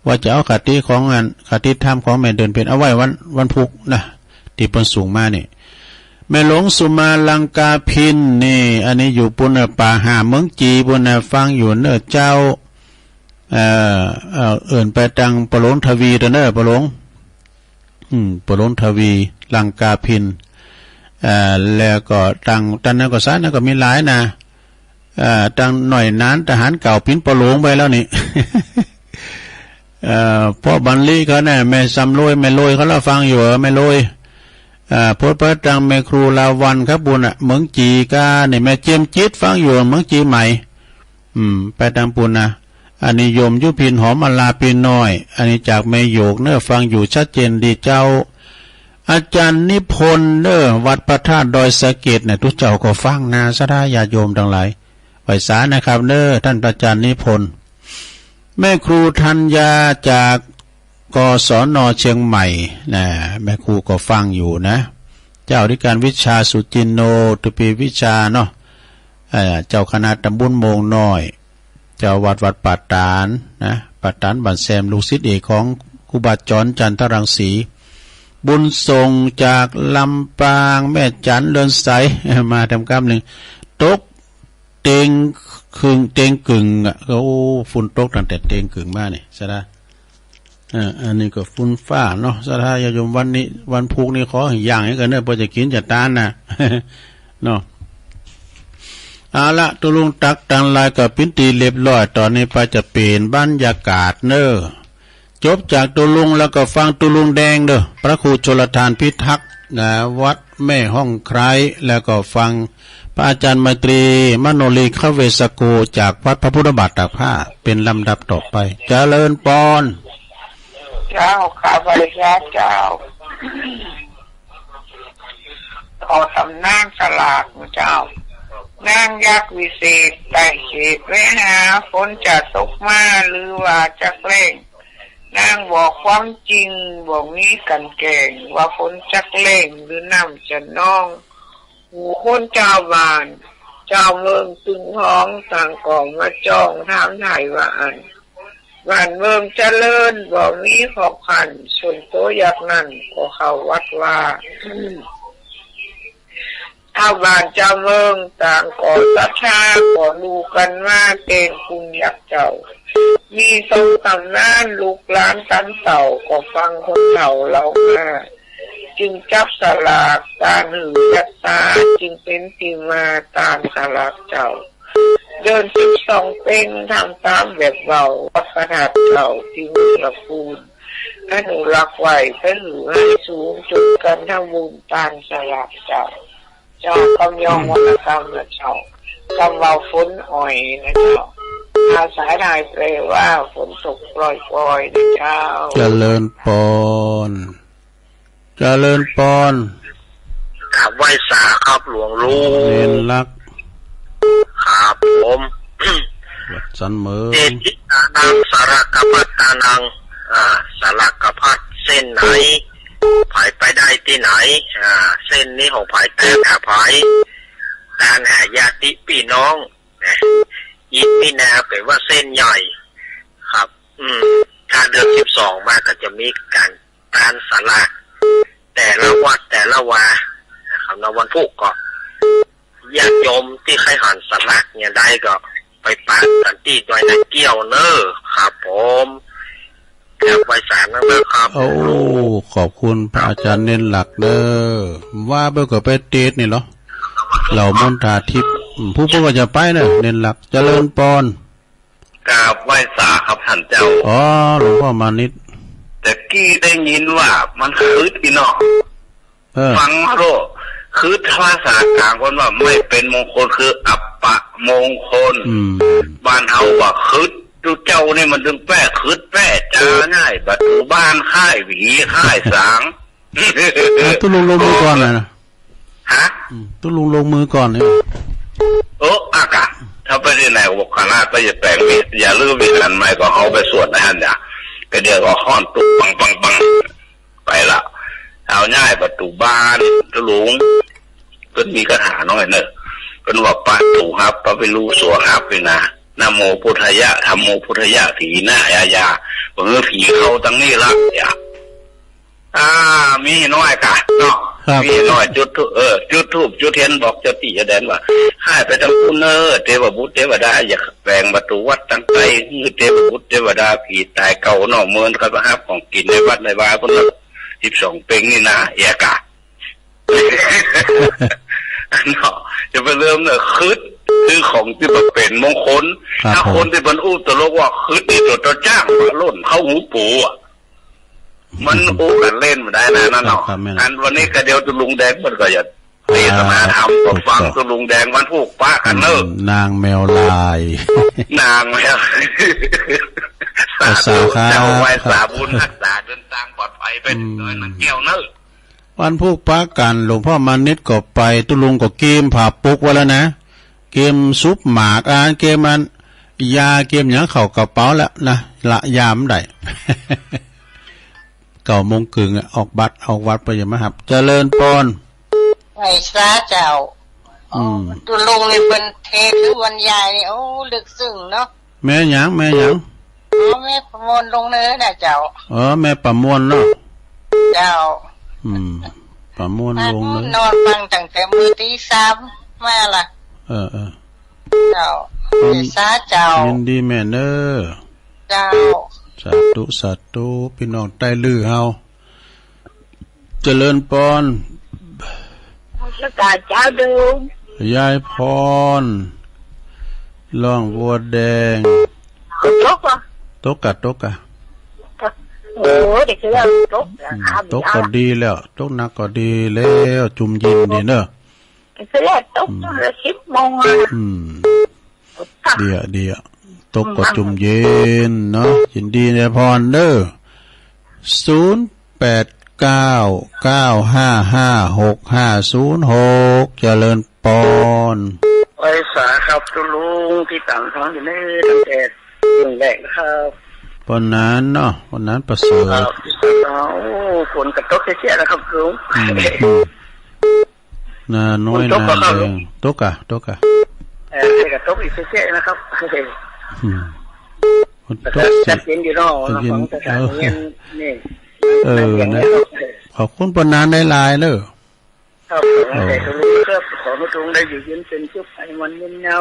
ว่าจะเอาคติของงานคติธรรมของแม่เดือนเพ็ญเอาไว้วันพุกนะที่ปนสูงมานี่แม่หลงสุมาลังกาพินนี่อันนี้อยู่ปุณป่าหาเมืองจีปุณฟังอยู่เนอเจ้าเอื่นไปตังปะหลงทวีเนอปะหลงปะหลงทวีลังกาพินแล้วก็ตังนั้นก็ซ้ายนั้นก็มีหลายนะตังหน่อยนั้นทหารเก่าปิ้นปะหลงไปแล้วนี่ พ่อบันลีเขาเนี่ยแม่ซำรวยแม่ลอยเขาเราฟังอยู่แม่ลอยพดประตังแม่ครูลาวันครับบุญเมืองจีกาเนี่ยแม่เจียมจิตฟังอยู่เมืองจีใหม่ไปตังปุณนะอันนี้โยมยุพินหอมอลาปีน้อยอันนี้จากแม่โยกเนื้อฟังอยู่ชัดเจนดีเจ้าอาจารย์นิพนธ์เนื้อวัดพระธาตุดอยสะเก็ดเนี่ยทุกเจ้าก็ฟังนาสะดาญาโยมทั้งหลายไหวสานะครับเนื้อท่านอาจารย์นิพนธ์แม่ครูธัญญาจากกศน.เชียงใหม่นะแม่ครูก็ฟังอยู่นะเจ้าธิการวิชาสุจินโนตุปีวิชาเนาะเจ้าคณะตำบลโมงน้อยเจ้าวัดปัตตานนะปัตตานบันแซมลูกศิษย์เอกของครูบาจรจันทรังสีบุญส่งจากลำปางแม่จันเลือนใสมาทำกรรมหนึ่งตกเต็งกึ่งก็ฝุ่นตกตั้งแต่เต็งกึ่งมาเนี่ยใช่ไหมอันนี้ก็ฝุ่นฟ้าเนาะสาธายโยมวันนี้วันพุกนี่ขออย่างให้กันเนอะพอจะกินจะตานนะเนาะเอาละตุลุงตักตังลายกับปิ้นตีเรียบร้อยตอนนี้ไปจะเปลี่ยนบรรยากาศเนอะจบจากตุลุงแล้วก็ฟังตุลุงแดงเด้อพระครูชลทานพิทักษ์นะวัดแม่ห้องไคร้แล้วก็ฟังพระอาจารย์ไมตรีมโนลีขเวสโกจากวัดพระพุทธบาทตากผ้าเป็นลำดับต่อไปเจริญปอนเจ้าข้าพเจ้าเจ้าขอตำนานสลากเจ้านางยักษ์วิเศษไต่เขตไว้หาฝนจะตกมาหรือว่าจะเร่งนางบอกความจริงบอกนี้กันแก่งว่าฝนจะเร่งหรือน้ำจะนองหูคนเจ้าบ้านเจ้าเมืองตึงท้องต่างกองมาจ้องถามไถ่ว่าอันบ้านเมืองเจริญบอกนี้ขอบขันส่วนตัวอยากนั่นก็เข้าวัดว่าชาวบ้านเจ้าเมืองต่างก่อศรัทธาก่อดูกันว่าเก่งคุณอยากเจ้ามีทรงตำนานลูกหลานตันเต่าก็ฟังคนเต่าเรามาจึงจับสลากตาหนึ่งยัตตาจึงเป็นที่มาตามสลากเจ้าเดิน12เป็นทำตามแบบเบาวัดประทัดเจ้าที่มีระคูณอนุรักษ์ไว้เพื่อหือให้สูงจุดกันทำบุญตามสลากเจ้ากำยองวรรณกรรมนะเจ้ากำเบาฝนอ่อยนะเจ้าภาษาไทยแปลว่าฝนตกปล่อยๆนะเจ้าเจริญปอนครับไหว้สาครับหลวงลุงเรียนรักครับผมวัดสันเมืองเดชิตานังสารกพัฒตานังสารกพัฒเส้นไหนผายไปได้ที่ไหนเส้นนี้ของผายแต่ผายการหาญาติพี่น้องอีกพี่นาเป็นว่าเส้นใหญ่ครับถ้าเดือน12มาก็จะมีการสลากแต่ละวัดแต่ละวานะครับในวันพุธก็ญาติโยมที่ใครหันสลากเนี่ยได้ก็ไปปากันที่ดอยนาเกี้ยวเนอครับผมแอบไว้สารนะครับโอ้ขอบคุณพระอาจารย์เน้นหลักเด้อว่าเบอร์ก็ไปเตดนี่เหรอเหล่ามนตาทิพย์ผู้ก็จะไปเนอะเน้นหลักเจริญปอน กราบไหว้สาครับท่านเจ้าอ๋อหลวงพ่อมานิดแต่กี้ได้ยินว่ามันคืดอีนอกฟังมาโลคือภาษากลางคนว่าไม่เป็นมงคลคืออัปปะมงคลบ้านเฮาว่าคืดดูเจ้านี่มันถึงแป้คืดแป้จ้าง่ายบัดบ้านค่ายหวีค่ายสางตุลุงลงมือก่อนเลยนะฮะตุลุงลงมือก่อนเลยอากาศถ้าไปที่ไหนบอกคณะไปจะแปลงมีอย่าลืมมีกันไหมก็เขาไปสวดนะฮะเนี่ยก็เดี๋ยวก็ค้อนตุกปังไปละเอาง่ายประตูบ้านตุลุงก็มีคาถาน้อยเนอะเป็นว่าปะถูครับปะไปรู้สัวครับไปนะนะโมพุทธายะธรรมโมพุทธายะผีหน้ายาเมื่อผีเขาตั้งนี่ละอย่ามีน้อยกะเนาะมีน้อยจุดทูบจุดเทียนบอกเจ้าตีจะแดนว่าให้ไปทำคุณเทวบุตรเทวดาอย่าแปลงประตูวัดตั้งใจเทวบุตรเทวดาผีตายเก่าเนาะเมือนกับห้าของกินในวัดในวาคนละ12 เป็งนี่นะเอกะเนาะจะไปเริ่มเนี่ยคือของที่มันเป็นมงคลถ้าคนที่มันอู้ตลกว่านี่ตัวจ้างมาล่นเข้าหูปูมันอู้กันเล่นมาได้นะนั่นเนาะอันวันนี้ก็เดียวตุลุงแดงมันก็อย่าเทศนาธรรมก็ฟังตุลุงแดงวันพูกป้ากันเนอะนางแมวลายนางแมวสาธุเจ้าไว้สาบุญรักษาเดินทางปลอดภัยเป็นโดยมันเกี่ยวเนอะวันพูกป้ากันหลวงพ่อมานิดก็ไปตุลุงก็เกมผ่าปุกไว้แล้วนะเกมซุปหมากเกมมันยาเกมอย่างเข่ากระเป๋าแล้วนะละยามได้9 โมงครึ่งออกบัตรออกวัดไปยังมหับเจริญปอนไอ้ซาเจ้าตุลุงนี่เป็นเทพหรือวันใหญ่นี่โอ้ลึกซึ้งเนาะแม่หยังแม่ประมวลลงเนื้อน่ะเจ้าแม่ประมวลเนาะเจ้าประมวลลงเนื้อนอนฟังตั้งแต่มื้อตี3มาล่ะเจ้าไอ้ซาเจ้ายินดีแม่เด้อเจ้าสาธุพี่น้องใต้ลือเฮาเจริญปอนสกาเจ้าดูยายพรล่องบัวแดงตกกะโอ้เด็กคือตกก็ดีแล้วตกนักก็ดีแล้วจุ่มยินดีเนอะคือแล้วตก10 โมงเดียวตกก็จุ่มเย็นเนาะยินดียายพรเด้อ0899556506เจริญปอนไว้สาครับตุลุงที่ต่างท้องอยู่นี่ตั้งแต่แรกนะครับปนนั้นเนาะปนนั้นประเสริฐฝนกระตกเชี่ยๆนะครับลุงน้อยนาแดงตกะกระตกอีกเชี่ยๆนะครับจัดเย็นอยู่เนาะของสถานเงี้ยนี่นะขอบคุณปนนั้นได้ลายเด้อครับแต่ตุลุงครับขอให้ตุลุงได้อยู่เย็นเป็นชุบไอ้มันเย็นเงา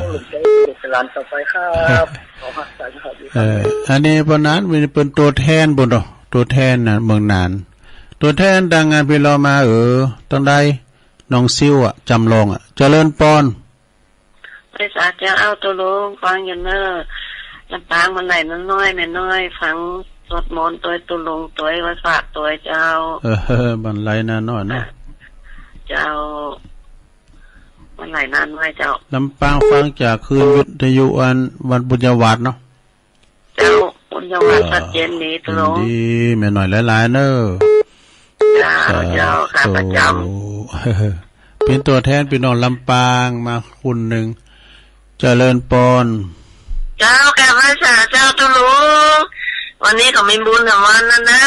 หลุดใจสุขสันต์ต่อไปครับขอฮักษาครับอันนี้ปนนั้นเป็นตัวแทนบ่เนาะตัวแทนน่ะเมืองนานตัวแทนดังงานพี่เรามาต้องได้น้องซิวจำลองเจริญปอนไปสาเจ้าเอาตุลุงฟังอยู่เนอะลำปางมันไหลน้อยแม่น้อยฟังสวดมนต์ตัวตุลุงตัววัดฝากตัวเจ้าบันไหลน้อยเนาะเจ้ามันไหลนานไว้เจ้าลำปางฟังจากคืนวิทยุวันบุญญาวัดเนาะเจ้าบุญญาวัดชัดเจนนี้ตุลุงดีแม่หน่อยหลายๆเนอะเจ้าข้าพเจ้าเป็นตัวแทนพี่น้องลำปางมาคุณหนึ่งเจริญปอนเจ้าแก่พระสาเจ้าตุลุงวันนี้ก็มีบุญกับวันนั้นนะ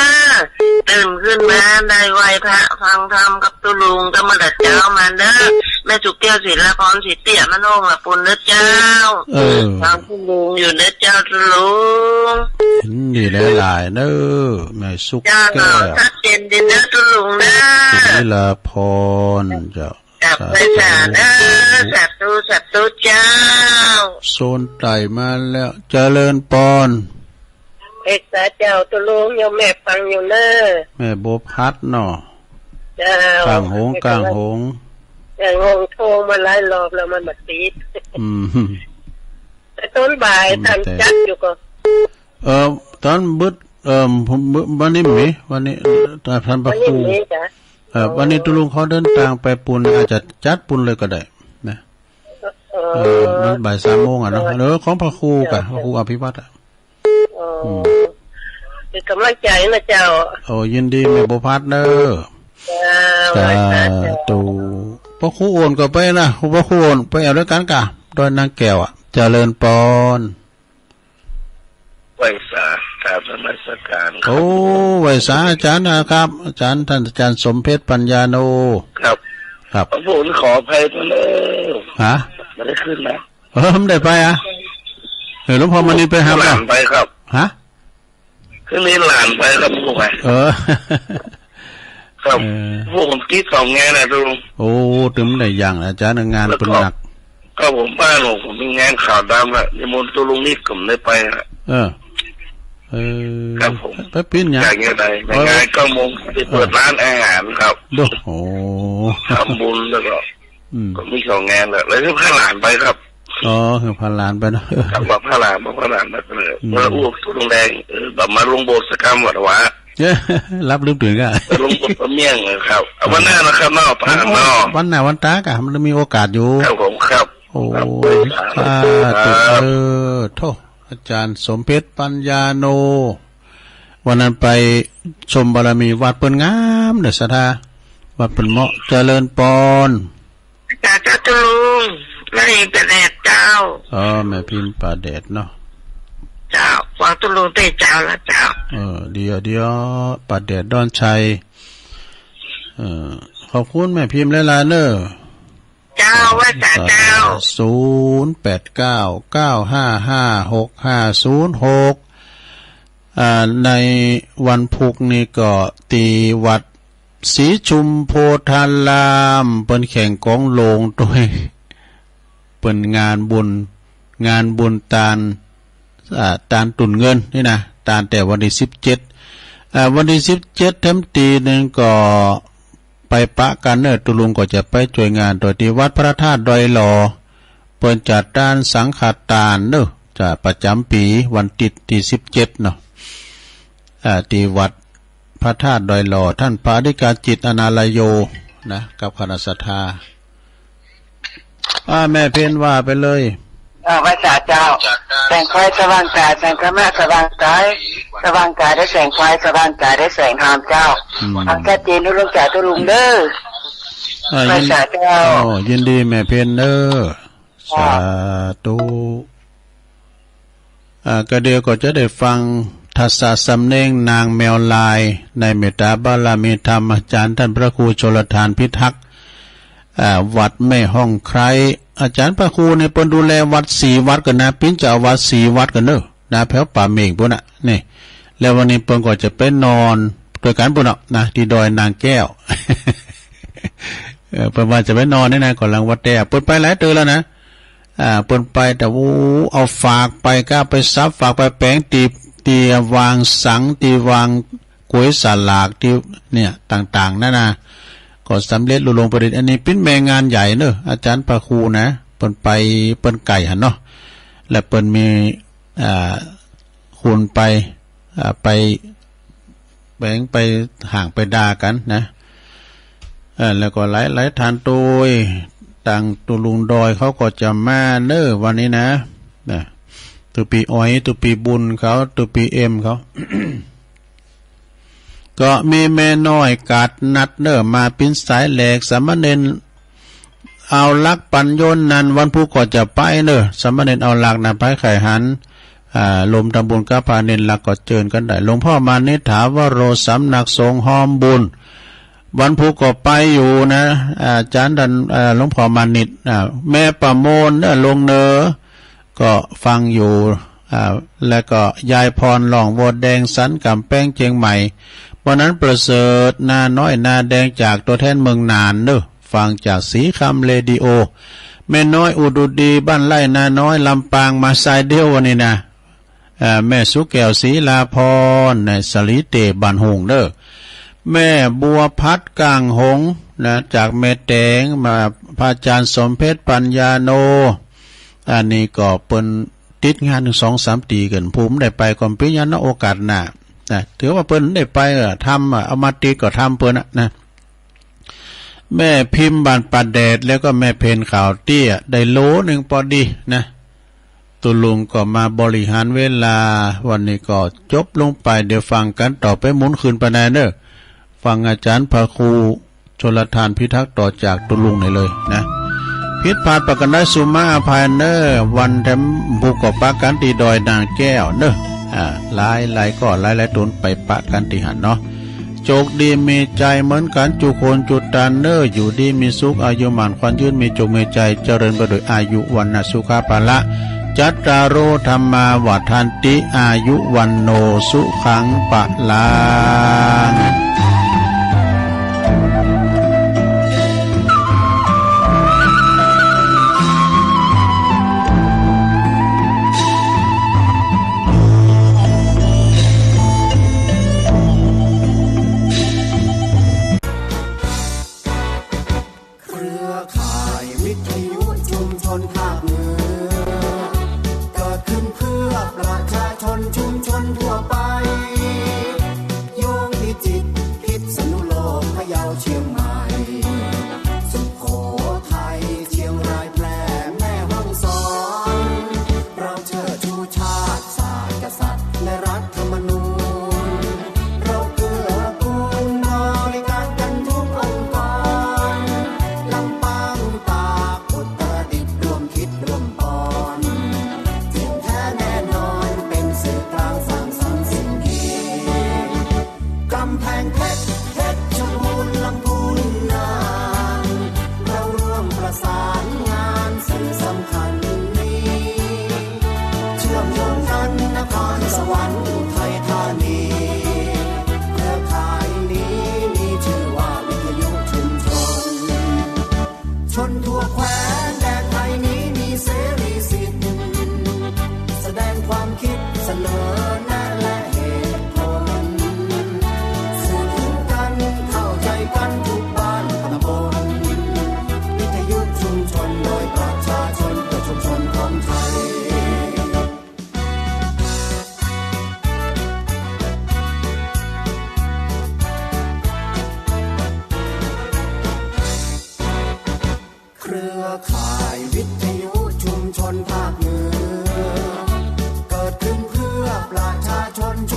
ตื่นขึ้นมาได้ไหว้พระฟังธรรมกับตุลุงก็มาดัดเจ้ามาเด้อแม่จุกแก้วศิลปรศิเตี่ยมโนงละปุ่นเด้อเจ้าฟังตุลุงอยู่เด้อเจ้าตุลุงนี่หลายๆเด้อแม่สุกแก้วชัดเจนดีเด้อตุลุงเด้อศิลปรเจ้ากับพระสาเด้อสัตตุเจ้าโซนไต่มาแล้วเจริญปอนเอกสาเจ้าตุลุงโยมแม่ฟังอยู่เนอะแม่โบพัดเนาะเจ้ากลางหงโทรมาหลายรอบแล้วมันมาติดแต่ตัว นบ่ายท่านจัดอยู่ก็ตอนบึดผมวันนี้มีวันนี้ท่านพระครูวันนี้ตุลุงเขาเดินทางไปปุนอาจจะจัดปุนเลยก็ได้นะมันบ่าย3 โมงอ่ะเนาะของพระครูกะพระครูอภิวัตรเป็นกำลังใจนะเจ้ายินดีแม่บุพัฒน์เด้อตูพระครูโอนก็ไปนะพระครูโอนไปเอาด้วยกันกะโดยนางแก้วอ่ะเจริญปอนไวสาครับนมัสการไวสาอาจารย์นะครับอาจารย์ท่านอาจารย์สมเพชรปัญญาโนครับผมขออภัยไปเลยไม่ได้ขึ้นนะไม่ได้ไปหลวงพ่อมันนี่ไปหาหลานไปครับขึ้นนี่หลานไปครับพวกครับพวกผมคิด2 งานนะลุงถึงได้อย่างอาจารย์งานเป็นหนักก็ผมบ้านผมมีงานข่าวดำละนิมนต์ตัวลุงนิดผมได้ไปครับผมไปปิ้นอย่างไงงานก็มงไปเปิดร้านอาหารครับทำบุญแล้วก็มี2 งานแล้วก็พาหลานไปครับคือพาหลานไปนะครับว่าพาหลานมาเลยมาอ้วกตัวแดงแบบมาลงโบสถ์สักคำวัดวะรับลืมถึงอ่ะลงโบสถ์เมี่ยงครับวันหน้านะครับนอกผ่านนอกวันไหนวันตากะมันมีโอกาสอยู่ครับผมครับโทษอาจารย์สมเพชรปัญญาโนวันนั้นไปชมบารมีวัดเปิ้นงามเด้อสะทาวัดเปิ้นเหมาะเจริญปอนเจ้าตุลุงแม่พิมพ์ป่าแดดเจ้าแม่พิมพ์ป่าแดดเนาะเจ้าฟังตุลุงเตเจ้าละเจ้าเดี๋ยวป่าแดดดอนชัยขอบคุณแม่พิมพ์หลายๆเด้อเจ้าว่าเจ้า0899556506ในวันพุกนี้ก็ตีวัดศรีชุมโพธารามเปิ้นแข่งกองโลงด้วยเปิ้นงานบุญตานตุ่นเงินนี่นะตานแต่วันที่17วันที่17เต็มตีนึงก็ไปปะกันเนอตุลุงก็จะไปช่วยงานโดยที่วัดพระธาตุดอยหลอเปิ้นจัดด้านสังฆทานเนอะจะประจำปีวันติดที่17เนาะที่วัดพระธาตุดอยหลอท่านพระอธิการจิตอนาลโยนะกับคณะศรัทธาแม่เพ็ญว่าไปเลยพระเจ้าแสงไฟสว่างกายแสงธรรมะสว่างกายสว่างกายได้แสงไฟสว่างกายได้แสงธรรมเจ้าอันแท้จริงทุลุงจ่าตุลุงเด้อพระเจ้ายินดีแม่เพ็ญเด้อสาธุก็เดี๋ยวก็จะได้ฟังทัศสสำเนงนางแมวลายในเมตตาบารมีธรรมอาจารย์ท่านพระครูชลทานพิทักษ์วัดแม่ห้องใครอาจารย์พระครูในเปิ้นดูแลวัด4 วัดกันนะปิ้นจะเอาวัด4 วัดกันเด้อนะแถวป่าเมฆพุ่นน่ะนี่แล้ววันนี้เปิ้นก็จะไปนอนด้วยกันพุ่นน่ะนะที่ดอยนางแก้วเปิ้นว่าจะไปนอนนี่นะก่อนหลังวัดแต่เปิ้นไปหลายเตือแล้วนะเปิ้นไปแต่เอาฝากไปก้าไปซับฝากไปแป้งตีวางสังตีวางกล้วยสลากที่เนี่ยต่างๆนั่นนะก็สำเร็จลุลงประดิษฐ์อันนี้เป็นแม่งานใหญ่เนอะอาจารย์พระครูนะเปิ้นไปเปิ้นไก่หันเนาะและเปิ้นมีคุณไปแบ่งไปห่างไปด่ากันนะแล้วก็หลายทานตุยต่างตุลุงดอยเขาก็จะมาเนอะวันนี้นะตุปีอ้อยตุปีบุญเขาตุปีเอ็มเขา ก็มีแม่น้อยกาดนัดเนอมาปิ้นสายแหลกสามเณรเอาลักปัญญนนั้นวันผู้ก็จะไปเนอสามเณรเอาลักนะไปไข่หันลมทำบุญกับพาเนรลักก็เจิญกันได้หลวงพ่อมานิถาวโรสำนักสงฆ์หอมบุญวันผู้ก็ไปอยู่นะอาจารย์ดันหลวงพ่อมานิตแม่ประโมนลงเนอก็ฟังอยู่แล้วก็ยายพรหล่องโวดแดงสันกำแป้งเชียงใหม่วันนั้นประเสริฐนาน้อยนาแดงจากตัวแทนเมืองนานเนอะฟังจากสีคำเรดิโอแม่น้อยอุดุดีบ้านไร่นาน้อยลำปางมาสายเดียววันนี้นะแม่สุแก้วศรีลาพรในสลิเตบันหงเด้อแม่บัวพัดกลางหงนะจากแม่แตงมาพระอาจารย์สมเพชรปัญญาโนอันนี้ก็เป็น ติดงาน1 2 3 ปีกันผมได้ไปก่อนปียันโอกาสหน้านะถือว่าเปิ้นได้ไปทำเอามาติดก็ทำเปิ้นนะแม่พิมพ์บานปาแดดแล้วก็แม่เพนข่าวเตี้ยได้โลนึงพอดีนะตุลุงก็มาบริหารเวลาวันนี้ก็จบลงไปเดี๋ยวฟังกันต่อไปหมุนคืนไปไหนเด้อฟังอาจารย์พระครูชลทานพิทักษ์ต่อจากตุลุงไหนเลยนะพิษพาดประกันได้สุมาอภัยเนอวันแถมบุกกับปากันตีดอยนางแก้วเนอหลายก็หลายตนไปปะกันตีหันเนาะโจกดีมีใจเหมือนกันจุโคนจุดตานเนออยู่ดีมีสุขอายุหมันควันยืนมีโจกมีใจเจริญไปโดยอายุวันนสุขาภาละจัตตารโอธรรมาวัฏันติอายุวันโนสุขังปะลังชนภาคเหนือเกิดขึ้นเพื่อประชาชน